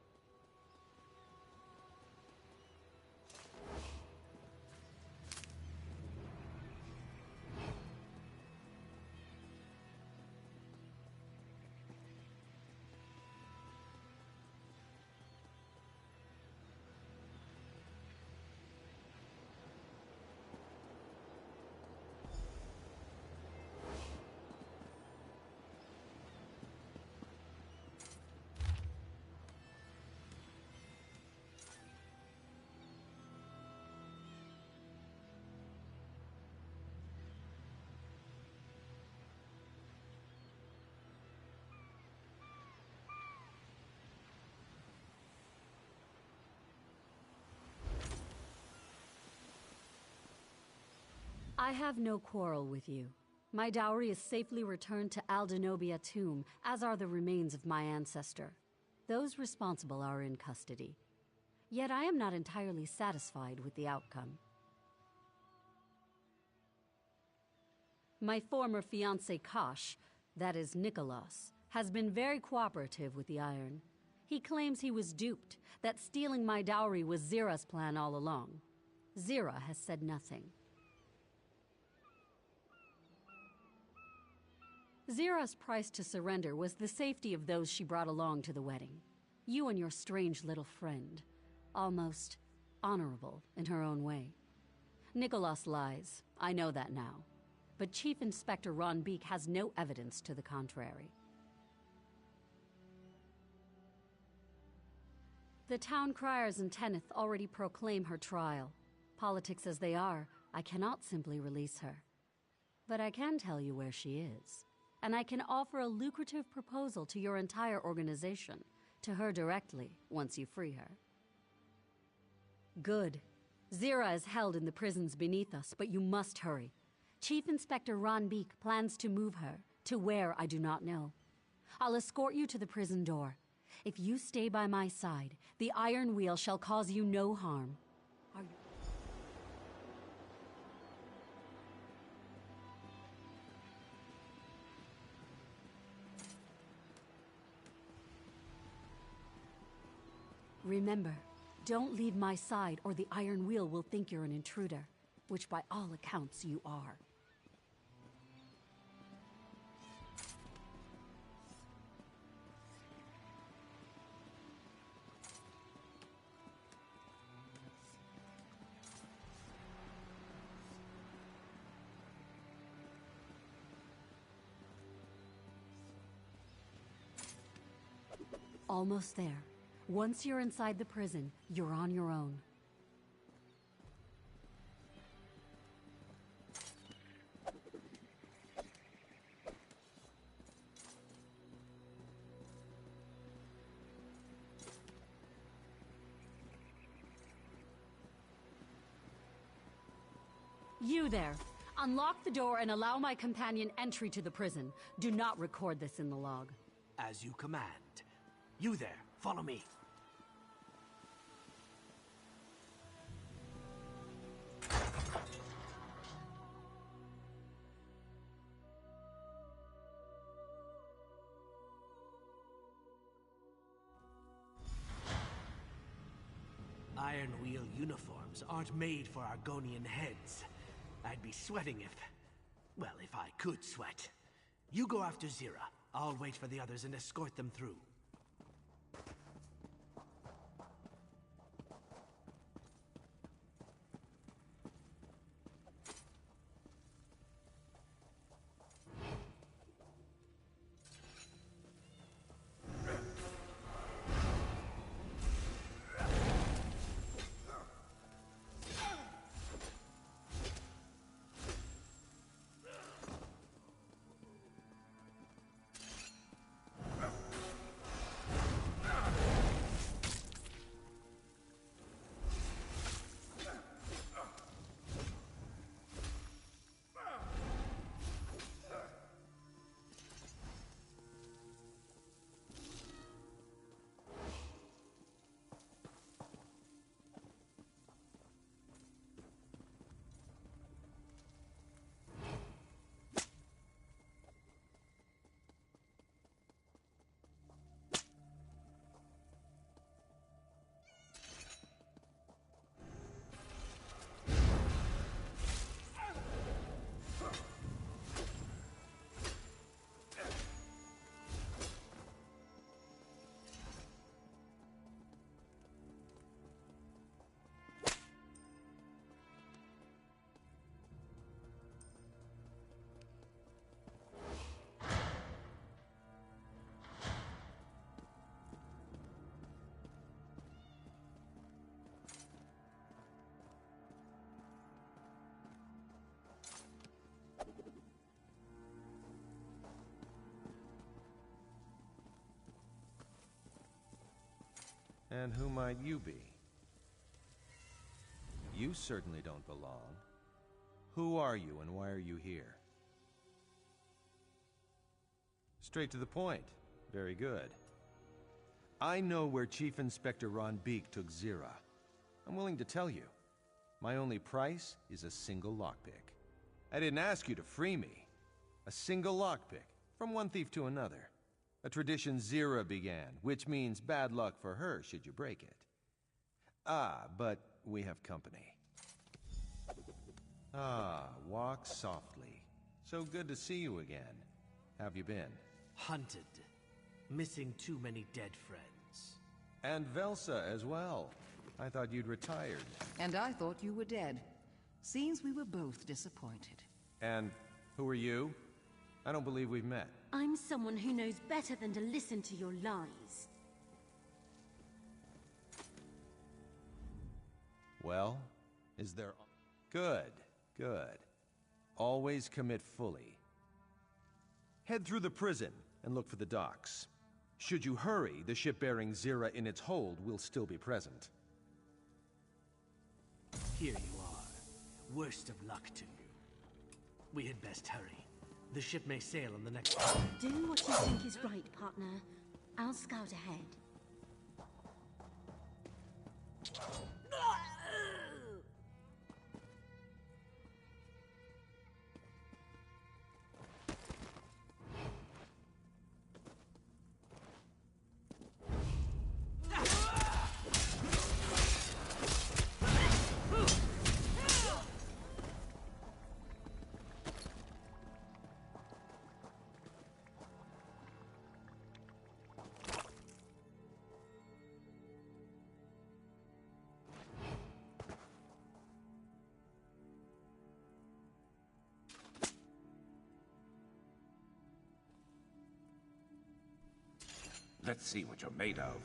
I have no quarrel with you. My dowry is safely returned to Aldenobia tomb, as are the remains of my ancestor. Those responsible are in custody. Yet I am not entirely satisfied with the outcome. My former fiancé Kosh, that is Nicholas, has been very cooperative with the Iron. He claims he was duped, that stealing my dowry was Zira's plan all along. Zira has said nothing. Zira's price to surrender was the safety of those she brought along to the wedding. You and your strange little friend. Almost honorable in her own way. Nicholas lies, I know that now. But Chief Inspector Ron Beek has no evidence to the contrary. The town criers in Tenneth already proclaim her trial. Politics as they are, I cannot simply release her. But I can tell you where she is. And I can offer a lucrative proposal to your entire organization, to her directly, once you free her. Good. Zira is held in the prisons beneath us, but you must hurry. Chief Inspector Ron Beek plans to move her, to where I do not know. I'll escort you to the prison door. If you stay by my side, the Iron Wheel shall cause you no harm. Are you... Remember, don't leave my side or the Iron Wheel will think you're an intruder, which by all accounts you are. Almost there. Once you're inside the prison, you're on your own. You there! Unlock the door and allow my companion entry to the prison. Do not record this in the log. As you command. You there, follow me. Iron Wheel uniforms aren't made for Argonian heads. I'd be sweating if... well, if I could sweat. You go after Zira. I'll wait for the others and escort them through. And who might you be? You certainly don't belong. Who are you and why are you here? Straight to the point. Very good. I know where Chief Inspector Ron Beek took Zira. I'm willing to tell you. My only price is a single lockpick. I didn't ask you to free me. A single lockpick, from one thief to another. A tradition Zira began, which means bad luck for her should you break it. Ah, but we have company. Ah, walk softly. So good to see you again. Have you been? Hunted. Missing too many dead friends. And Velsa as well. I thought you'd retired. And I thought you were dead. Seems we were both disappointed. And who are you? I don't believe we've met. I'm someone who knows better than to listen to your lies. Well, is there... Good, good. Always commit fully. Head through the prison and look for the docks. Should you hurry, the ship bearing Zira in its hold will still be present. Here you are. Worst of luck to you. We had best hurry. The ship may sail on the next... Do what you think is right, partner. I'll scout ahead. Let's see what you're made of.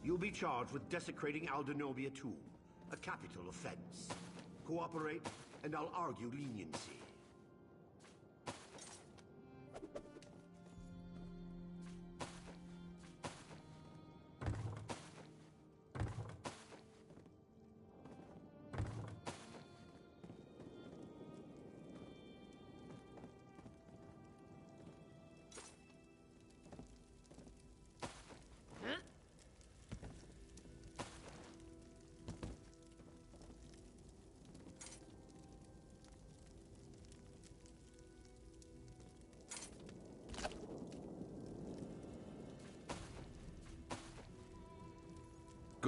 You'll be charged with desecrating Aldenobia tomb, a capital offense. Cooperate, and I'll argue leniency.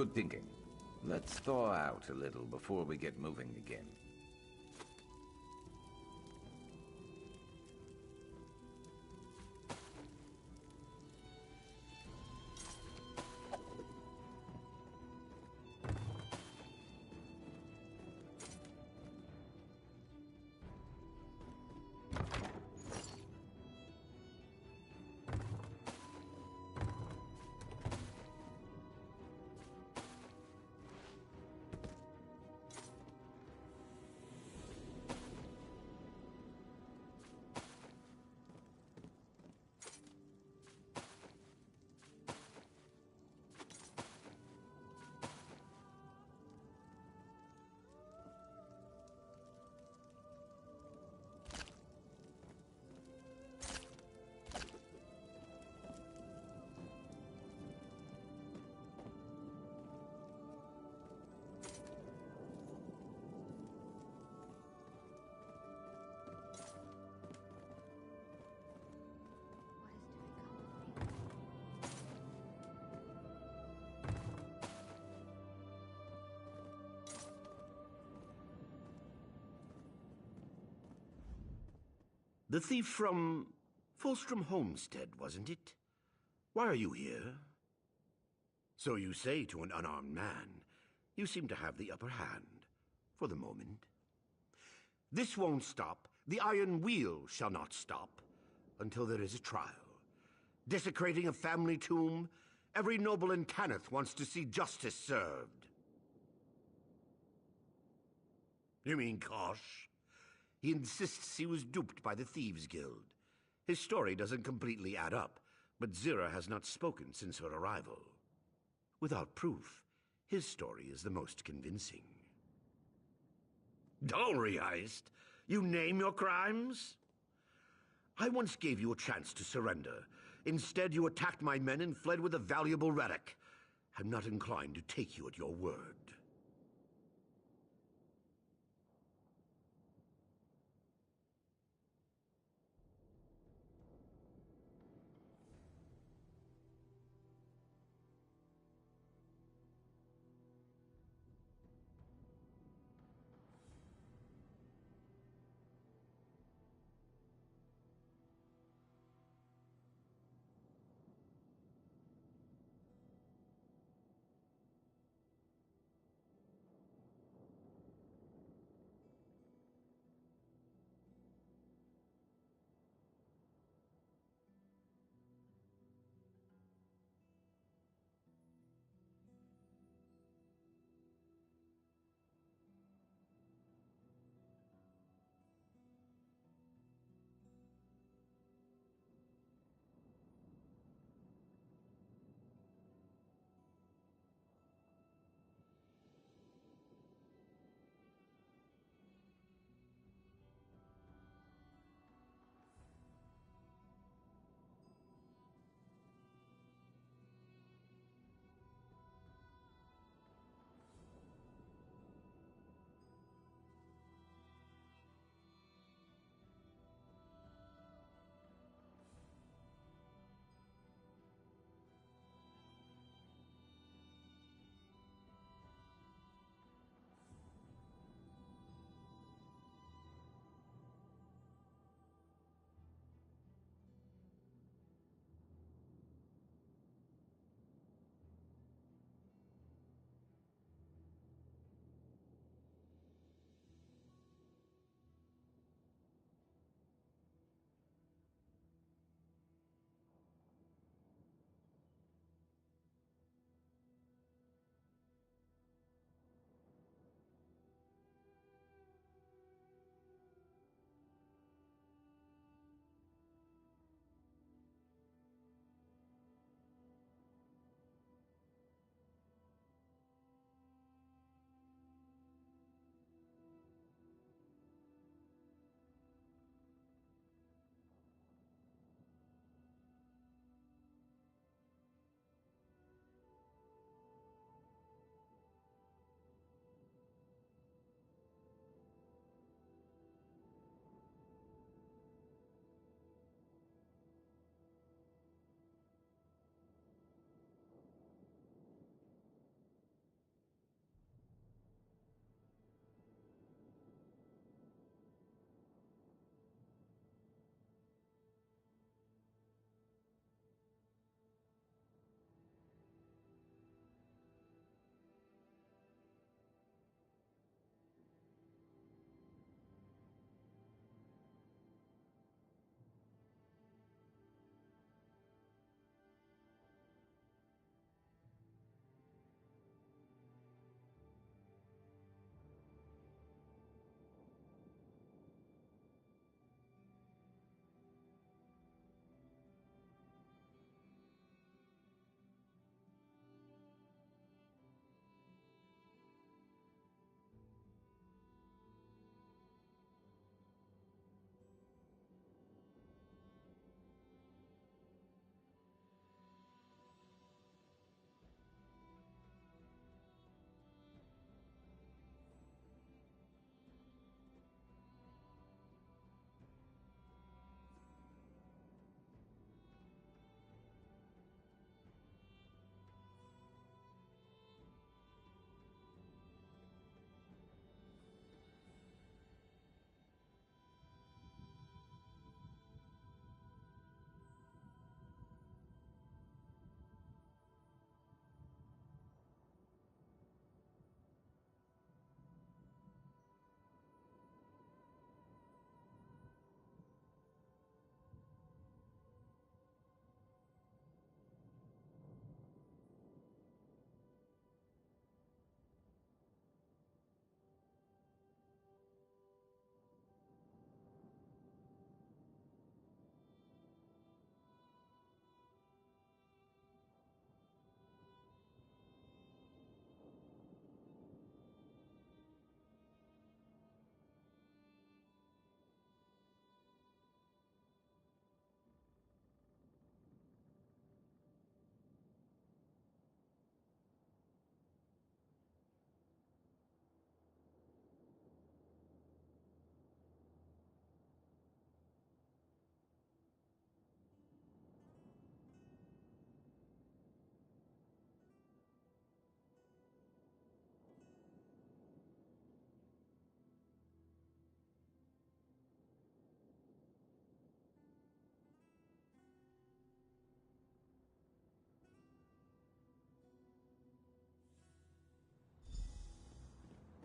Good thinking. Let's thaw out a little before we get moving again. The thief from Fulstrom Homestead, wasn't it? Why are you here? So you say to an unarmed man. You seem to have the upper hand, for the moment. This won't stop. The Iron Wheel shall not stop until there is a trial. Desecrating a family tomb, every noble in Tanith wants to see justice served. You mean Kosh? He insists he was duped by the Thieves Guild. His story doesn't completely add up, but Zira has not spoken since her arrival. Without proof, his story is the most convincing. Dowry heist? You name your crimes? I once gave you a chance to surrender. Instead, you attacked my men and fled with a valuable relic. I'm not inclined to take you at your word.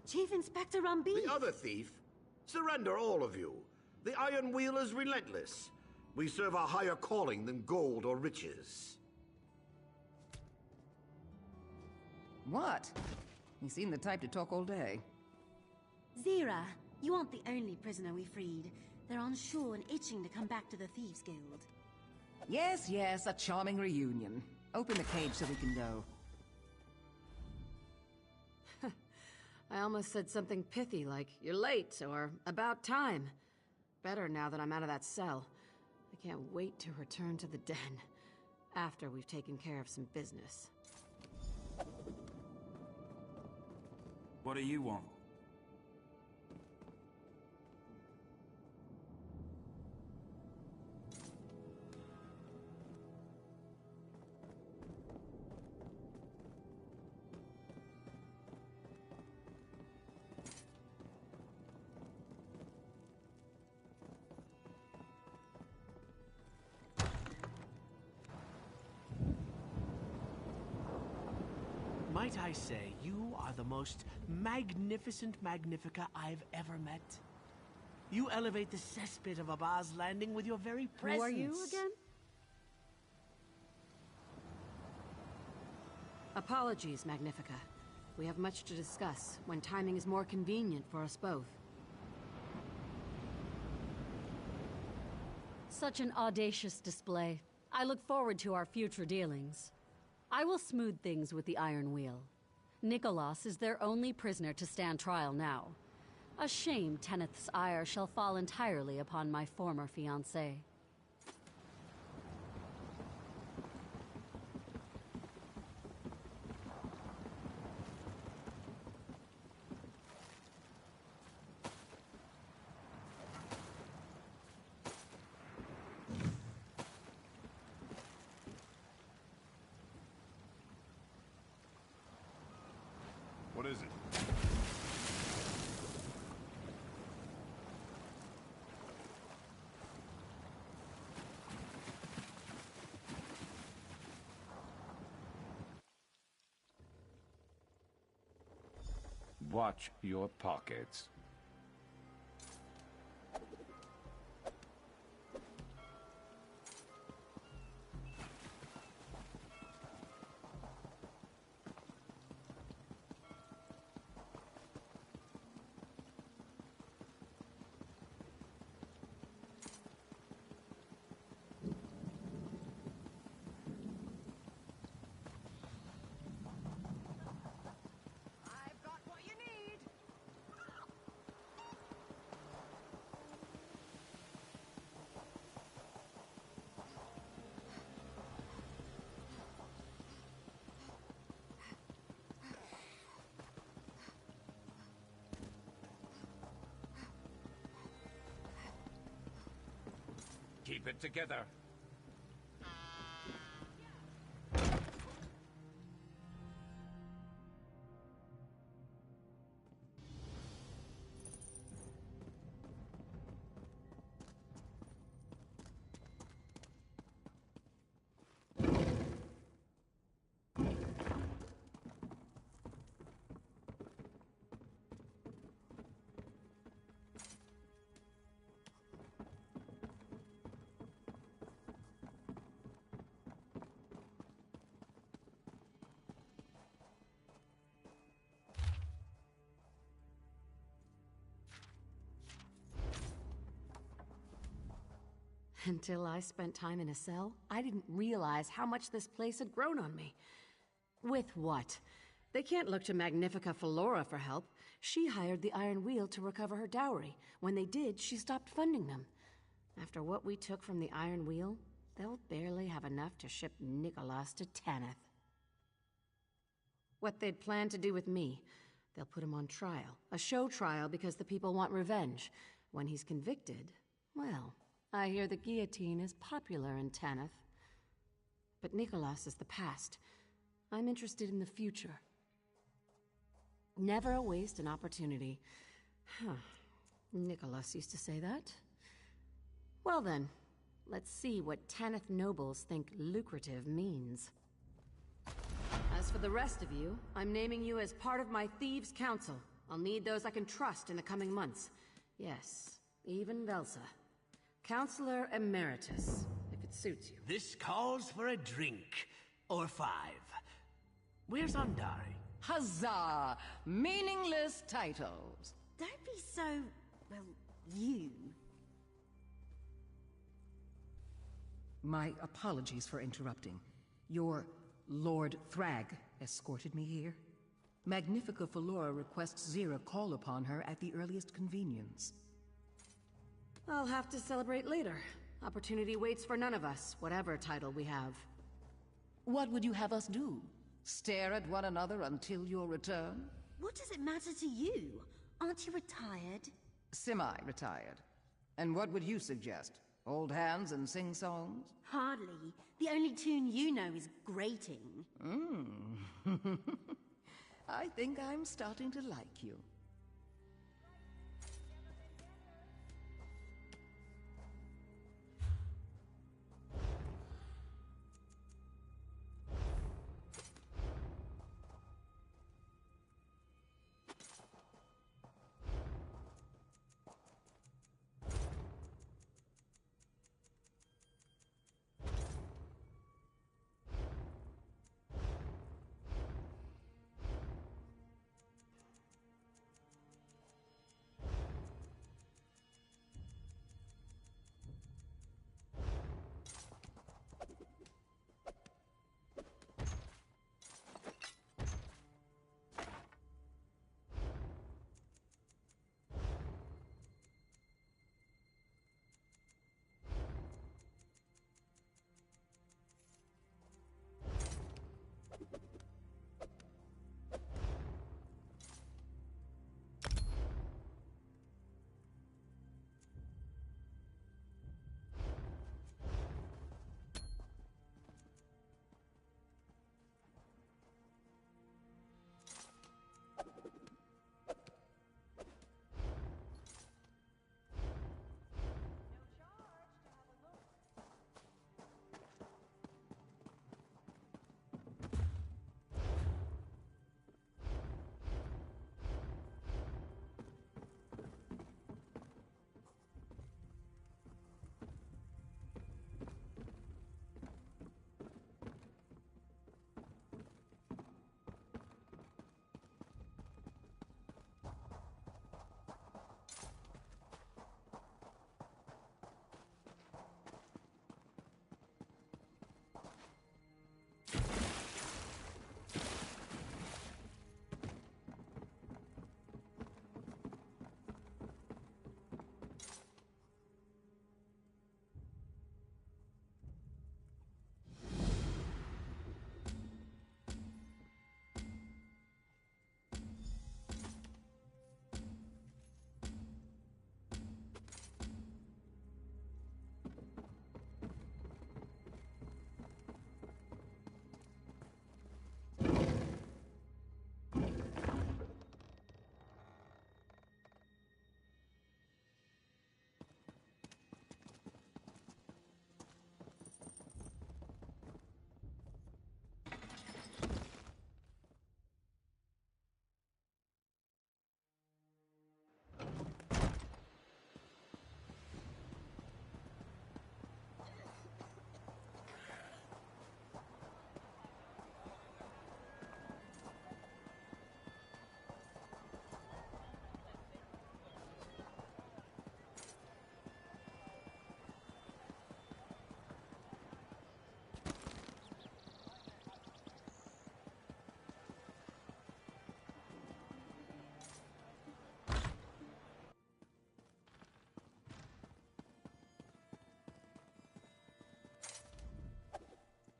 Chief Inspector Rumby? The other thief? Surrender, all of you. The Iron Wheel is relentless. We serve a higher calling than gold or riches. What? He seemed the type to talk all day. Zira, you aren't the only prisoner we freed. They're on shore and itching to come back to the Thieves Guild. Yes, yes, a charming reunion. Open the cage so we can go. I almost said something pithy like, "You're late," or "About time." Better now that I'm out of that cell. I can't wait to return to the den, after we've taken care of some business. What do you want? Might I say, you are the most magnificent Magnifica I've ever met. You elevate the cesspit of Abba's Landing with your very presence. Who are you again? Apologies, Magnifica. We have much to discuss when timing is more convenient for us both. Such an audacious display. I look forward to our future dealings. I will smooth things with the Iron Wheel. Nicholas is their only prisoner to stand trial now. A shame Teneth's ire shall fall entirely upon my former fiancé. What is it? Watch your pockets. Keep it together. Until I spent time in a cell, I didn't realize how much this place had grown on me. With what? They can't look to Magnifica Flora for help. She hired the Iron Wheel to recover her dowry. When they did, she stopped funding them. After what we took from the Iron Wheel, they'll barely have enough to ship Nicholas to Tanith. What they'd planned to do with me, they'll put him on trial. A show trial because the people want revenge. When he's convicted, well, I hear the guillotine is popular in Tanith. But Nicholas is the past. I'm interested in the future. Never waste an opportunity. Huh. Nicholas used to say that. Well then, let's see what Tanith nobles think lucrative means. As for the rest of you, I'm naming you as part of my Thieves' Council. I'll need those I can trust in the coming months. Yes, even Velsa. Counselor Emeritus, if it suits you. This calls for a drink. Or 5. Where's Andari? Huzzah! Meaningless titles. Don't be so, well, you. My apologies for interrupting. Your Lord Thrag escorted me here. Magnifica Felora requests Zira call upon her at the earliest convenience. I'll have to celebrate later. Opportunity waits for none of us, whatever title we have. What would you have us do? Stare at one another until your return? What does it matter to you? Aren't you retired? Semi-retired. And what would you suggest? Old hands and sing songs? Hardly. The only tune you know is grating. I think I'm starting to like you.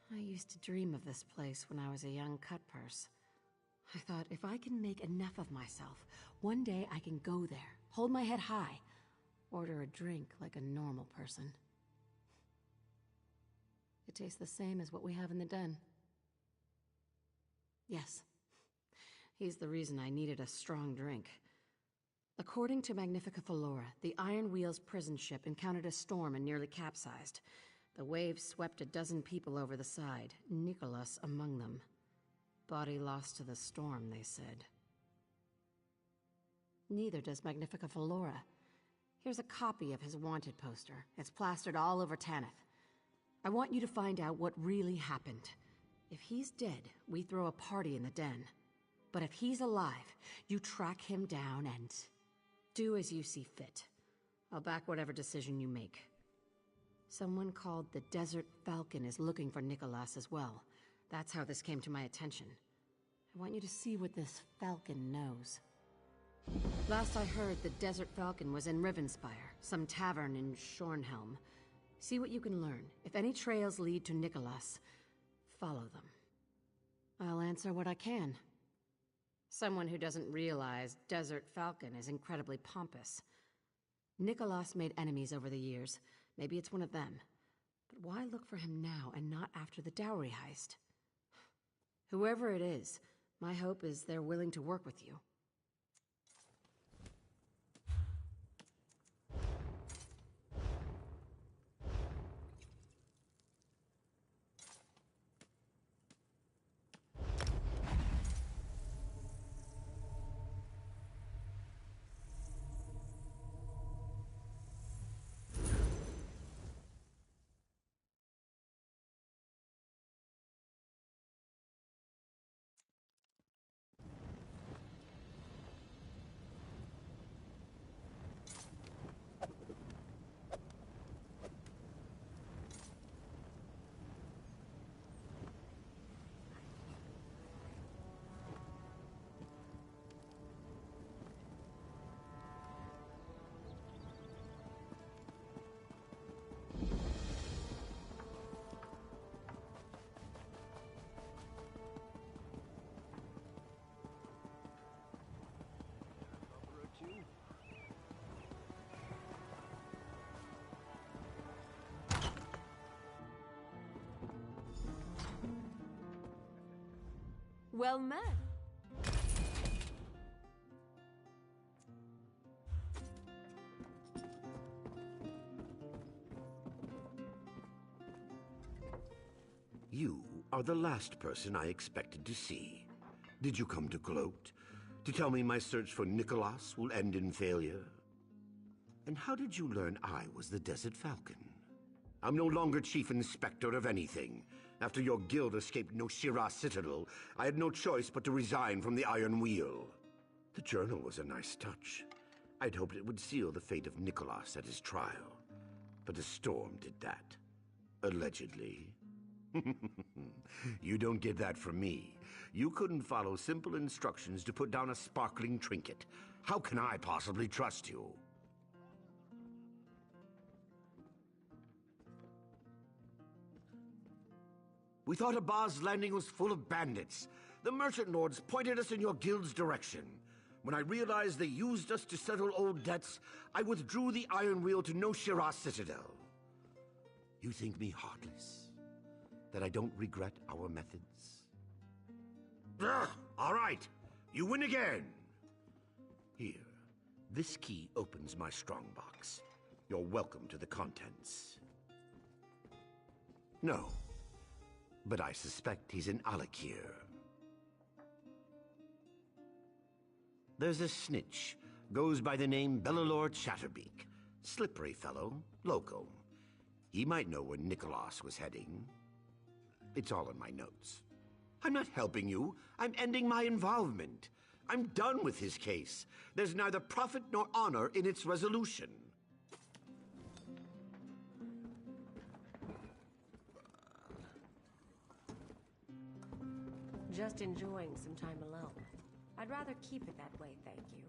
I used to dream of this place when I was a young cutpurse. I thought, if I can make enough of myself, one day I can go there, hold my head high, order a drink like a normal person. It tastes the same as what we have in the den. Yes, he's the reason I needed a strong drink. According to Magnifica Felora, the Iron Wheel's prison ship encountered a storm and nearly capsized. The waves swept a dozen people over the side, Nicholas among them. Body lost to the storm, they said. Neither does Magnifica Flora. Here's a copy of his wanted poster. It's plastered all over Tanith. I want you to find out what really happened. If he's dead, we throw a party in the den. But if he's alive, you track him down and do as you see fit. I'll back whatever decision you make. Someone called the Desert Falcon is looking for Nicholas as well. That's how this came to my attention. I want you to see what this Falcon knows. Last I heard, the Desert Falcon was in Rivenspire, some tavern in Shornhelm. See what you can learn. If any trails lead to Nicholas, follow them. I'll answer what I can. Someone who doesn't realize Desert Falcon is incredibly pompous. Nicholas made enemies over the years. Maybe it's one of them. But why look for him now and not after the dowry heist? Whoever it is, my hope is they're willing to work with you. Well met. You are the last person I expected to see. Did you come to gloat? To tell me my search for Nicholas will end in failure? And how did you learn I was the Desert Falcon? I'm no longer Chief Inspector of anything. After your guild escaped Noshira Citadel, I had no choice but to resign from the Iron Wheel. The journal was a nice touch. I'd hoped it would seal the fate of Nicholas at his trial. But a storm did that. Allegedly. You don't get that from me. You couldn't follow simple instructions to put down a sparkling trinket. How can I possibly trust you? We thought Abba's Landing was full of bandits. The merchant lords pointed us in your guild's direction. When I realized they used us to settle old debts, I withdrew the Iron Wheel to Noshira Citadel. You think me heartless? That I don't regret our methods? Ugh, all right, you win again. Here, this key opens my strongbox. You're welcome to the contents. No. But I suspect he's in Alakir. There's a snitch. Goes by the name Bellalor Chatterbeak. Slippery fellow, local. He might know where Nicholas was heading. It's all in my notes. I'm not helping you. I'm ending my involvement. I'm done with his case. There's neither profit nor honor in its resolution. Just enjoying some time alone. I'd rather keep it that way, thank you.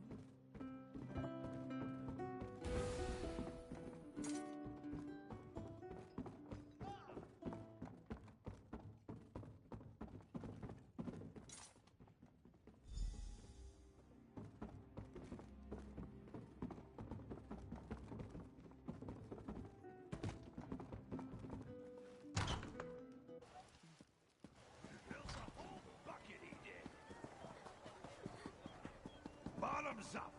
Bottoms up!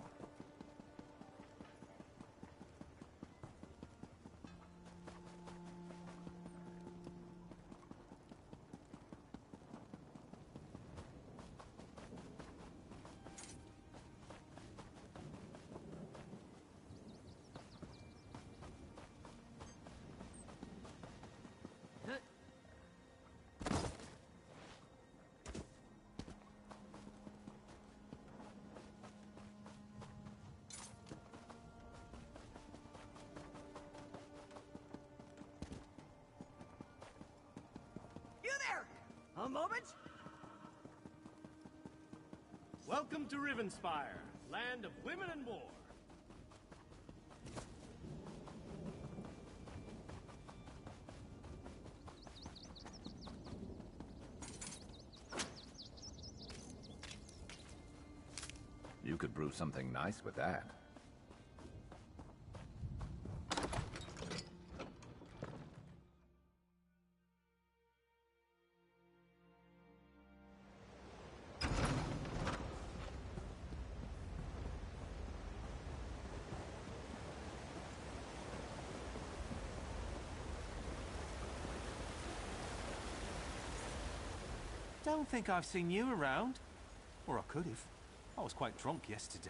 A moment. Welcome to Rivenspire, land of women and war. You could brew something nice with that. Don't think I've seen you around. Or I could have. I was quite drunk yesterday.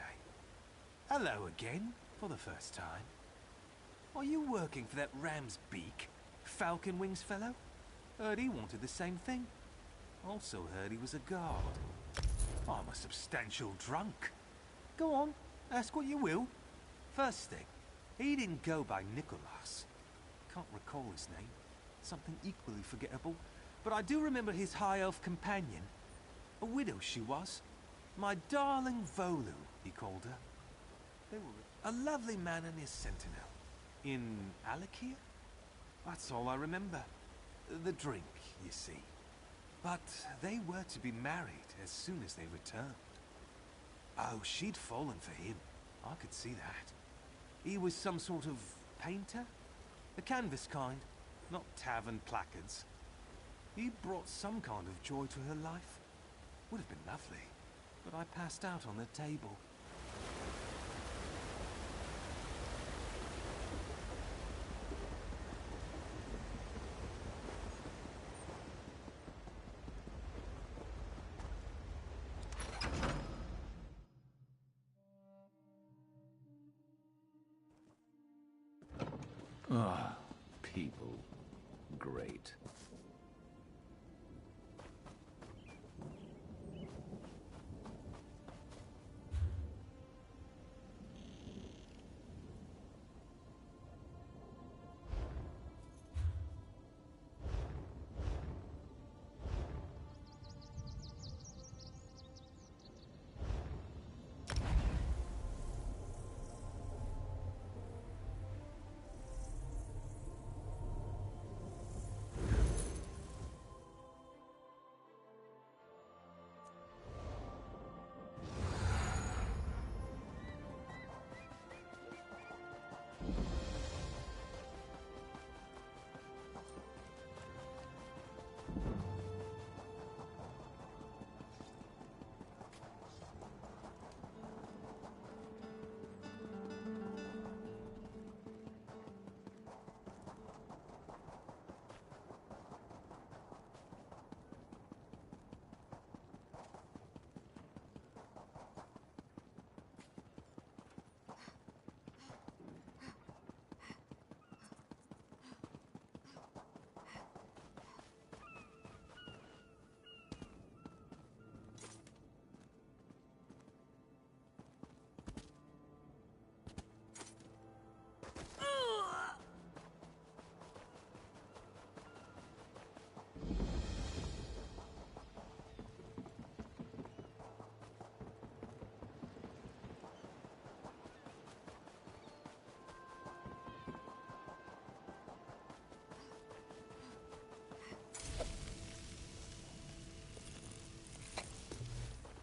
Hello again, for the first time. Are you working for that ram's beak, Falcon Wings fellow? Heard he wanted the same thing. Also heard he was a guard. I'm a substantial drunk. Go on, ask what you will. First thing, he didn't go by Nicholas. Can't recall his name. Something equally forgettable. But I do remember his high elf companion. A widow she was. My darling Volu, he called her. They were a lovely man and his sentinel. In Alakir? That's all I remember. The drink, you see. But they were to be married as soon as they returned. Oh, she'd fallen for him. I could see that. He was some sort of painter? The canvas kind, not tavern placards. He brought some kind of joy to her life. Would have been lovely, but I passed out on the table. Ah, people. Great.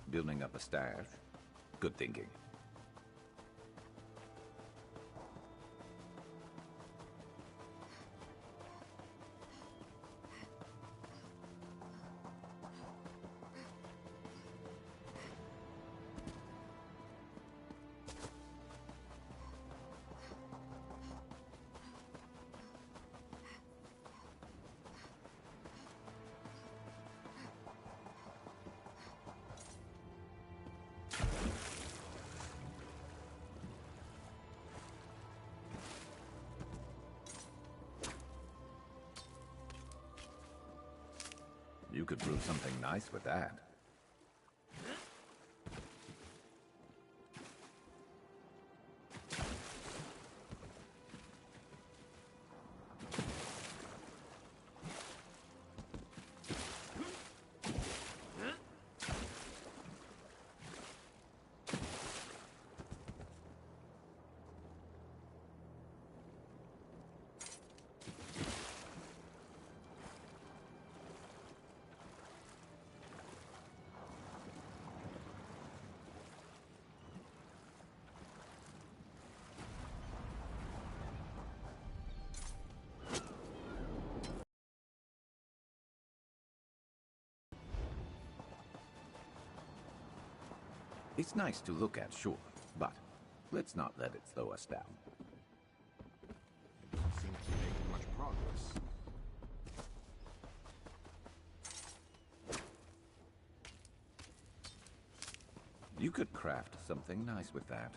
Building up a stash. Good thinking. You could brew something nice with that. It's nice to look at, sure, but let's not let it slow us down. Seems to be making much progress. You could craft something nice with that.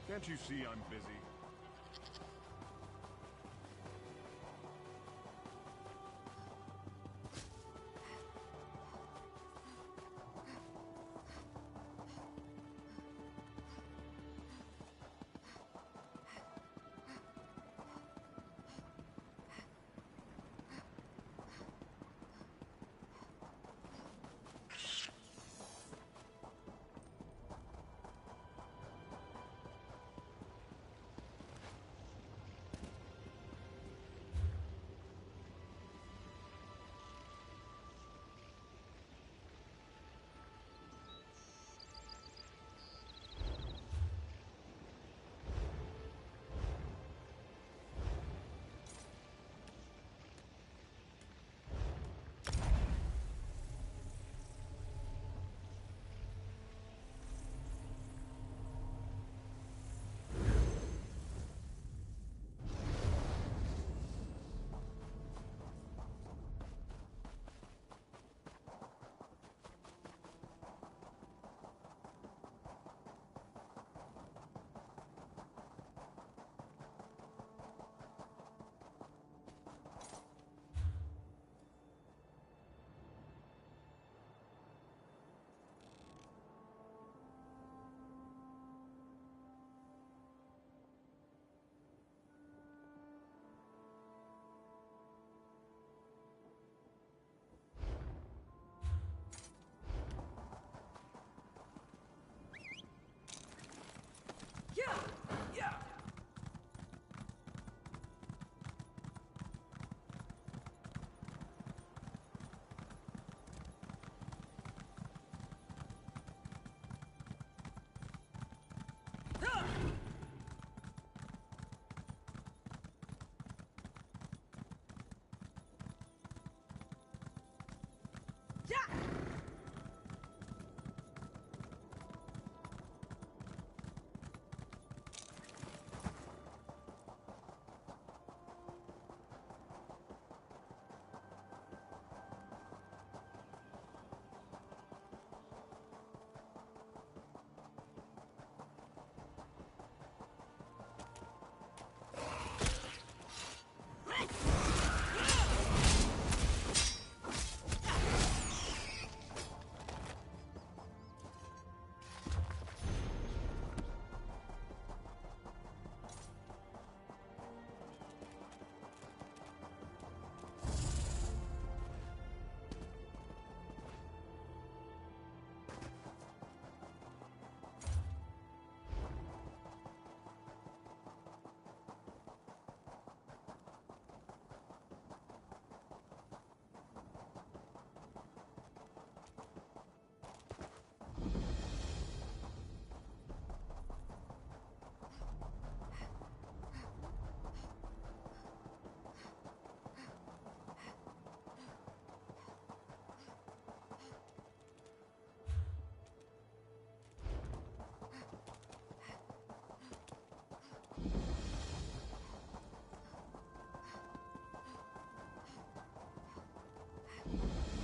Can't you see I'm busy?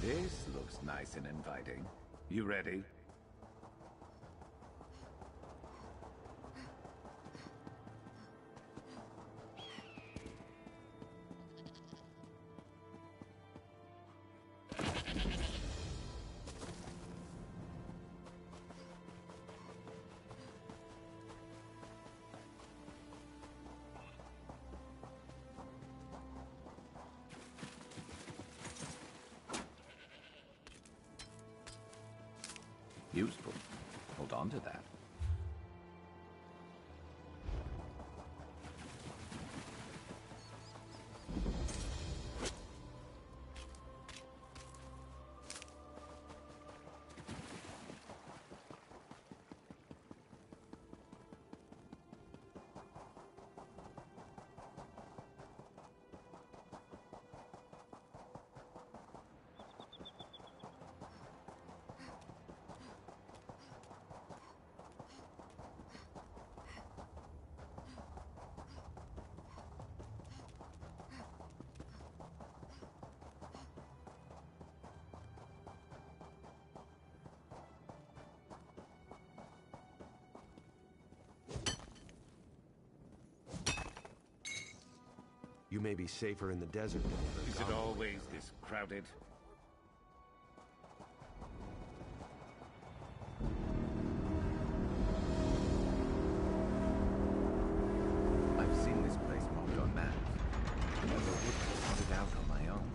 This looks nice and inviting. You ready? Useful. Hold on to that. You may be safer in the desert than in the Is it always this crowded? I've seen this place marked on maps. Never would have sought it out on my own.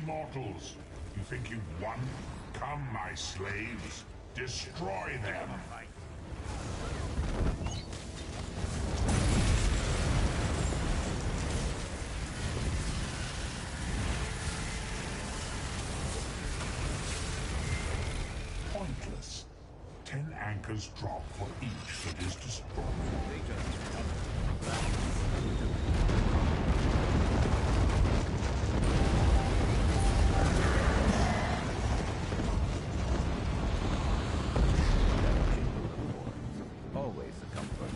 Mortals, you think you've won? Come, my slaves, destroy them! Pointless. 10 anchors drop for each that is destroyed. Always a comfort.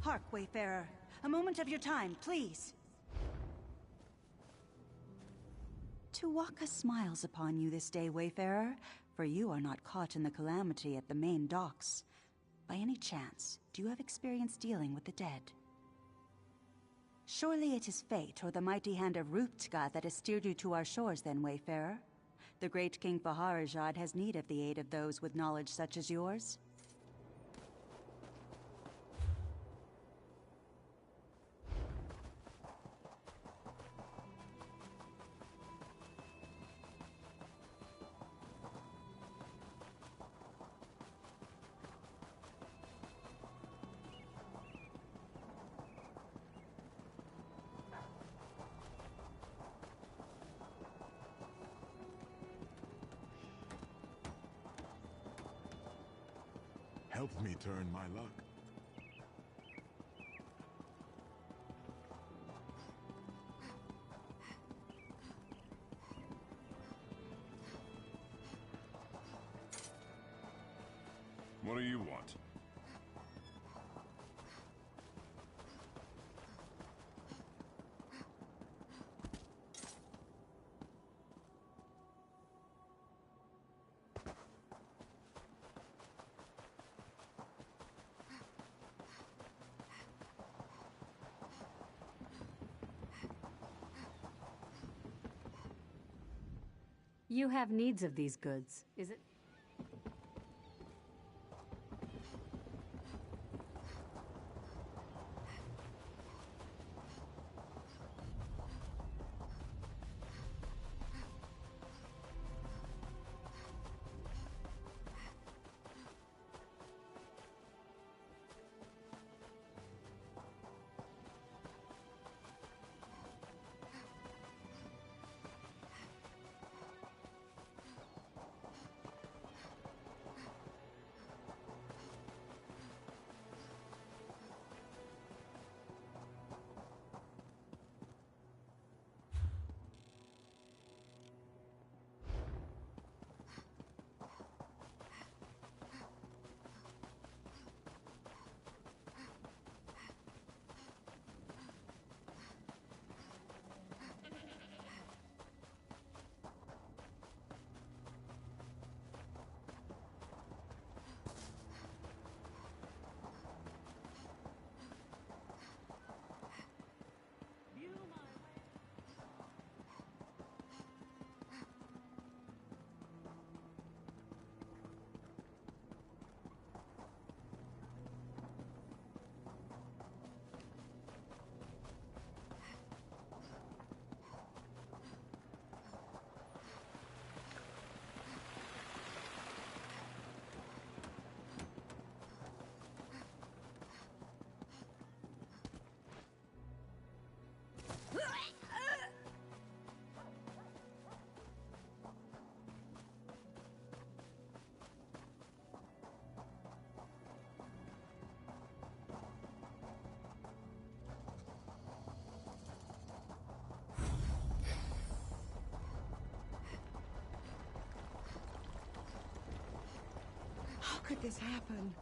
Hark, Wayfarer. A moment of your time, please. Tuwaka smiles upon you this day, Wayfarer, for you are not caught in the calamity at the main docks. By any chance, do you have experience dealing with the dead? Surely it is fate or the mighty hand of Ruptka that has steered you to our shores then, Wayfarer. The great King Faharajad has need of the aid of those with knowledge such as yours. Help me turn my luck. What do you want? You have needs of these goods, is it? How could this happen?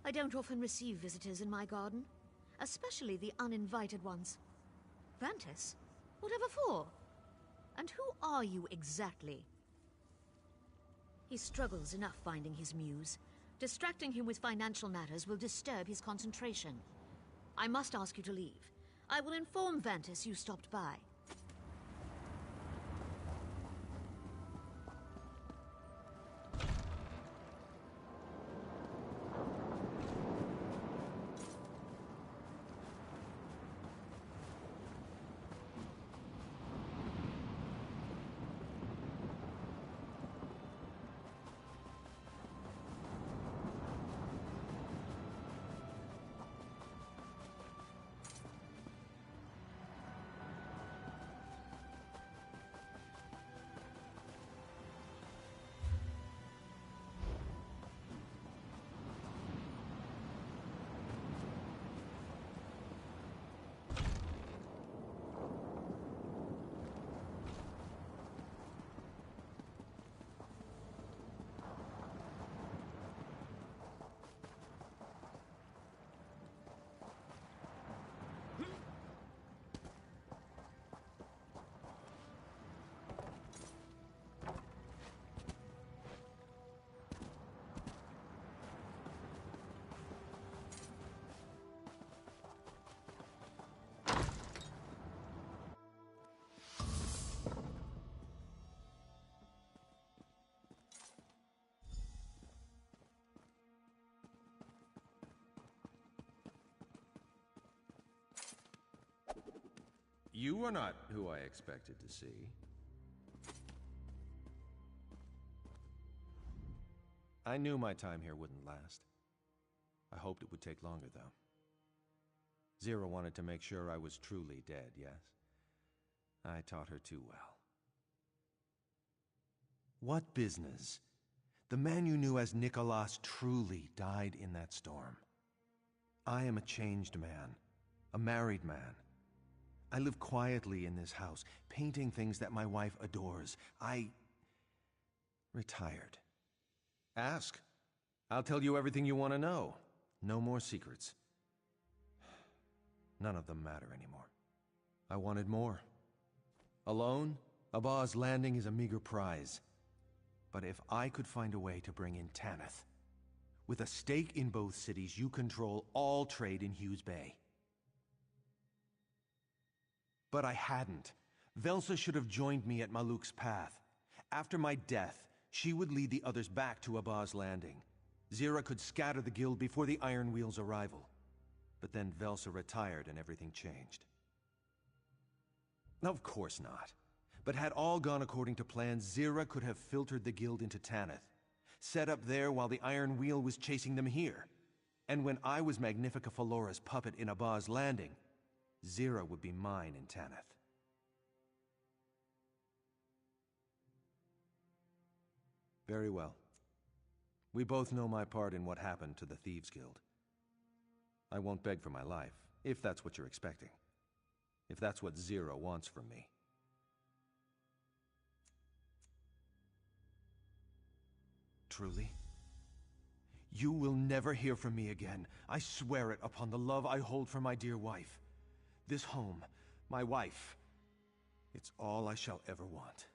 I don't often receive visitors in my garden, especially the uninvited ones. Vantis? Whatever for? And who are you exactly? He struggles enough finding his muse. Distracting him with financial matters will disturb his concentration. I must ask you to leave. I will inform Vantis you stopped by. You are not who I expected to see. I knew my time here wouldn't last. I hoped it would take longer, though. Zira wanted to make sure I was truly dead, yes? I taught her too well. What business? The man you knew as Nicholas truly died in that storm. I am a changed man, a married man. I live quietly in this house, painting things that my wife adores. I retired. Ask. I'll tell you everything you want to know. No more secrets. None of them matter anymore. I wanted more. Alone, Abba's Landing is a meager prize. But if I could find a way to bring in Tanith, with a stake in both cities, you control all trade in Hughes Bay. But I hadn't. Velsa should have joined me at Maluk's path. After my death, she would lead the others back to Abba's Landing. Zira could scatter the guild before the Iron Wheel's arrival. But then Velsa retired and everything changed. Of course not. But had all gone according to plan, Zira could have filtered the guild into Tanith, set up there while the Iron Wheel was chasing them here. And when I was Magnifica Falora's puppet in Abba's Landing, Zira would be mine in Tanith. Very well. We both know my part in what happened to the Thieves Guild. I won't beg for my life, if that's what you're expecting. If that's what Zira wants from me. Truly? You will never hear from me again. I swear it upon the love I hold for my dear wife. This home, my wife, it's all I shall ever want.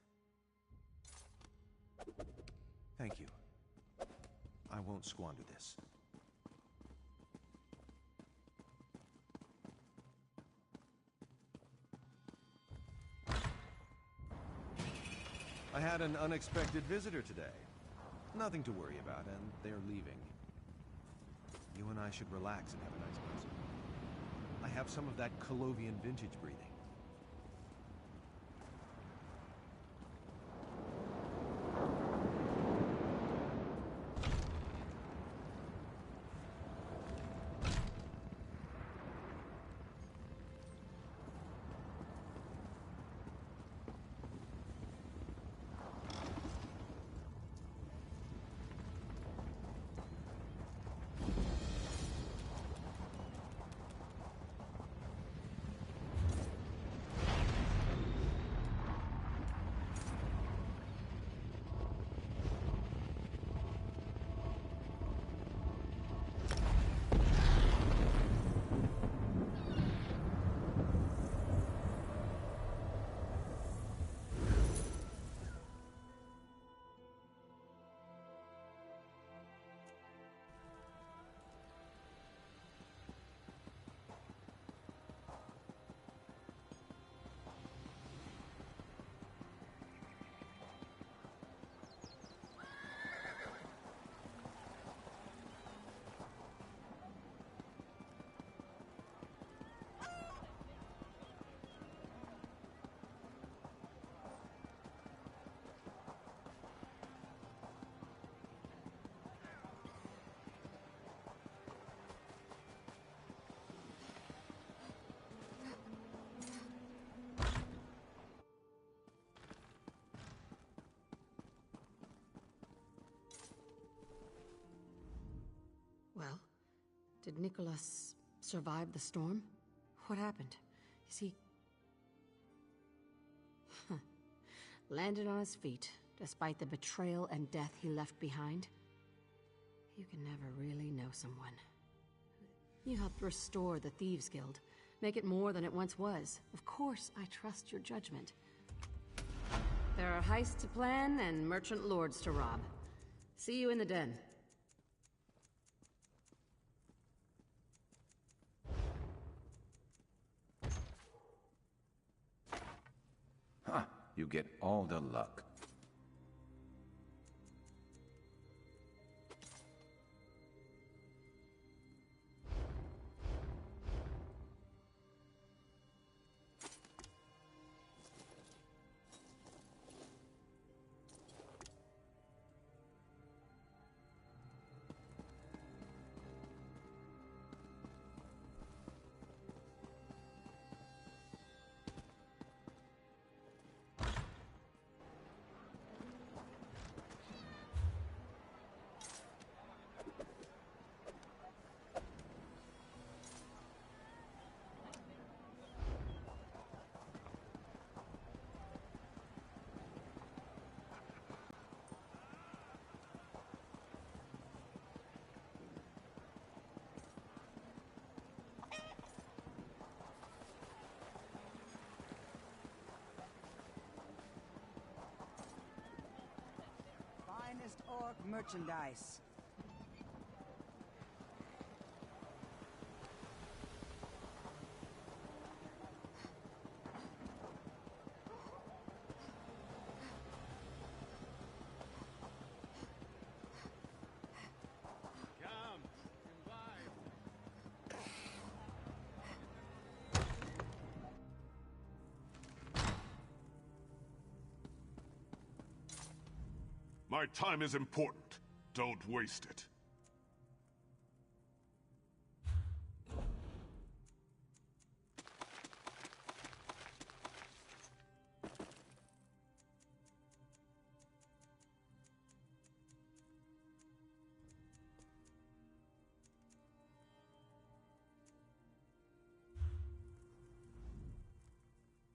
Thank you. I won't squander this. I had an unexpected visitor today. Nothing to worry about, and they're leaving. You and I should relax and have a nice concert. I have some of that Colovian vintage breathing. Well, did Nicholas survive the storm? What happened? Is he... landed on his feet, despite the betrayal and death he left behind? You can never really know someone. You helped restore the Thieves Guild, make it more than it once was. Of course, I trust your judgment. There are heists to plan and merchant lords to rob. See you in the den. Huh, you get all the luck. Finest orc merchandise. My time is important. Don't waste it.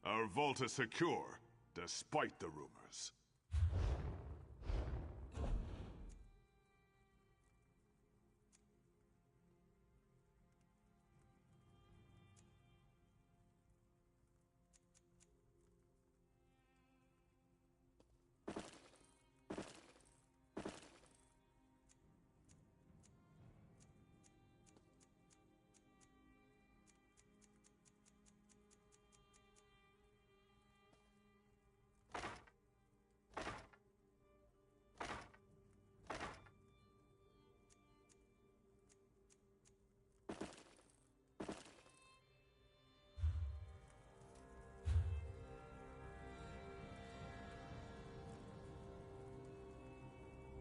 Our vault is secure, despite the rumors.